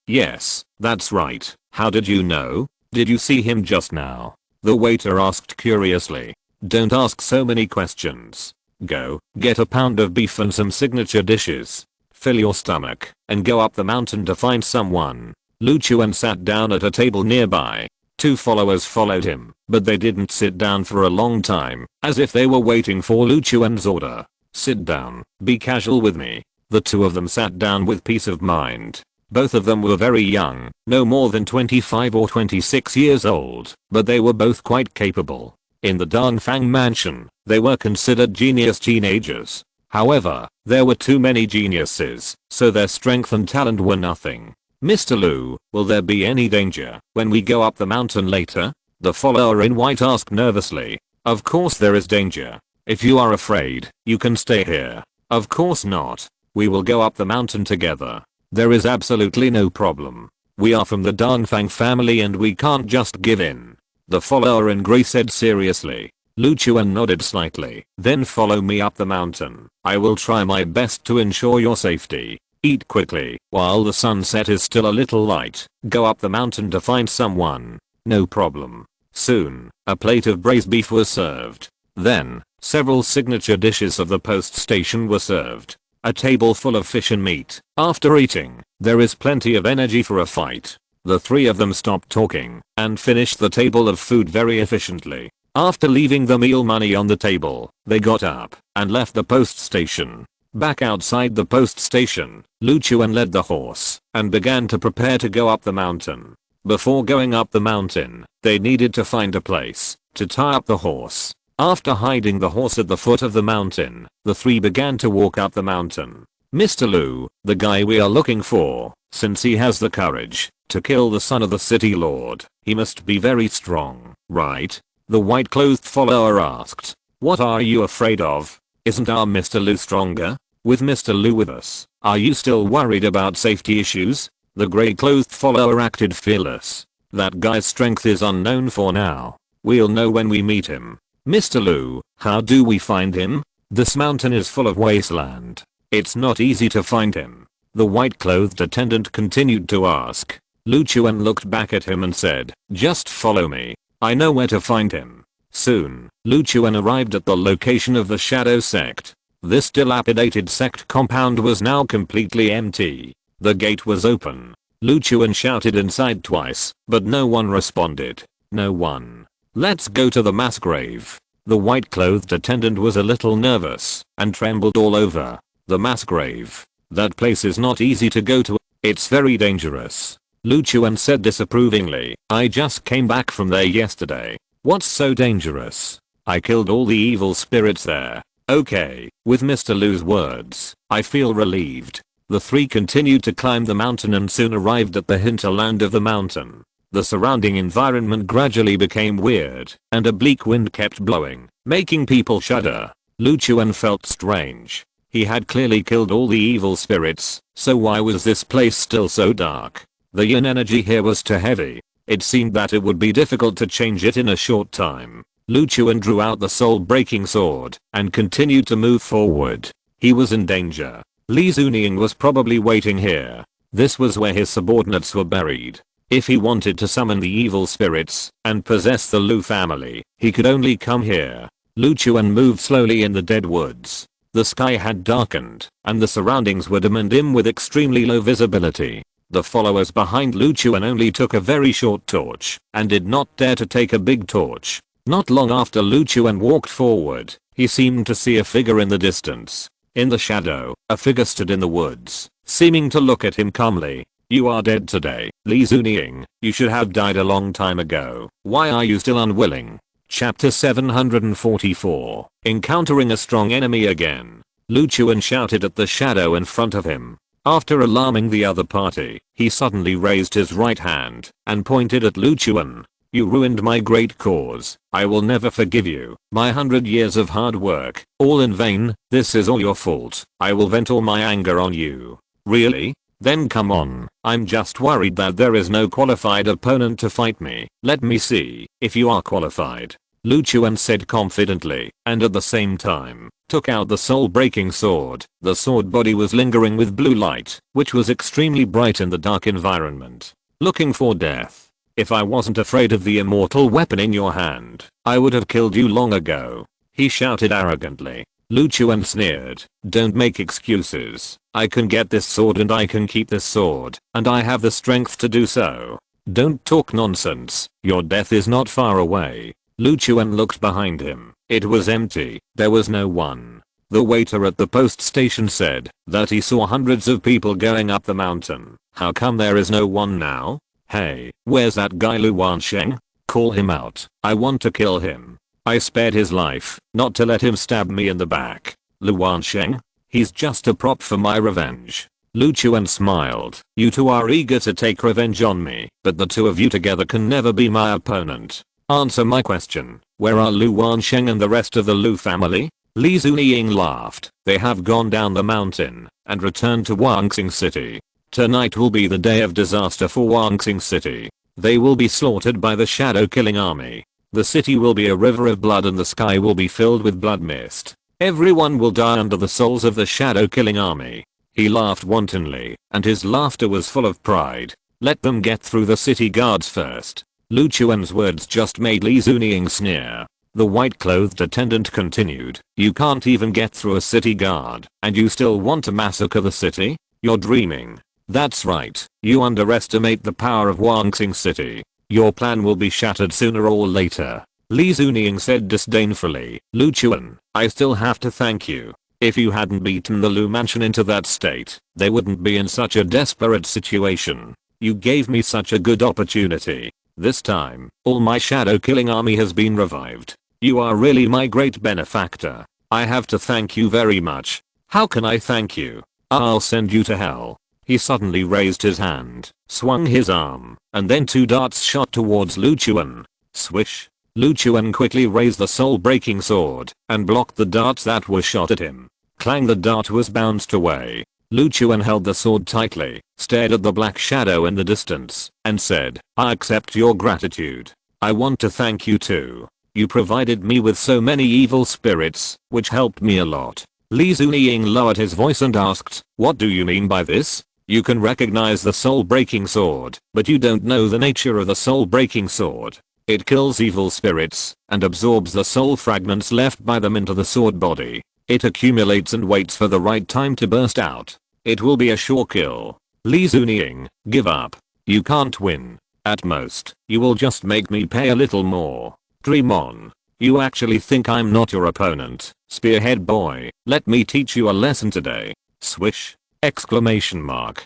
that's right. How did you know? Did you see him just now? The waiter asked curiously. Don't ask so many questions. Go, get a pound of beef and some signature dishes. Fill your stomach, and go up the mountain to find someone. Lu Chuan sat down at a table nearby. 2 followers followed him, but they didn't sit down for a long time, as if they were waiting for Lu Chuan's order. Sit down, be casual with me. The 2 of them sat down with peace of mind. Both of them were very young, no more than 25 or 26 years old, but they were both quite capable. In the Dongfang mansion, they were considered genius teenagers. However, there were too many geniuses, so their strength and talent were nothing. Mr. Lu, will there be any danger when we go up the mountain later? The follower in white asked nervously. Of course there is danger. If you are afraid, you can stay here. Of course not. We will go up the mountain together. There is absolutely no problem. We are from the Dongfang family and we can't just give in. The follower in grey said seriously. Lu Chuan nodded slightly. Then follow me up the mountain. I will try my best to ensure your safety. Eat quickly while the sunset is still a little light. Go up the mountain to find someone. No problem. Soon, a plate of braised beef was served. Then, several signature dishes of the post station were served. A table full of fish and meat. After eating, there is plenty of energy for a fight. The 3 of them stopped talking and finished the table of food very efficiently. After leaving the meal money on the table, they got up and left the post station. Back outside the post station, Lu Chuan led the horse and began to prepare to go up the mountain. Before going up the mountain, they needed to find a place to tie up the horse. After hiding the horse at the foot of the mountain, the 3 began to walk up the mountain. Mr. Lu, the guy we are looking for, since he has the courage to kill the son of the city lord, he must be very strong, right? The white-clothed follower asked. What are you afraid of? Isn't our Mr. Lu stronger? With Mr. Lu with us, are you still worried about safety issues? The grey-clothed follower acted fearless. That guy's strength is unknown for now. We'll know when we meet him. Mr. Lu, how do we find him? This mountain is full of wasteland. It's not easy to find him. The white-clothed attendant continued to ask. Lu Chuan looked back at him and said, just follow me. I know where to find him. Soon, Lu Chuan arrived at the location of the Shadow Sect. This dilapidated sect compound was now completely empty. The gate was open. Lu Chuan shouted inside twice, but no one responded. No one. Let's go to the mass grave. The white-clothed attendant was a little nervous and trembled all over. The mass grave. That place is not easy to go to. It's very dangerous. Lu Chuan said disapprovingly. I just came back from there yesterday. What's so dangerous? I killed all the evil spirits there. Okay, with Mr. Lu's words, I feel relieved. The 3 continued to climb the mountain and soon arrived at the hinterland of the mountain. The surrounding environment gradually became weird, and a bleak wind kept blowing, making people shudder. Lu Chuan felt strange. He had clearly killed all the evil spirits, so why was this place still so dark? The yin energy here was too heavy. It seemed that it would be difficult to change it in a short time. Lu Chuan drew out the soul-breaking sword and continued to move forward. He was in danger. Li Zuning was probably waiting here. This was where his subordinates were buried. If he wanted to summon the evil spirits and possess the Lu family, he could only come here. Lu Chuan moved slowly in the dead woods. The sky had darkened, and the surroundings were dim and dim with extremely low visibility. The followers behind Lu Chuan only took a very short torch and did not dare to take a big torch. Not long after Lu Chuan walked forward, he seemed to see a figure in the distance. In the shadow, a figure stood in the woods, seeming to look at him calmly. You are dead today, Li Zuning. You should have died a long time ago. Why are you still unwilling? Chapter 744. Encountering a strong enemy again. Lu Chuan shouted at the shadow in front of him. After alarming the other party, he suddenly raised his right hand and pointed at Lu Chuan. You ruined my great cause. I will never forgive you. My 100 years of hard work, all in vain. This is all your fault. I will vent all my anger on you. Really? Then come on, I'm just worried that there is no qualified opponent to fight me. Let me see if you are qualified. Lu Chuan said confidently, and at the same time, took out the soul-breaking sword. The sword body was lingering with blue light, which was extremely bright in the dark environment. Looking for death. If I wasn't afraid of the immortal weapon in your hand, I would have killed you long ago. He shouted arrogantly. Lu Chuan sneered, don't make excuses. I can get this sword and I can keep this sword, and I have the strength to do so. Don't talk nonsense, your death is not far away. Lu Chuan looked behind him. It was empty, there was no one. The waiter at the post station said that he saw hundreds of people going up the mountain. How come there is no one now? Hey, where's that guy Lu Wansheng? Call him out, I want to kill him. I spared his life, not to let him stab me in the back. Lu Wansheng? He's just a prop for my revenge. Lu Chuan smiled. You two are eager to take revenge on me, but the two of you together can never be my opponent. Answer my question. Where are Lu Wansheng and the rest of the Lu family? Li Zuniying laughed. They have gone down the mountain and returned to Wangxing City. Tonight will be the day of disaster for Wangxing City. They will be slaughtered by the shadow killing army. The city will be a river of blood and the sky will be filled with blood mist. Everyone will die under the souls of the shadow killing army. He laughed wantonly, and his laughter was full of pride. Let them get through the city guards first. Lu Chuan's words just made Li Zuniying sneer. The white-clothed attendant continued, you can't even get through a city guard, and you still want to massacre the city? You're dreaming. That's right, you underestimate the power of Wangxing City. Your plan will be shattered sooner or later. Li Zuniying said disdainfully. Lu Chuan, I still have to thank you. If you hadn't beaten the Lu mansion into that state, they wouldn't be in such a desperate situation. You gave me such a good opportunity. This time, all my shadow killing army has been revived. You are really my great benefactor. I have to thank you very much. How can I thank you? I'll send you to hell. He suddenly raised his hand, swung his arm, and then two darts shot towards Lu Chuan. Swish. Lu Chuan quickly raised the soul-breaking sword and blocked the darts that were shot at him. Clang, the dart was bounced away. Lu Chuan held the sword tightly, stared at the black shadow in the distance, and said, I accept your gratitude. I want to thank you too. You provided me with so many evil spirits, which helped me a lot. Li Zuniying lowered his voice and asked, what do you mean by this? You can recognize the soul-breaking sword, but you don't know the nature of the soul-breaking sword. It kills evil spirits and absorbs the soul fragments left by them into the sword body. It accumulates and waits for the right time to burst out. It will be a sure kill. Li Zuniying, give up. You can't win. At most, you will just make me pay a little more. Dream on. You actually think I'm not your opponent, Spearhead boy? Let me teach you a lesson today. Swish! Exclamation mark.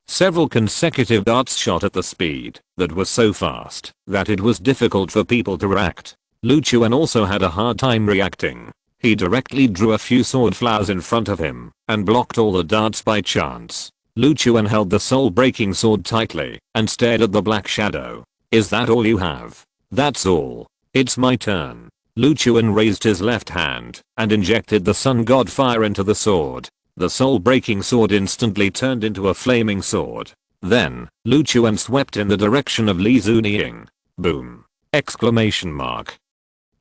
Several consecutive darts shot at the speed that was so fast that it was difficult for people to react. Lu Chuan also had a hard time reacting. He directly drew a few sword flowers in front of him and blocked all the darts by chance. Lu Chuan held the soul-breaking sword tightly and stared at the black shadow. Is that all you have? That's all. It's my turn. Lu Chuan raised his left hand and injected the sun god fire into the sword. The soul-breaking sword instantly turned into a flaming sword. Then, Lu Chuan swept in the direction of Li Zuniying. Boom! Exclamation mark.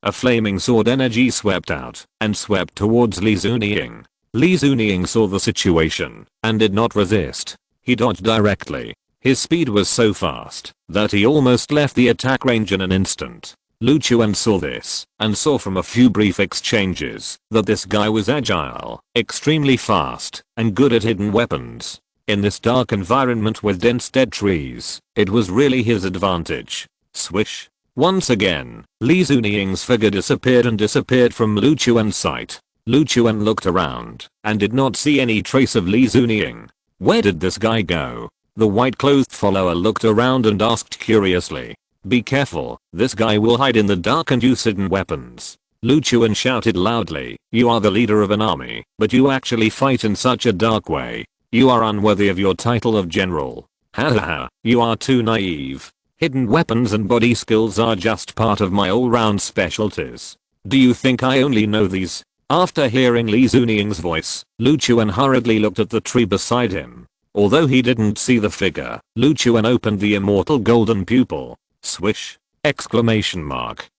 A flaming sword energy swept out and swept towards Li Zuniying. Li Zuniying saw the situation and did not resist. He dodged directly. His speed was so fast that he almost left the attack range in an instant. Lu Chuan saw this and saw from a few brief exchanges that this guy was agile, extremely fast, and good at hidden weapons. In this dark environment with dense dead trees, it was really his advantage. Swish! Once again, Li Zuniying's figure disappeared from Lu Chuan's sight. Lu Chuan looked around and did not see any trace of Li Zuniying. Where did this guy go? The white-clothed follower looked around and asked curiously. Be careful, this guy will hide in the dark and use hidden weapons. Lu Chuan shouted loudly, you are the leader of an army, but you actually fight in such a dark way. You are unworthy of your title of general. Ha ha ha, you are too naive. Hidden weapons and body skills are just part of my all-round specialties. Do you think I only know these? After hearing Li Zuniying's voice, Lu Chuan hurriedly looked at the tree beside him. Although he didn't see the figure, Lu Chuan opened the immortal golden pupil. Swish! Exclamation mark.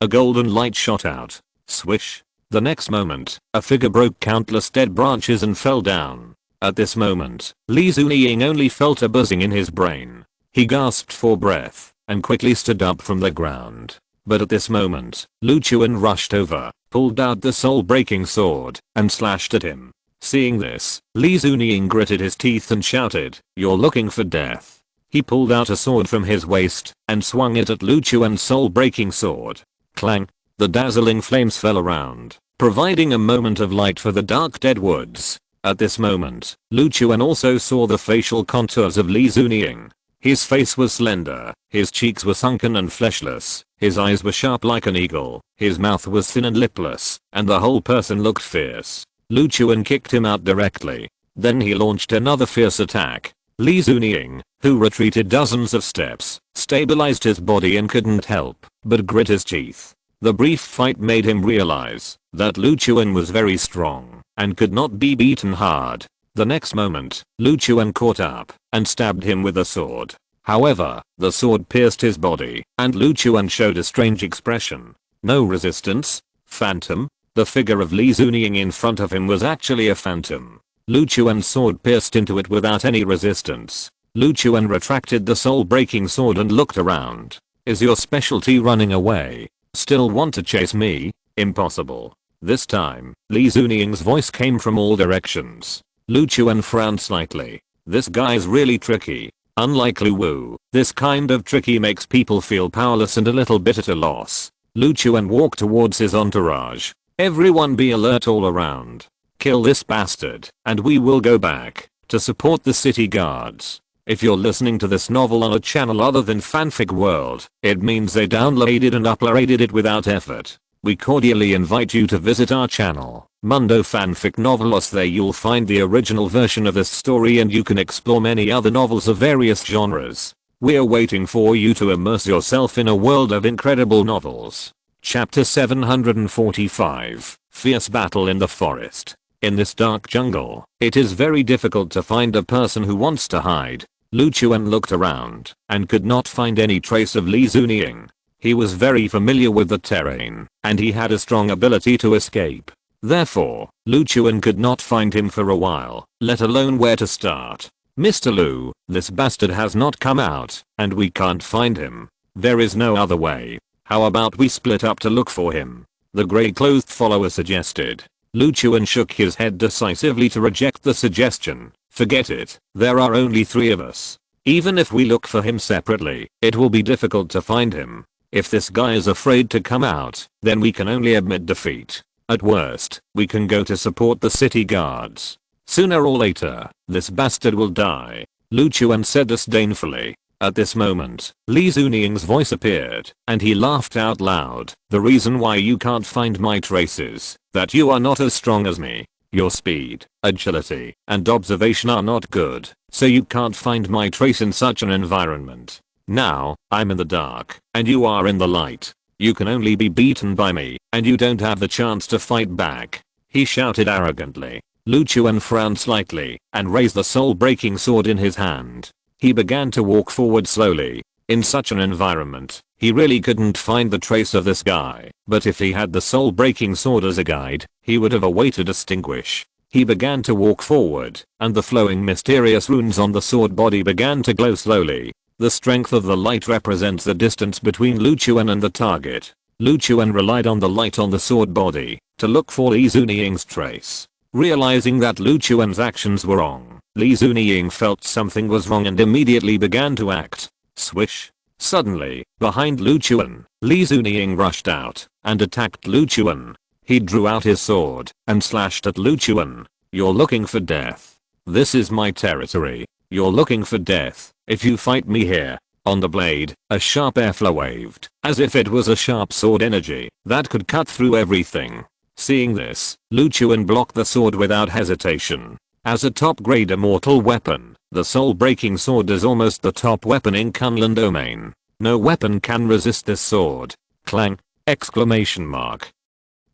A golden light shot out. Swish! The next moment, a figure broke countless dead branches and fell down. At this moment, Li Zuniying only felt a buzzing in his brain. He gasped for breath and quickly stood up from the ground. But at this moment, Lu Chuan rushed over, pulled out the soul-breaking sword, and slashed at him. Seeing this, Li Zuniying gritted his teeth and shouted, "You're looking for death." He pulled out a sword from his waist and swung it at Lu Chuan's soul-breaking sword. Clang! The dazzling flames fell around, providing a moment of light for the dark dead woods. At this moment, Lu Chuan also saw the facial contours of Li Zuniying. His face was slender, his cheeks were sunken and fleshless, his eyes were sharp like an eagle, his mouth was thin and lipless, and the whole person looked fierce. Lu Chuan kicked him out directly. Then he launched another fierce attack. Li Zuniying, who retreated dozens of steps, stabilized his body and couldn't help but grit his teeth. The brief fight made him realize that Lu Chuan was very strong and could not be beaten hard. The next moment, Lu Chuan caught up and stabbed him with a sword. However, the sword pierced his body and Lu Chuan showed a strange expression. No resistance? Phantom? The figure of Li Zuniying in front of him was actually a phantom. Lu Chuan's sword pierced into it without any resistance. Lu Chuan retracted the soul-breaking sword and looked around. "Is your specialty running away? Still want to chase me? Impossible." This time, Li Zuniying's voice came from all directions. Lu Chuan frowned slightly. This guy's really tricky. Unlike Lu Wu, this kind of tricky makes people feel powerless and a little bit at a loss. Lu Chuan walked towards his entourage. "Everyone be alert all around. Kill this bastard, and we will go back to support the city guards." If you're listening to this novel on a channel other than Fanfic World, it means they downloaded and uploaded it without effort. We cordially invite you to visit our channel, Mundo Fanfic Novelos. There you'll find the original version of this story and you can explore many other novels of various genres. We're waiting for you to immerse yourself in a world of incredible novels. Chapter 745, Fierce Battle in the Forest. In this dark jungle, it is very difficult to find a person who wants to hide. Lu Chuan looked around and could not find any trace of Li Zuniying. He was very familiar with the terrain, and he had a strong ability to escape. Therefore, Lu Chuan could not find him for a while, let alone where to start. "Mr. Lu, this bastard has not come out, and we can't find him. There is no other way. How about we split up to look for him?" the grey-clothed follower suggested. Lu Chuan shook his head decisively to reject the suggestion. "Forget it, there are only 3 of us. Even if we look for him separately, it will be difficult to find him. If this guy is afraid to come out, then we can only admit defeat. At worst, we can go to support the city guards. Sooner or later, this bastard will die," Lu Chuan said disdainfully. At this moment, Li Zuniying's voice appeared, and he laughed out loud. "The reason why you can't find my traces, that you are not as strong as me. Your speed, agility, and observation are not good, so you can't find my trace in such an environment. Now, I'm in the dark, and you are in the light. You can only be beaten by me, and you don't have the chance to fight back," he shouted arrogantly. Lu Chuan frowned slightly and raised the soul-breaking sword in his hand. He began to walk forward slowly. In such an environment, he really couldn't find the trace of this guy, but if he had the soul-breaking sword as a guide, he would have a way to distinguish. He began to walk forward, and the flowing mysterious runes on the sword body began to glow slowly. The strength of the light represents the distance between Lu Chuan and the target. Lu Chuan relied on the light on the sword body to look for Li Zuniying's trace. Realizing that Lu Chuan's actions were wrong, Li Zuniying felt something was wrong and immediately began to act. Swish. Suddenly, behind Lu Chuan, Li Zuniying rushed out and attacked Lu Chuan. He drew out his sword and slashed at Lu Chuan. "You're looking for death. This is my territory. You're looking for death. If you fight me here." On the blade, a sharp airflow waved, as if it was a sharp sword energy that could cut through everything. Seeing this, Lu Chuan blocked the sword without hesitation. As a top-grade immortal weapon, the soul-breaking sword is almost the top weapon in Kunlun domain. No weapon can resist this sword. Clang! Exclamation mark.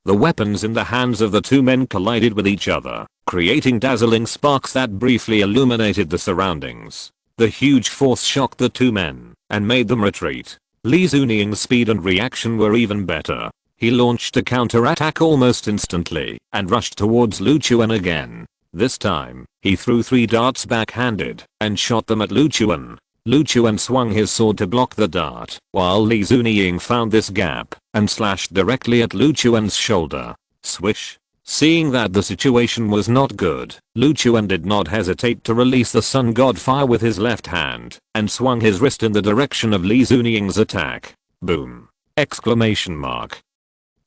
The weapons in the hands of the 2 men collided with each other. creating dazzling sparks that briefly illuminated the surroundings. The huge force shocked the two men and made them retreat. Li Zuniying's speed and reaction were even better. He launched a counterattack almost instantly and rushed towards Lu Chuan again. This time, he threw 3 darts backhanded and shot them at Lu Chuan. Lu Chuan swung his sword to block the dart, while Li Zuniying found this gap and slashed directly at Lu Chuan's shoulder. Swish. Seeing that the situation was not good, Lu Chuan did not hesitate to release the Sun God Fire with his left hand and swung his wrist in the direction of Li Zuniying's attack. Boom! Exclamation mark.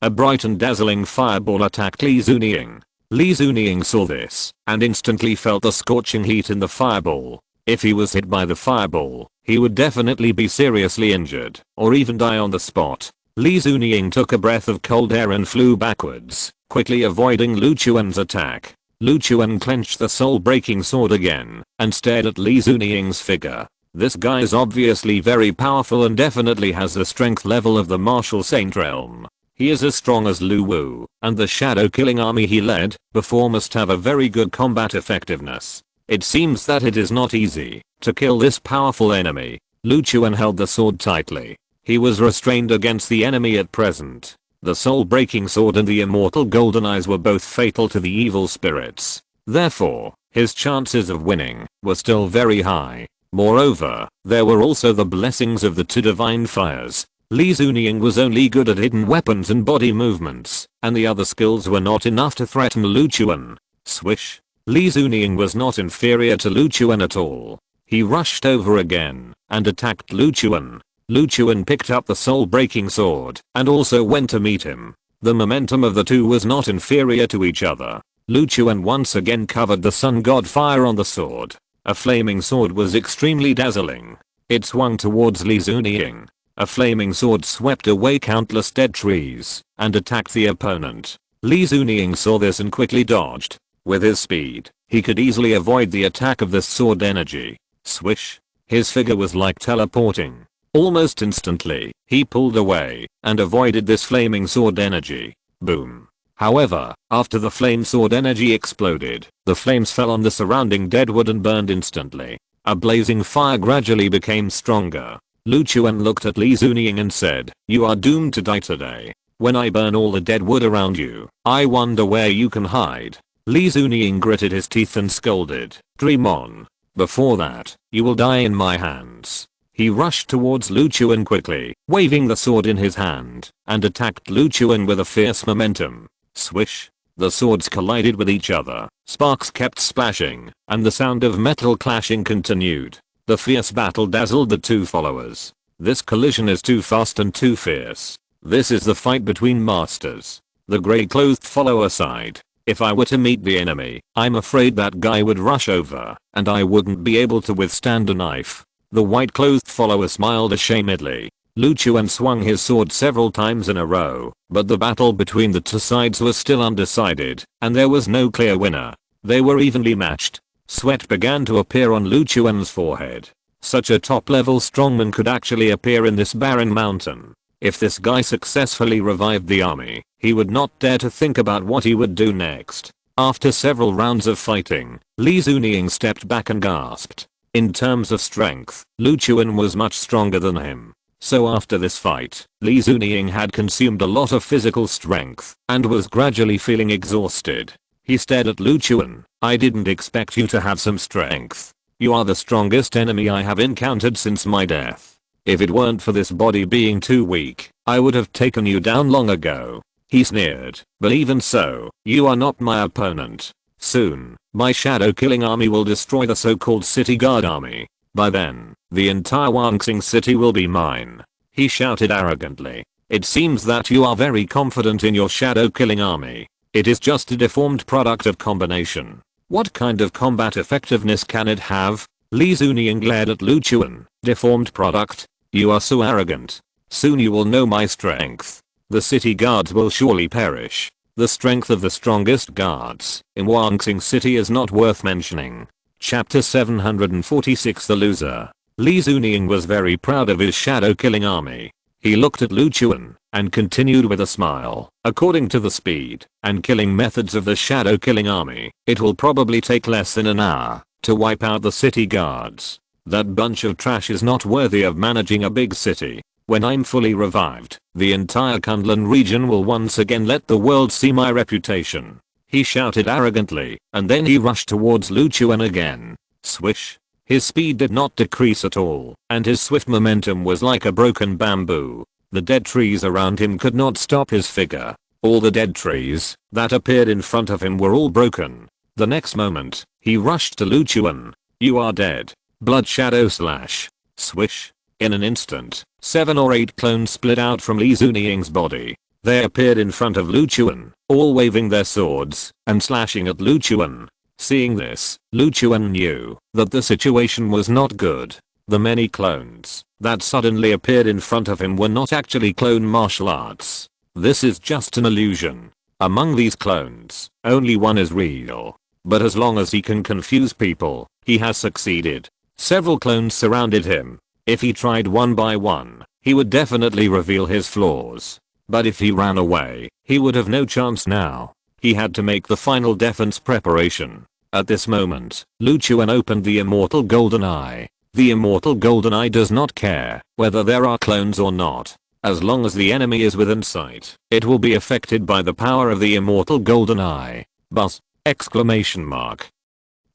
A bright and dazzling fireball attacked Li Zuniying. Li Zuniying saw this and instantly felt the scorching heat in the fireball. If he was hit by the fireball, he would definitely be seriously injured or even die on the spot. Li Zuniying took a breath of cold air and flew backwards, quickly avoiding Lu Chuan's attack. Lu Chuan clenched the soul-breaking sword again and stared at Li Zuniying's figure. This guy is obviously very powerful and definitely has the strength level of the martial saint realm. He is as strong as Lu Wu, and the shadow killing army he led before must have a very good combat effectiveness. It seems that it is not easy to kill this powerful enemy. Lu Chuan held the sword tightly. He was restrained against the enemy at present. The soul-breaking sword and the immortal golden eyes were both fatal to the evil spirits. Therefore, his chances of winning were still very high. Moreover, there were also the blessings of the 2 divine fires. Li Zuniying was only good at hidden weapons and body movements, and the other skills were not enough to threaten Lu Chuan. Swish. Li Zuniying was not inferior to Lu Chuan at all. He rushed over again and attacked Lu Chuan. Lu Chuan picked up the soul-breaking sword and also went to meet him. The momentum of the two was not inferior to each other. Lu Chuan once again covered the Sun God Fire on the sword. A flaming sword was extremely dazzling. It swung towards Li Zuniying. A flaming sword swept away countless dead trees and attacked the opponent. Li Zuniying saw this and quickly dodged. With his speed, he could easily avoid the attack of this sword energy. Swish. His figure was like teleporting. Almost instantly, he pulled away and avoided this flaming sword energy. Boom. However, after the flame sword energy exploded, the flames fell on the surrounding deadwood and burned instantly. A blazing fire gradually became stronger. Lu Chuan looked at Li Zuniying and said, "You are doomed to die today. When I burn all the dead wood around you, I wonder where you can hide." Li Zuniying gritted his teeth and scolded, "Dream on. Before that, you will die in my hands." He rushed towards Lu Chuan quickly, waving the sword in his hand, and attacked Lu Chuan with a fierce momentum. Swish. The swords collided with each other, sparks kept splashing, and the sound of metal clashing continued. The fierce battle dazzled the two followers. This collision is too fast and too fierce. This is the fight between masters. The grey-clothed follower sighed. If I were to meet the enemy, I'm afraid that guy would rush over, and I wouldn't be able to withstand a knife. The white-clothed follower smiled ashamedly. Lu Chuan swung his sword several times in a row, but the battle between the two sides was still undecided, and there was no clear winner. They were evenly matched. Sweat began to appear on Lu Chuan's forehead. Such a top-level strongman could actually appear in this barren mountain. If this guy successfully revived the army, he would not dare to think about what he would do next. After several rounds of fighting, Li Zuniying stepped back and gasped. In terms of strength, Lu Chuan was much stronger than him. So after this fight, Li Zuniying had consumed a lot of physical strength and was gradually feeling exhausted. He stared at Lu Chuan. "I didn't expect you to have some strength. You are the strongest enemy I have encountered since my death. If it weren't for this body being too weak, I would have taken you down long ago." He sneered. "But even so, you are not my opponent. Soon, my shadow killing army will destroy the so-called city guard army. By then, the entire Wanxing city will be mine." He shouted arrogantly. "It seems that you are very confident in your shadow killing army. It is just a deformed product of combination. What kind of combat effectiveness can it have?" Li Zuniying glared at Lu Chuan. "Deformed product? You are so arrogant. Soon you will know my strength. The city guards will surely perish. The strength of the strongest guards in Wanxing City is not worth mentioning." Chapter 746 The Loser. Li Zuniying was very proud of his shadow killing army. He looked at Lu Chuan and continued with a smile. According to the speed and killing methods of the shadow killing army, it will probably take less than an hour to wipe out the city guards. That bunch of trash is not worthy of managing a big city. When I'm fully revived, the entire Kunlun region will once again let the world see my reputation. He shouted arrogantly, and then he rushed towards Lu Chuan again. Swish. His speed did not decrease at all, and his swift momentum was like a broken bamboo. The dead trees around him could not stop his figure. All the dead trees that appeared in front of him were all broken. The next moment, he rushed to Lu Chuan. You are dead. Blood shadow slash. Swish. In an instant, 7 or 8 clones split out from Li Zuniying's body. They appeared in front of Lu Chuan, all waving their swords and slashing at Lu Chuan. Seeing this, Lu Chuan knew that the situation was not good. The many clones that suddenly appeared in front of him were not actually clone martial arts. This is just an illusion. Among these clones, only one is real. But as long as he can confuse people, he has succeeded. Several clones surrounded him. If he tried one by one, he would definitely reveal his flaws. But if he ran away, he would have no chance now. He had to make the final defense preparation. At this moment, Lu Chuan opened the immortal golden eye. The immortal golden eye does not care whether there are clones or not. As long as the enemy is within sight, it will be affected by the power of the immortal golden eye. Buzz! Exclamation mark.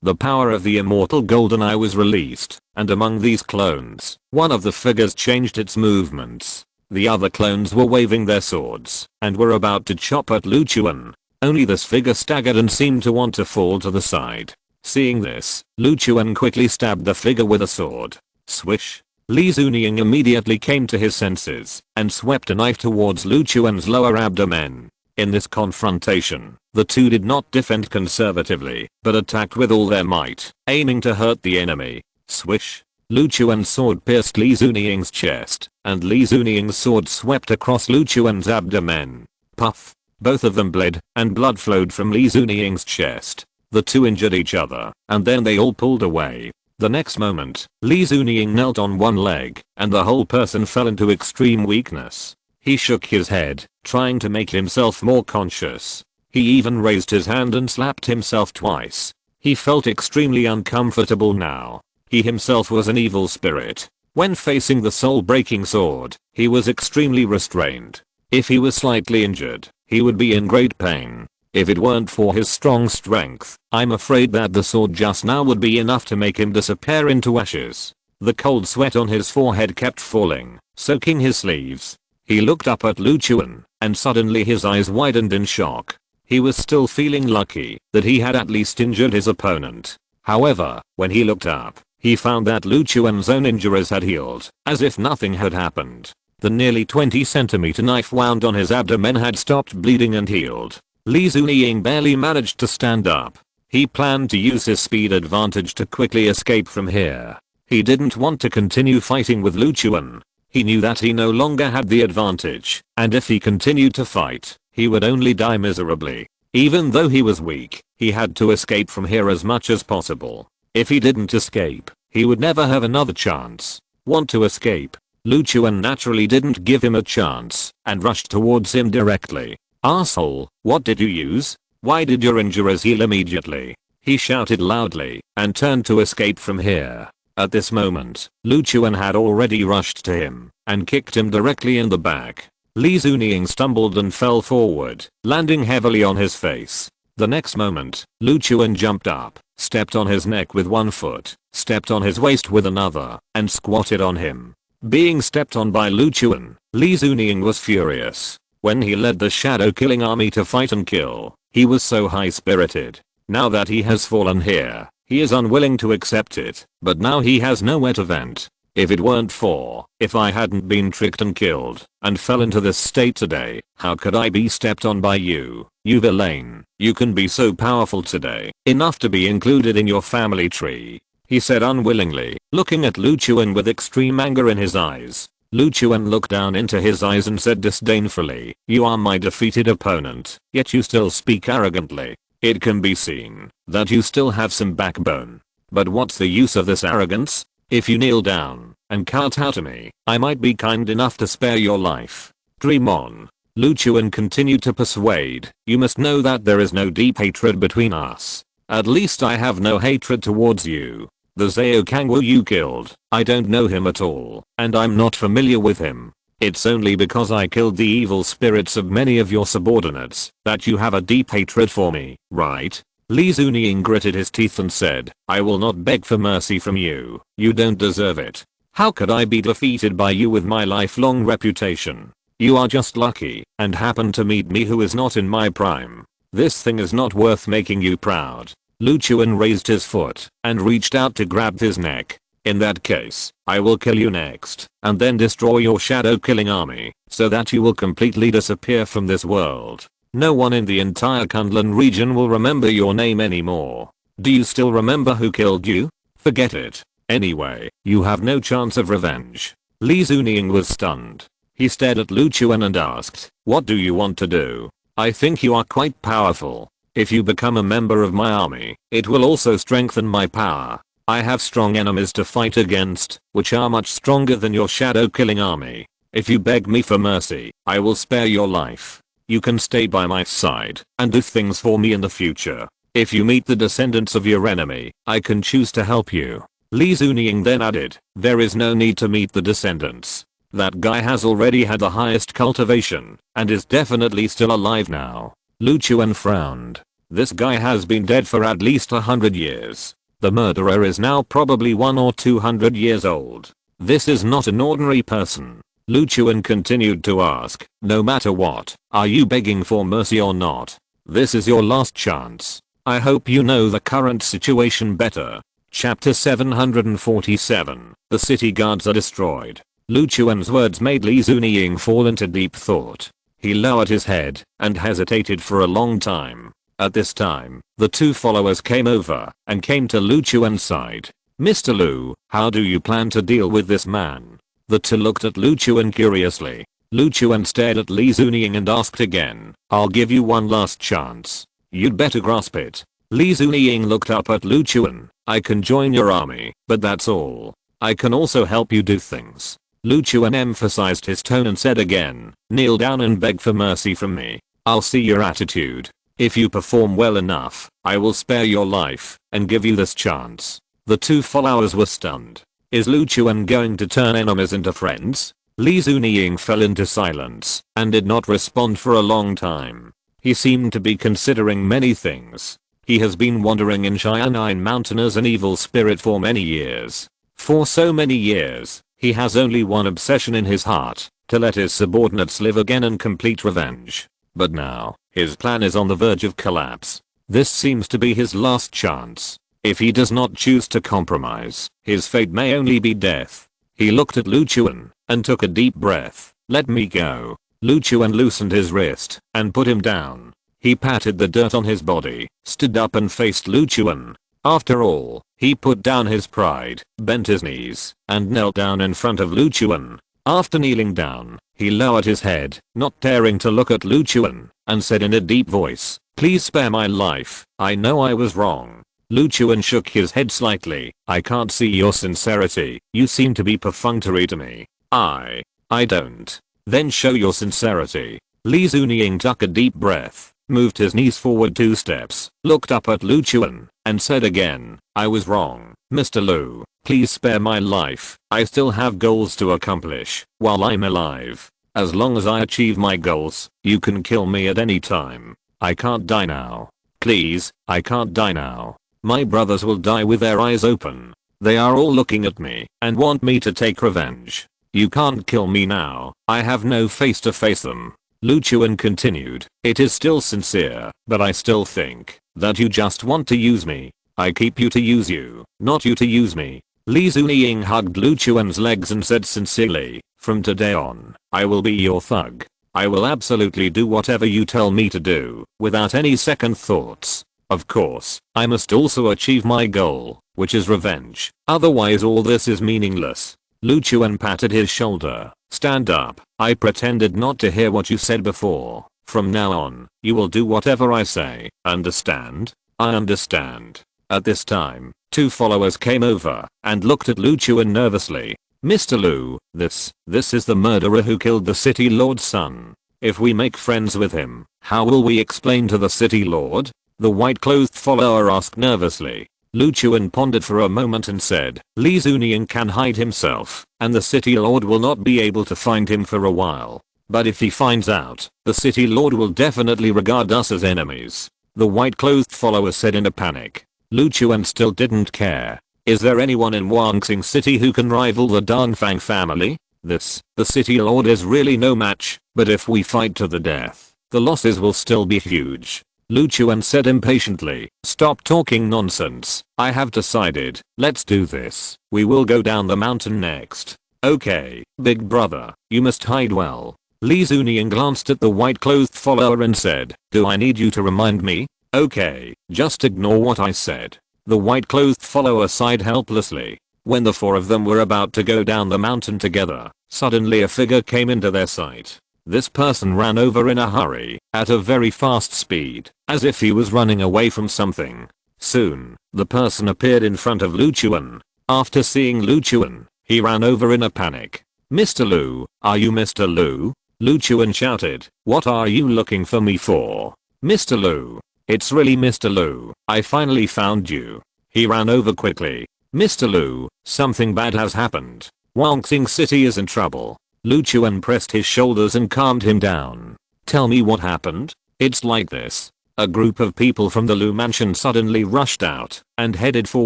The power of the immortal golden eye was released, and among these clones, one of the figures changed its movements. The other clones were waving their swords and were about to chop at Lu Chuan. Only this figure staggered and seemed to want to fall to the side. Seeing this, Lu Chuan quickly stabbed the figure with a sword. Swish. Li Zuniying immediately came to his senses and swept a knife towards Lu Chuan's lower abdomen. In this confrontation, the two did not defend conservatively, but attacked with all their might, aiming to hurt the enemy. Swish. Lu Chuan's sword pierced Li Zuniying's chest, and Li Zuniying's sword swept across Lu Chuan's abdomen. Puff. Both of them bled, and blood flowed from Li Zuniying's chest. The two injured each other, and then they all pulled away. The next moment, Li Zuniying knelt on one leg, and the whole person fell into extreme weakness. He shook his head, trying to make himself more conscious. He even raised his hand and slapped himself twice. He felt extremely uncomfortable now. He himself was an evil spirit. When facing the soul-breaking sword, he was extremely restrained. If he was slightly injured, he would be in great pain. If it weren't for his strong strength, I'm afraid that the sword just now would be enough to make him disappear into ashes. The cold sweat on his forehead kept falling, soaking his sleeves. He looked up at Lu Chuan, and suddenly his eyes widened in shock. He was still feeling lucky that he had at least injured his opponent. However, when he looked up, he found that Lu Chuan's own injuries had healed, as if nothing had happened. The nearly 20-centimeter knife wound on his abdomen had stopped bleeding and healed. Li Zuniying barely managed to stand up. He planned to use his speed advantage to quickly escape from here. He didn't want to continue fighting with Lu Chuan. He knew that he no longer had the advantage, and if he continued to fight, he would only die miserably. Even though he was weak, he had to escape from here as much as possible. If he didn't escape, he would never have another chance. Want to escape? Lu Chuan naturally didn't give him a chance, and rushed towards him directly. Asshole, what did you use? Why did your injuries heal immediately? He shouted loudly, and turned to escape from here. At this moment, Lu Chuan had already rushed to him, and kicked him directly in the back. Li Zuniying stumbled and fell forward, landing heavily on his face. The next moment, Lu Chuan jumped up, stepped on his neck with one foot, stepped on his waist with another, and squatted on him. Being stepped on by Lu Chuan, Li Zuniying was furious. When he led the shadow killing army to fight and kill, he was so high-spirited. Now that he has fallen here, he is unwilling to accept it, but now he has nowhere to vent. If it weren't for, if I hadn't been tricked and killed, and fell into this state today, how could I be stepped on by you, you villain? You can be so powerful today, enough to be included in your family tree, he said unwillingly, looking at Lu Chuan with extreme anger in his eyes. Lu Chuan looked down into his eyes and said disdainfully, you are my defeated opponent, yet you still speak arrogantly. It can be seen that you still have some backbone. But what's the use of this arrogance? If you kneel down and kowtow to me, I might be kind enough to spare your life. Dream on. Lu Chuan continued to persuade, you must know that there is no deep hatred between us. At least I have no hatred towards you. The Zhao Kangwu you killed, I don't know him at all, and I'm not familiar with him. It's only because I killed the evil spirits of many of your subordinates that you have a deep hatred for me, right? Li Zunying gritted his teeth and said, I will not beg for mercy from you. You don't deserve it. How could I be defeated by you with my lifelong reputation? You are just lucky and happen to meet me who is not in my prime. This thing is not worth making you proud. Lu Chuan raised his foot and reached out to grab his neck. In that case, I will kill you next and then destroy your shadow killing army so that you will completely disappear from this world. No one in the entire Kunlun region will remember your name anymore. Do you still remember who killed you? Forget it. Anyway, you have no chance of revenge. Li Zunying was stunned. He stared at Lu Chuan and asked, what do you want to do? I think you are quite powerful. If you become a member of my army, it will also strengthen my power. I have strong enemies to fight against, which are much stronger than your shadow killing army. If you beg me for mercy, I will spare your life. You can stay by my side and do things for me in the future. If you meet the descendants of your enemy, I can choose to help you. Li Zunying then added, there is no need to meet the descendants. That guy has already had the highest cultivation and is definitely still alive now. Lu Chuan frowned. This guy has been dead for at least 100 years. The murderer is now probably 100 or 200 years old. This is not an ordinary person. Lu Chuan continued to ask, no matter what, are you begging for mercy or not? This is your last chance. I hope you know the current situation better. Chapter 747. The city guards are destroyed. Lu Chuan's words made Li Zunying fall into deep thought. He lowered his head and hesitated for a long time. At this time, the two followers came over and came to Lu Chuan's side. Mr. Lu, how do you plan to deal with this man? The two looked at Lu Chuan curiously. Lu Chuan stared at Li Zunying and asked again, I'll give you one last chance. You'd better grasp it. Li Zunying looked up at Lu Chuan. I can join your army, but that's all. I can also help you do things. Lu Chuan emphasized his tone and said again, kneel down and beg for mercy from me. I'll see your attitude. If you perform well enough, I will spare your life and give you this chance. The two followers were stunned. Is Lu Chuan going to turn enemies into friends? Li Zunying fell into silence and did not respond for a long time. He seemed to be considering many things. He has been wandering in Cheyenne Mountain as an evil spirit for many years. For so many years, he has only one obsession in his heart, to let his subordinates live again and complete revenge. But now, his plan is on the verge of collapse. This seems to be his last chance. If he does not choose to compromise, his fate may only be death. He looked at Lu Chuan and took a deep breath. Let me go. Lu Chuan loosened his wrist and put him down. He patted the dirt on his body, stood up and faced Lu Chuan. After all, he put down his pride, bent his knees, and knelt down in front of Lu Chuan. After kneeling down, he lowered his head, not daring to look at Lu Chuan, and said in a deep voice, please spare my life, I know I was wrong. Lu Chuan shook his head slightly. I can't see your sincerity, you seem to be perfunctory to me. I don't. Then show your sincerity. Li Zunying took a deep breath, moved his knees forward 2 steps, looked up at Lu Chuan, and said again, I was wrong, Mr. Lu, please spare my life, I still have goals to accomplish while I'm alive. As long as I achieve my goals, you can kill me at any time. I can't die now. Please, I can't die now. My brothers will die with their eyes open. They are all looking at me and want me to take revenge. You can't kill me now, I have no face to face them. Lu Chuan continued, it is still sincere, but I still think that you just want to use me. I keep you to use you, not you to use me. Li Zunying hugged Lu Chuan's legs and said sincerely, from today on, I will be your thug. I will absolutely do whatever you tell me to do, without any second thoughts. Of course, I must also achieve my goal, which is revenge, otherwise all this is meaningless. Lu Chuan patted his shoulder. Stand up. I pretended not to hear what you said before. From now on, you will do whatever I say. Understand? I understand. At this time, 2 followers came over and looked at Lu Chuan nervously. Mr. Lu, this is the murderer who killed the city lord's son. If we make friends with him, how will we explain to the city lord? The white-clothed follower asked nervously. Lu Chuan pondered for a moment and said, Li Zunian can hide himself, and the city lord will not be able to find him for a while. But if he finds out, the city lord will definitely regard us as enemies. The white-clothed follower said in a panic. Lu Chuan still didn't care. Is there anyone in Wangxing City who can rival the Dongfang family? The city lord is really no match, but if we fight to the death, the losses will still be huge. Lu Chuan said impatiently, stop talking nonsense. I have decided, let's do this. We will go down the mountain next. Okay, big brother, you must hide well. Li Zunian glanced at the white-clothed follower and said, do I need you to remind me? Okay, just ignore what I said. The white-clothed follower sighed helplessly. When the four of them were about to go down the mountain together, suddenly a figure came into their sight. This person ran over in a hurry, at a very fast speed, as if he was running away from something. Soon, the person appeared in front of Lu Chuan. After seeing Lu Chuan, he ran over in a panic. Mr. Lu, are you Mr. Lu? Lu Chuan shouted, what are you looking for me for? Mr. Lu, it's really Mr. Lu, I finally found you. He ran over quickly. Mr. Lu, something bad has happened. Wangxing City is in trouble. Lu Chuan pressed his shoulders and calmed him down. Tell me what happened? It's like this. A group of people from the Lu mansion suddenly rushed out and headed for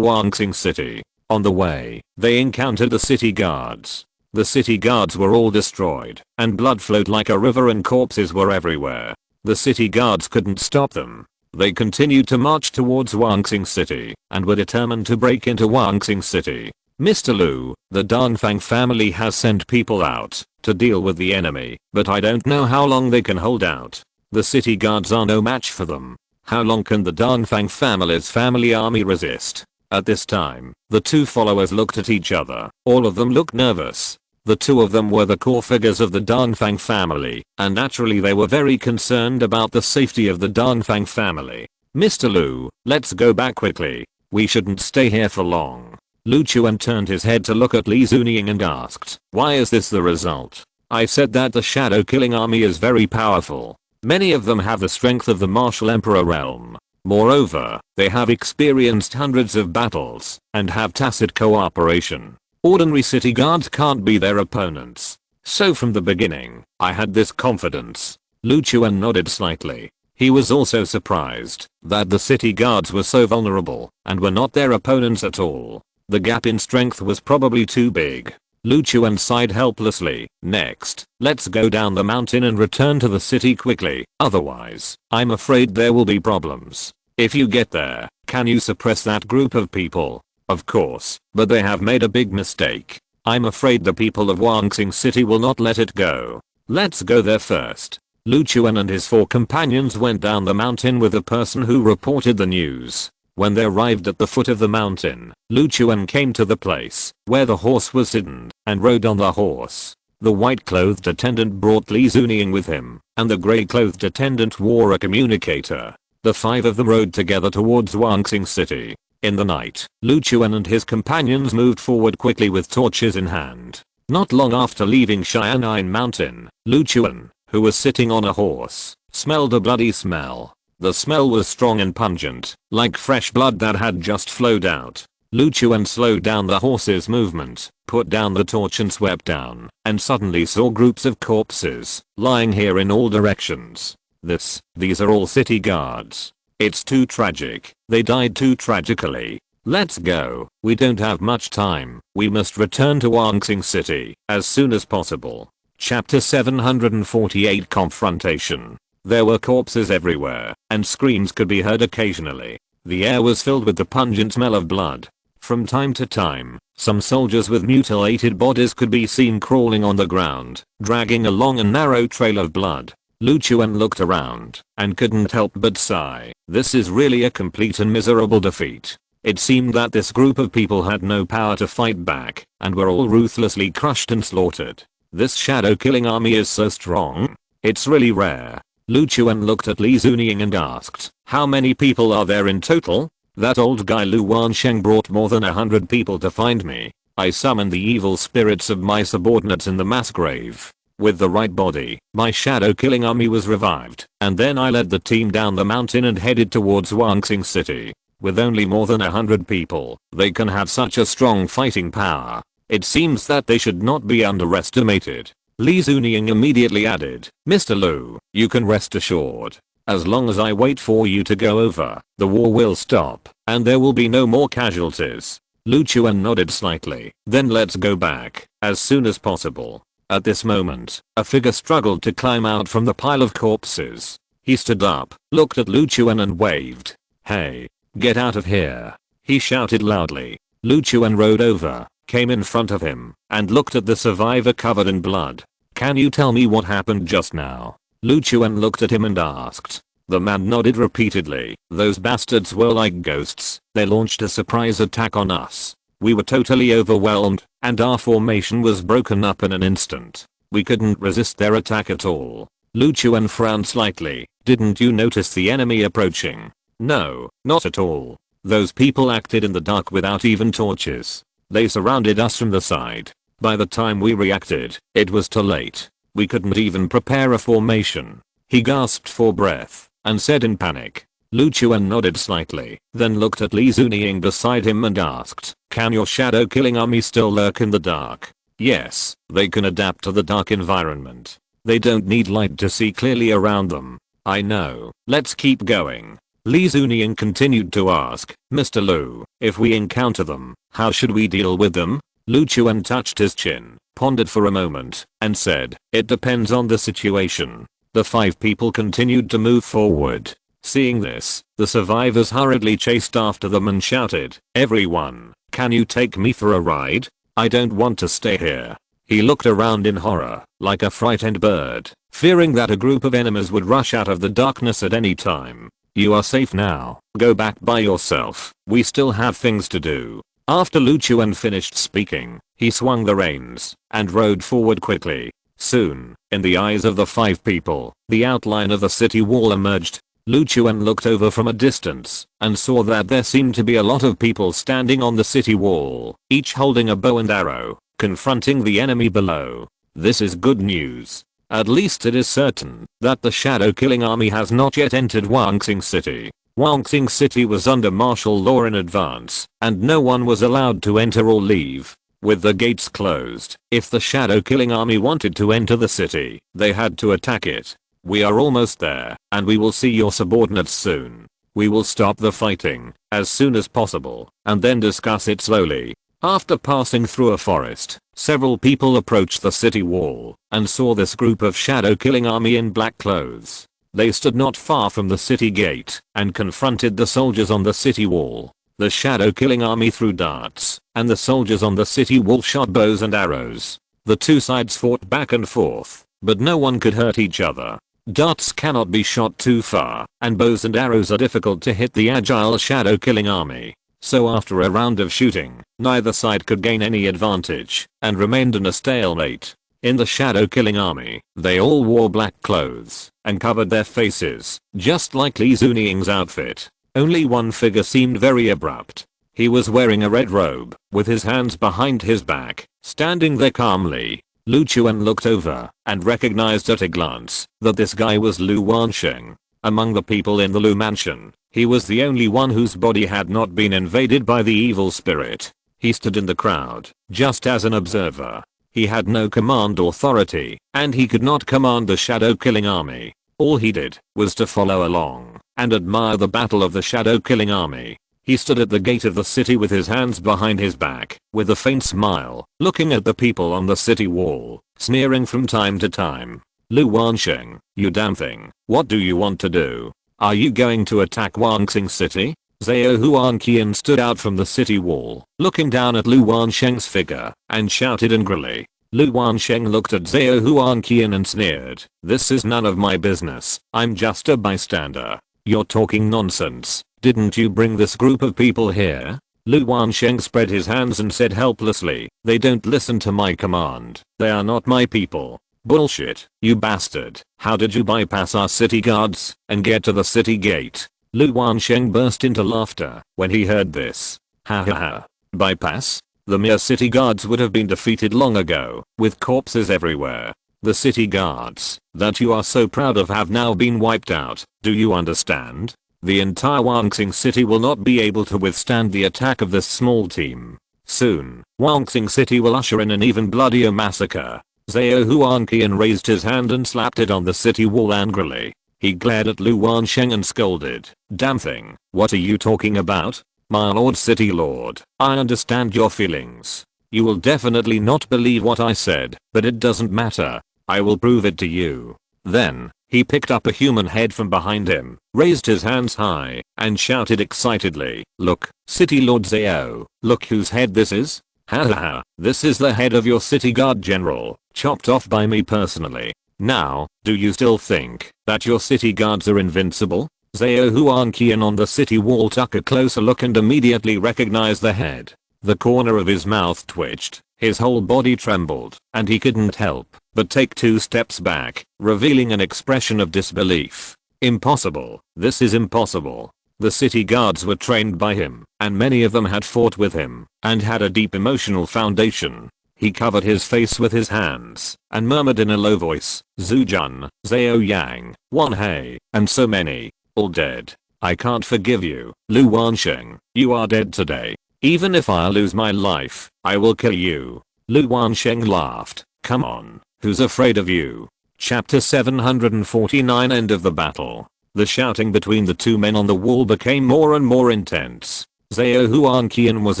Wangxing City. On the way, they encountered the city guards. The city guards were all destroyed, and blood flowed like a river and corpses were everywhere. The city guards couldn't stop them. They continued to march towards Wangxing City and were determined to break into Wangxing City. Mr. Lu, the Dongfang family has sent people out to deal with the enemy, but I don't know how long they can hold out. The city guards are no match for them. How long can the Dongfang family's family army resist? At this time, the two followers looked at each other. All of them looked nervous. The two of them were the core figures of the Dongfang family, and naturally they were very concerned about the safety of the Dongfang family. Mr. Lu, let's go back quickly. We shouldn't stay here for long. Lu Chuan turned his head to look at Li Zunian and asked, why is this the result? I said that the shadow killing army is very powerful. Many of them have the strength of the martial emperor realm. Moreover, they have experienced hundreds of battles and have tacit cooperation. Ordinary city guards can't be their opponents. So from the beginning, I had this confidence. Lu Chuan nodded slightly. He was also surprised that the city guards were so vulnerable and were not their opponents at all. The gap in strength was probably too big. Lu Chuan sighed helplessly. Next, let's go down the mountain and return to the city quickly. Otherwise, I'm afraid there will be problems. If you get there, can you suppress that group of people? Of course, but they have made a big mistake. I'm afraid the people of Wangxing City will not let it go. Let's go there first. Lu Chuan and his four companions went down the mountain with the person who reported the news. When they arrived at the foot of the mountain, Lu Chuan came to the place where the horse was hidden and rode on the horse. The white-clothed attendant brought Li Zunian with him, and the grey-clothed attendant wore a communicator. The five of them rode together towards Wangxing City. In the night, Lu Chuan and his companions moved forward quickly with torches in hand. Not long after leaving Xian'an Mountain, Lu Chuan, who was sitting on a horse, smelled a bloody smell. The smell was strong and pungent, like fresh blood that had just flowed out. Lu Chuan slowed down the horse's movement, put down the torch and swept down, and suddenly saw groups of corpses, lying here in all directions. These are all city guards. It's too tragic. They died too tragically. Let's go. We don't have much time. We must return to Wangxing City as soon as possible. Chapter 748 Confrontation. There were corpses everywhere, and screams could be heard occasionally. The air was filled with the pungent smell of blood. From time to time, some soldiers with mutilated bodies could be seen crawling on the ground, dragging a long and narrow trail of blood. Lu Chuan looked around, and couldn't help but sigh. This is really a complete and miserable defeat. It seemed that this group of people had no power to fight back, and were all ruthlessly crushed and slaughtered. This shadow killing army is so strong. It's really rare. Lu Chuan looked at Li Zunian and asked, how many people are there in total? That old guy Lu Wansheng brought more than 100 people to find me. I summoned the evil spirits of my subordinates in the mass grave. With the right body, my shadow killing army was revived, and then I led the team down the mountain and headed towards Wangsing City. With only more than 100 people, they can have such a strong fighting power. It seems that they should not be underestimated. Li Zunying immediately added, Mr. Lu, you can rest assured. As long as I wait for you to go over, the war will stop, and there will be no more casualties. Lu Chuan nodded slightly, then let's go back, as soon as possible. At this moment, a figure struggled to climb out from the pile of corpses. He stood up, looked at Lu Chuan and waved. Hey, get out of here, he shouted loudly. Lu Chuan rode over, came in front of him, and looked at the survivor covered in blood. Can you tell me what happened just now? Lu Chuan looked at him and asked. The man nodded repeatedly. Those bastards were like ghosts. They launched a surprise attack on us. We were totally overwhelmed, and our formation was broken up in an instant. We couldn't resist their attack at all. Lu Chuan frowned slightly. Didn't you notice the enemy approaching? No, not at all. Those people acted in the dark without even torches. They surrounded us from the side. By the time we reacted, it was too late. We couldn't even prepare a formation. He gasped for breath, and said in panic. Lu Chuan nodded slightly, then looked at Li Zunying beside him and asked, can your shadow killing army still lurk in the dark? Yes, they can adapt to the dark environment. They don't need light to see clearly around them. I know, let's keep going. Li Zunying continued to ask, Mr. Lu, if we encounter them, how should we deal with them? Lu Chuan touched his chin, pondered for a moment, and said, it depends on the situation. The 5 people continued to move forward. Seeing this, the survivors hurriedly chased after them and shouted, everyone, can you take me for a ride? I don't want to stay here. He looked around in horror, like a frightened bird, fearing that a group of enemies would rush out of the darkness at any time. You are safe now, go back by yourself, we still have things to do. After Lu Chuan finished speaking, he swung the reins, and rode forward quickly. Soon, in the eyes of the 5 people, the outline of the city wall emerged. Lu Chuan looked over from a distance, and saw that there seemed to be a lot of people standing on the city wall, each holding a bow and arrow, confronting the enemy below. This is good news. At least it is certain that the shadow killing army has not yet entered Wangsing City. Wangsing City was under martial law in advance, and no one was allowed to enter or leave. With the gates closed, if the shadow killing army wanted to enter the city, they had to attack it. We are almost there, and we will see your subordinates soon. We will stop the fighting as soon as possible, and then discuss it slowly. After passing through a forest, several people approached the city wall, and saw this group of shadow killing army in black clothes. They stood not far from the city gate, and confronted the soldiers on the city wall. The shadow killing army threw darts, and the soldiers on the city wall shot bows and arrows. The 2 sides fought back and forth, but no one could hurt each other. Darts cannot be shot too far, and bows and arrows are difficult to hit the agile shadow killing army. So after a round of shooting, neither side could gain any advantage, and remained in a stalemate. In the shadow killing army, they all wore black clothes, and covered their faces, just like Li Zunying's outfit. Only one figure seemed very abrupt. He was wearing a red robe, with his hands behind his back, standing there calmly. Lu Chuan looked over, and recognized at a glance, that this guy was Lu Wansheng. Among the people in the Lu mansion, he was the only one whose body had not been invaded by the evil spirit. He stood in the crowd, just as an observer. He had no command authority, and he could not command the shadow killing army. All he did, was to follow along, and admire the battle of the shadow killing army. He stood at the gate of the city with his hands behind his back, with a faint smile, looking at the people on the city wall, sneering from time to time. Lu Wansheng, you damn thing, what do you want to do? Are you going to attack Wangsing City? Zhao Huanqian stood out from the city wall, looking down at Lu Wansheng's figure, and shouted angrily. Lu Wansheng looked at Zhao Huanqian and sneered, this is none of my business, I'm just a bystander. You're talking nonsense. Didn't you bring this group of people here? Lu Wansheng spread his hands and said helplessly, they don't listen to my command. They are not my people. Bullshit, you bastard. How did you bypass our city guards and get to the city gate? Lu Wansheng burst into laughter when he heard this. Ha ha ha. Bypass? the mere city guards would have been defeated long ago, with corpses everywhere. The city guards that you are so proud of have now been wiped out. Do you understand? The entire Wangxing city will not be able to withstand the attack of this small team. Soon, Wangxing city will usher in an even bloodier massacre. Zhao Huanqian raised his hand and slapped it on the city wall angrily. He glared at Lu Wansheng and scolded, "Damn thing, what are you talking about? My lord city lord, I understand your feelings. You will definitely not believe what I said, but it doesn't matter. I will prove it to you." Then, he picked up a human head from behind him, raised his hands high, and shouted excitedly, "Look, City Lord Zhao, look whose head this is. Ha ha ha, this is the head of your city guard general, chopped off by me personally. Now, do you still think that your city guards are invincible?" Zhao Huanqian on the city wall took a closer look and immediately recognized the head. The corner of his mouth twitched, his whole body trembled, and he couldn't help but take 2 steps back, revealing an expression of disbelief. Impossible, this is impossible. The city guards were trained by him, and many of them had fought with him, and had a deep emotional foundation. He covered his face with his hands, and murmured in a low voice, "Zhu Jun, Zhao Yang, Wan Hei, and so many, all dead. I can't forgive you, Lu Wansheng, you are dead today. Even if I lose my life, I will kill you." Lu Wansheng laughed, "Come on, who's afraid of you?" Chapter 749 End of the battle. The shouting between the two men on the wall became more and more intense. Zhao Huanqian was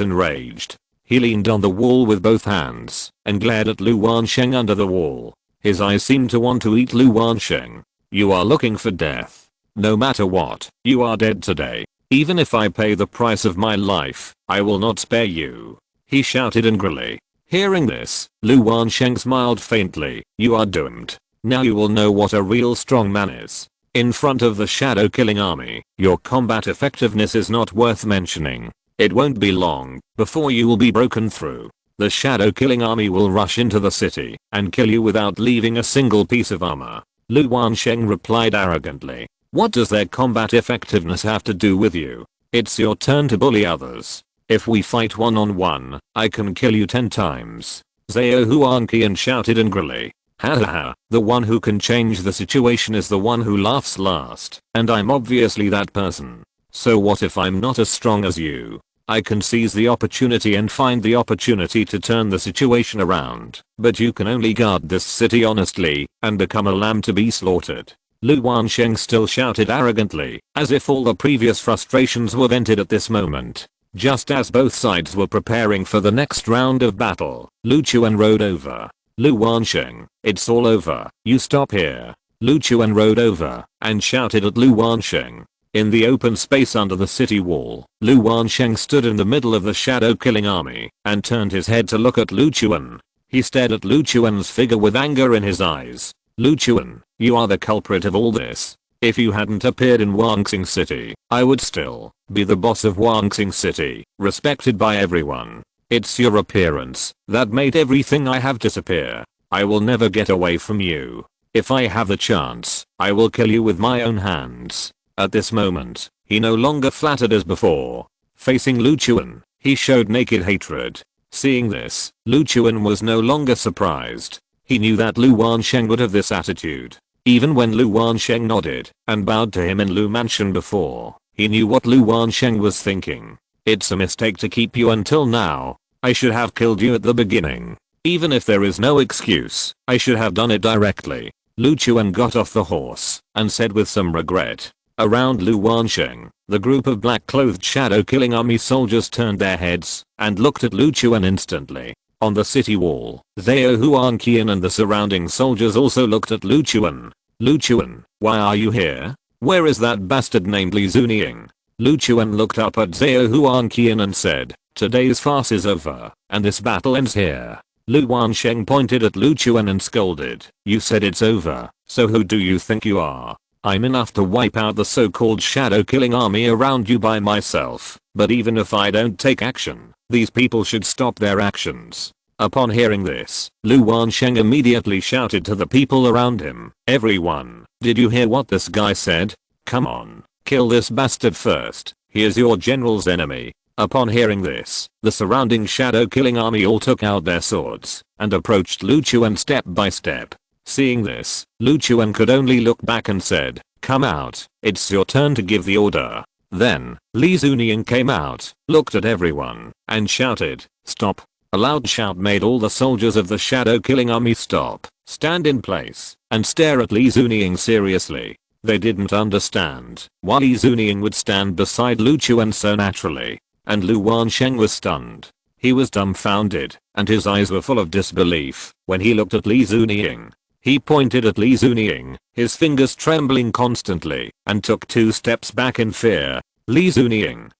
enraged. He leaned on the wall with both hands and glared at Lu Wansheng under the wall. His eyes seemed to want to eat Lu Wansheng. "You are looking for death. No matter what, you are dead today. Even if I pay the price of my life, I will not spare you," he shouted angrily. Hearing this, Lu Wansheng smiled faintly. "You are doomed. Now you will know what a real strong man is. In front of the shadow killing army, your combat effectiveness is not worth mentioning. It won't be long before you will be broken through. The shadow killing army will rush into the city and kill you without leaving a single piece of armor." Lu Wansheng replied arrogantly, "What does their combat effectiveness have to do with you? It's your turn to bully others. If we fight one-on-one, I can kill you 10 times. Zhao Huanqian shouted angrily. "Ha ha ha, the one who can change the situation is the one who laughs last, and I'm obviously that person. So what if I'm not as strong as you? I can seize the opportunity and find the opportunity to turn the situation around, but you can only guard this city honestly and become a lamb to be slaughtered." Lu Wansheng still shouted arrogantly, as if all the previous frustrations were vented at this moment. Just as both sides were preparing for the next round of battle, Lu Chuan rode over. "Lu Wansheng, it's all over, you stop here." Lu Chuan rode over and shouted at Lu Wansheng. In the open space under the city wall, Lu Wansheng stood in the middle of the shadow killing army and turned his head to look at Lu Chuan. He stared at Lu Chuan's figure with anger in his eyes. "Lu Chuan, you are the culprit of all this. If you hadn't appeared in Wangxing City, I would still be the boss of Wangxing City, respected by everyone. It's your appearance that made everything I have disappear. I will never get away from you. If I have the chance, I will kill you with my own hands." At this moment, he no longer flattered as before. Facing Lu Chuan, he showed naked hatred. Seeing this, Lu Chuan was no longer surprised. He knew that Lu Wansheng would have this attitude. Even when Lu Wansheng nodded and bowed to him in Lu Mansion before, he knew what Lu Wansheng was thinking. "It's a mistake to keep you until now. I should have killed you at the beginning. Even if there is no excuse, I should have done it directly." Lu Chuan got off the horse and said with some regret. Around Lu Wansheng, the group of black-clothed shadow-killing army soldiers turned their heads and looked at Lu Chuan instantly. On the city wall, Zhao Huanqian and the surrounding soldiers also looked at Lu Chuan. "Lu Chuan, why are you here? Where is that bastard named Li Zunying?" Lu Chuan looked up at Zhao Huanqian and said, "Today's farce is over, and this battle ends here." Lu Wansheng pointed at Lu Chuan and scolded, "You said it's over, so who do you think you are? I'm enough to wipe out the so-called shadow-killing army around you by myself, but even if I don't take action, these people should stop their actions." Upon hearing this, Lu Wansheng immediately shouted to the people around him, "Everyone, did you hear what this guy said? Come on, kill this bastard first. He is your general's enemy." Upon hearing this, the surrounding shadow killing army all took out their swords and approached Lu Chuan step by step. Seeing this, Lu Chuan could only look back and said, "Come out, it's your turn to give the order." Then, Li Zunying came out, looked at everyone, and shouted, "Stop." A loud shout made all the soldiers of the shadow killing army stop, stand in place, and stare at Li Zunying seriously. They didn't understand why Li Zunying would stand beside Lu Chuan so naturally. And Lu Wansheng was stunned. He was dumbfounded, and his eyes were full of disbelief when he looked at Li Zunying. He pointed at Li Zunying, his fingers trembling constantly, and took 2 steps back in fear. "Li Zunying,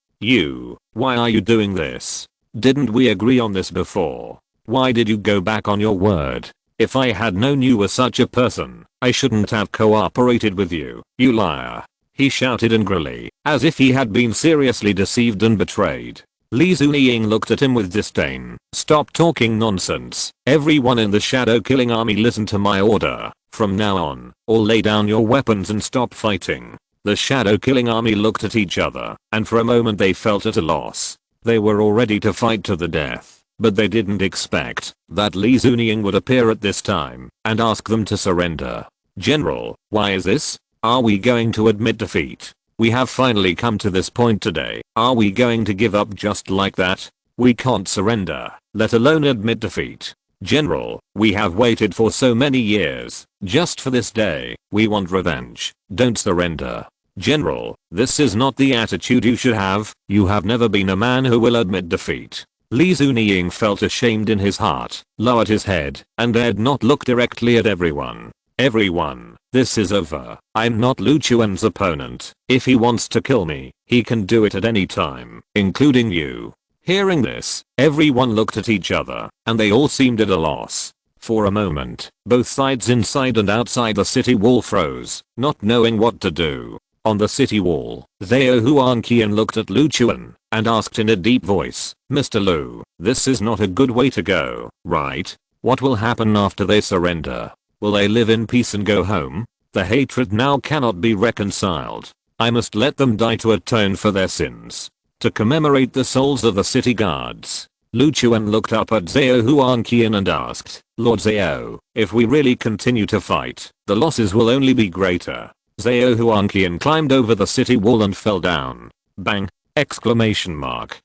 why are you doing this? Didn't we agree on this before? Why did you go back on your word? If I had known you were such a person, I shouldn't have cooperated with you, you liar." He shouted angrily, as if he had been seriously deceived and betrayed. Li Zunying looked at him with disdain. "Stop talking nonsense. Everyone in the shadow killing army listen to my order. From now on, all lay down your weapons and stop fighting." The shadow killing army looked at each other, and for a moment they felt at a loss. They were all ready to fight to the death, but they didn't expect that Li Zunying would appear at this time and ask them to surrender. "General, why is this? Are we going to admit defeat? We have finally come to this point today. Are we going to give up just like that? We can't surrender, let alone admit defeat. General, we have waited for so many years, just for this day. We want revenge. Don't surrender. General, this is not the attitude you should have. You have never been a man who will admit defeat." Li Zunying felt ashamed in his heart, lowered his head, and dared not look directly at everyone. "Everyone, this is over. I'm not Lu Chuan's opponent. If he wants to kill me, he can do it at any time, including you." Hearing this, everyone looked at each other, and they all seemed at a loss. For a moment, both sides inside and outside the city wall froze, not knowing what to do. On the city wall, Zhao Huanqian looked at Lu Chuan and asked in a deep voice, "Mr. Lu, this is not a good way to go, right? What will happen after they surrender? Will they live in peace and go home? The hatred now cannot be reconciled. I must let them die to atone for their sins. To commemorate the souls of the city guards." Lu Chuan looked up at Zhao Huanqian and asked, "Lord Zhao, if we really continue to fight, the losses will only be greater." Zhao Huanqian climbed over the city wall and fell down. Bang! Exclamation mark.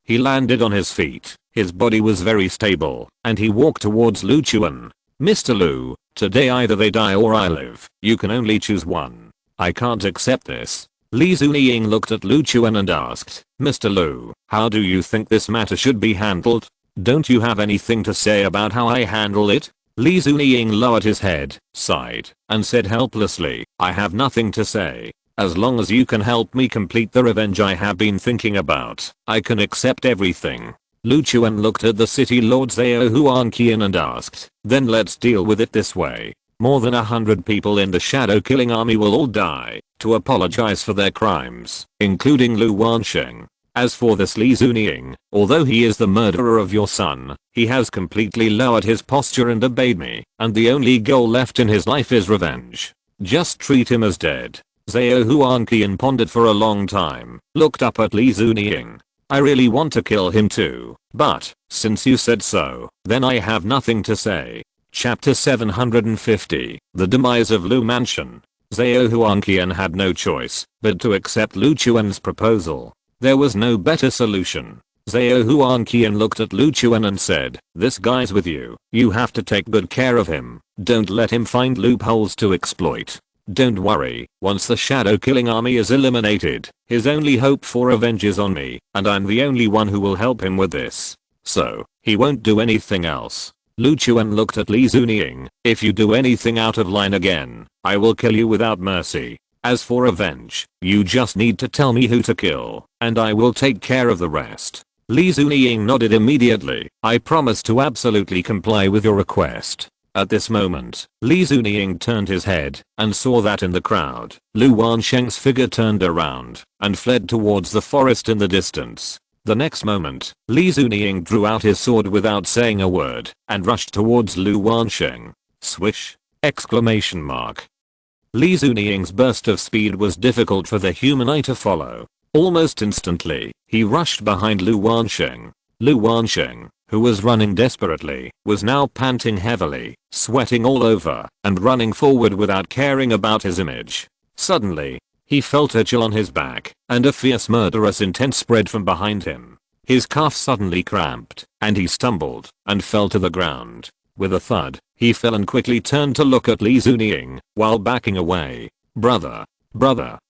He landed on his feet, his body was very stable, and he walked towards Lu Chuan. "Mr. Lu, today either they die or I live. You can only choose one. I can't accept this." Li Zunying looked at Lu Chuan and asked, "Mr. Lu, how do you think this matter should be handled? Don't you have anything to say about how I handle it?" Li Zunying lowered his head, sighed, and said helplessly, "I have nothing to say. As long as you can help me complete the revenge I have been thinking about, I can accept everything." Lu Chuan looked at the city lord Zhao Huanqian and asked, "Then let's deal with it this way. More than 100 people in the shadow killing army will all die to apologize for their crimes, including Lu Wansheng. As for this Li Zunying, although he is the murderer of your son, he has completely lowered his posture and obeyed me, and the only goal left in his life is revenge. Just treat him as dead." Zhao Huanqian pondered for a long time, looked up at Li Zunying. "I really want to kill him too, but, since you said so, then I have nothing to say." Chapter 750, The Demise of Lu Mansion. Zhao Huanqian had no choice but to accept Lu Chuan's proposal. There was no better solution. Zhao Huanqian looked at Lu Chuan and said, "This guy's with you. You have to take good care of him. Don't let him find loopholes to exploit. Don't worry, once the shadow killing army is eliminated, his only hope for revenge is on me, and I'm the only one who will help him with this. So, he won't do anything else." Lu Chuan looked at Li Zunying, "If you do anything out of line again, I will kill you without mercy. As for revenge, you just need to tell me who to kill, and I will take care of the rest." Li Zunying nodded immediately. "I promise to absolutely comply with your request." At this moment, Li Zunying turned his head and saw that in the crowd, Lu Wansheng's figure turned around and fled towards the forest in the distance. The next moment, Li Zunying drew out his sword without saying a word and rushed towards Lu Wansheng. Swish! Exclamation mark. Li Zunying's burst of speed was difficult for the human eye to follow. Almost instantly, he rushed behind Lu Wansheng. Lu Wansheng, who was running desperately, was now panting heavily, sweating all over, and running forward without caring about his image. Suddenly, he felt a chill on his back, and a fierce murderous intent spread from behind him. His calf suddenly cramped, and he stumbled, and fell to the ground. With a thud, he fell and quickly turned to look at Li Zunying, while backing away. Brother,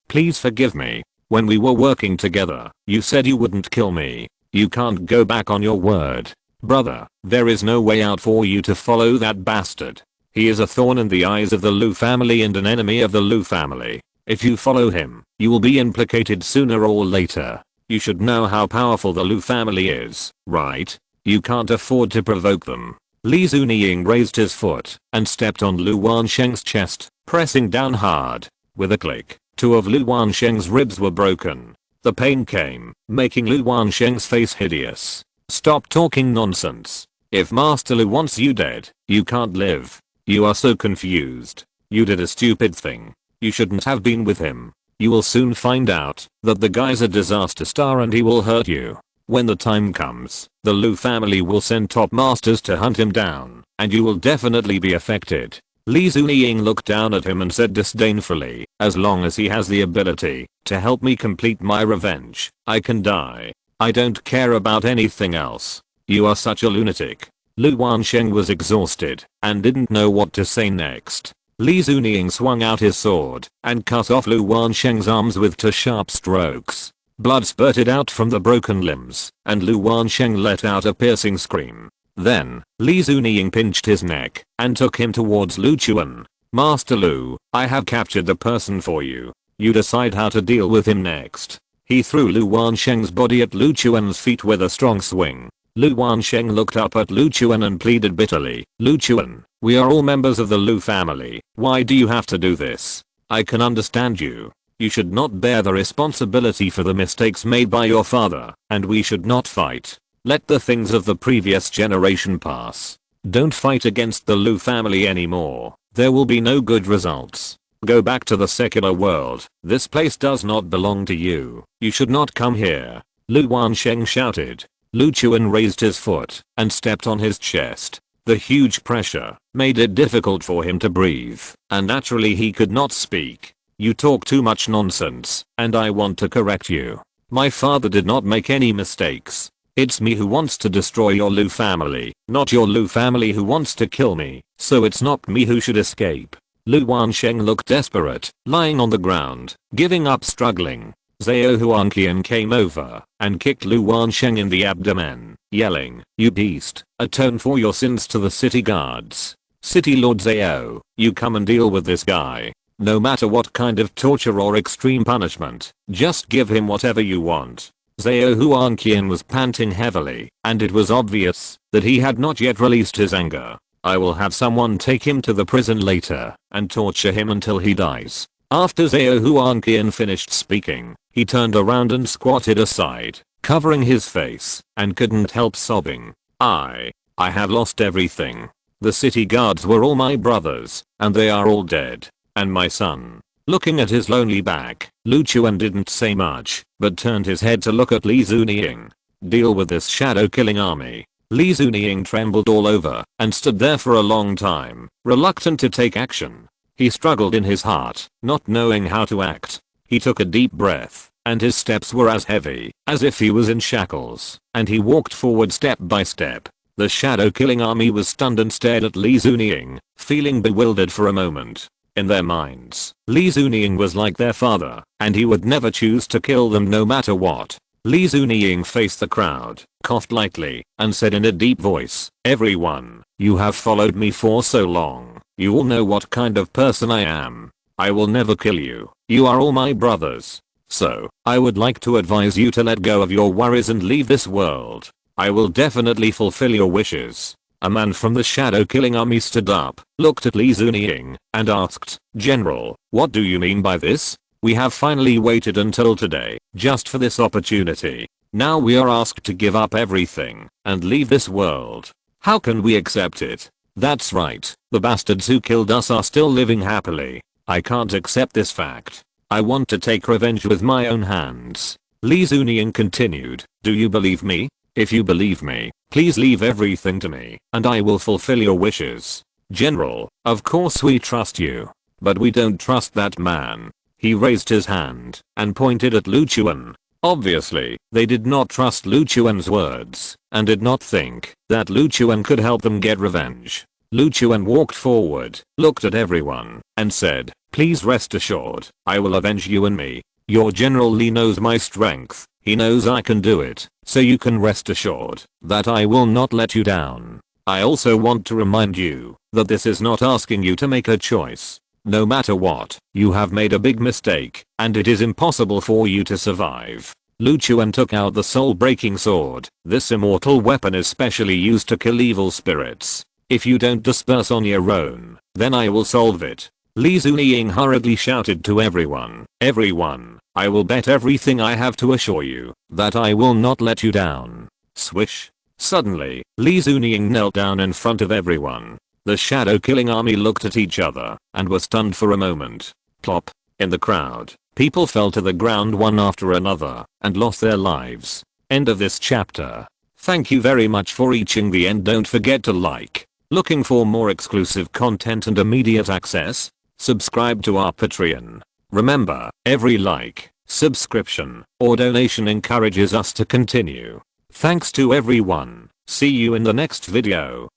please forgive me. When we were working together, you said you wouldn't kill me. You can't go back on your word. Brother, there is no way out for you to follow that bastard. He is a thorn in the eyes of the Lu family and an enemy of the Lu family. If you follow him, you will be implicated sooner or later. You should know how powerful the Lu family is, right? You can't afford to provoke them. Li Zunying raised his foot and stepped on Lu Wansheng's chest, pressing down hard. With a click, 2 of Lu Wansheng's ribs were broken. The pain came, making Lu Wansheng's face hideous. Stop talking nonsense. If Master Lu wants you dead, you can't live. You are so confused. You did a stupid thing. You shouldn't have been with him. You will soon find out that the guy's a disaster star and he will hurt you. When the time comes, the Lu family will send top masters to hunt him down, and you will definitely be affected. Li Zunying looked down at him and said disdainfully, as long as he has the ability to help me complete my revenge, I can die. I don't care about anything else. You are such a lunatic. Lu Wansheng was exhausted and didn't know what to say next. Li Zunying swung out his sword and cut off Lu Wansheng's arms with 2 sharp strokes. Blood spurted out from the broken limbs, and Lu Wansheng let out a piercing scream. Then, Li Zunying pinched his neck and took him towards Lu Chuan. Master Lu, I have captured the person for you. You decide how to deal with him next. He threw Lu Wansheng's body at Lu Chuan's feet with a strong swing. Lu Wansheng looked up at Lu Chuan and pleaded bitterly, Lu Chuan, we are all members of the Lu family. Why do you have to do this? I can understand you. You should not bear the responsibility for the mistakes made by your father, and we should not fight. Let the things of the previous generation pass. Don't fight against the Lu family anymore. There will be no good results. Go back to the secular world. This place does not belong to you. You should not come here. Lu Wansheng shouted. Lu Chuan raised his foot and stepped on his chest. The huge pressure made it difficult for him to breathe, and naturally he could not speak. You talk too much nonsense, and I want to correct you. My father did not make any mistakes. It's me who wants to destroy your Lu family, not your Lu family who wants to kill me, so it's not me who should escape. Lu Wansheng looked desperate, lying on the ground, giving up struggling. Zhao Huanqian came over and kicked Lu Wansheng in the abdomen, yelling, you beast, atone for your sins to the city guards. City Lord Zhao, you come and deal with this guy. No matter what kind of torture or extreme punishment, just give him whatever you want. Zhao Huanqian was panting heavily, and it was obvious that he had not yet released his anger. I will have someone take him to the prison later and torture him until he dies. After Zhao Huanqian finished speaking, he turned around and squatted aside, covering his face, and couldn't help sobbing. I have lost everything. The city guards were all my brothers, and they are all dead. And my son. Looking at his lonely back, Lu Chuan didn't say much, but turned his head to look at Li Zunying. Deal with this shadow killing army. Li Zunying trembled all over and stood there for a long time, reluctant to take action. He struggled in his heart, not knowing how to act. He took a deep breath, and his steps were as heavy as if he was in shackles, and he walked forward step by step. The shadow killing army was stunned and stared at Li Zunying, feeling bewildered for a moment. In their minds, Li Zunying was like their father, and he would never choose to kill them no matter what. Li Zunying faced the crowd, coughed lightly, and said in a deep voice, everyone, you have followed me for so long, you all know what kind of person I am. I will never kill you, you are all my brothers. So, I would like to advise you to let go of your worries and leave this world. I will definitely fulfill your wishes. A man from the shadow killing army stood up, looked at Li Zunying, and asked, General, what do you mean by this? We have finally waited until today, just for this opportunity. Now we are asked to give up everything, and leave this world. How can we accept it? That's right, the bastards who killed us are still living happily. I can't accept this fact. I want to take revenge with my own hands. Li Zunying continued, do you believe me? If you believe me, please leave everything to me, and I will fulfill your wishes. General, of course we trust you. But we don't trust that man. He raised his hand and pointed at Lu Chuan. Obviously, they did not trust Lu Chuan's words and did not think that Lu Chuan could help them get revenge. Lu Chuan walked forward, looked at everyone, and said, please rest assured, I will avenge you and me. Your General Li knows my strength. He knows I can do it, so you can rest assured that I will not let you down. I also want to remind you that this is not asking you to make a choice. No matter what, you have made a big mistake, and it is impossible for you to survive. Lu Chuan took out the soul-breaking sword. This immortal weapon is specially used to kill evil spirits. If you don't disperse on your own, then I will solve it. Li Zunying hurriedly shouted to everyone, everyone, I will bet everything I have to assure you that I will not let you down. Swish. Suddenly, Li Zunying knelt down in front of everyone. The shadow killing army looked at each other and were stunned for a moment. Plop. In the crowd, people fell to the ground one after another and lost their lives. End of this chapter. Thank you very much for reaching the end. Don't forget to like. Looking for more exclusive content and immediate access? Subscribe to our Patreon. Remember, every like, subscription, or donation encourages us to continue. Thanks to everyone. See you in the next video.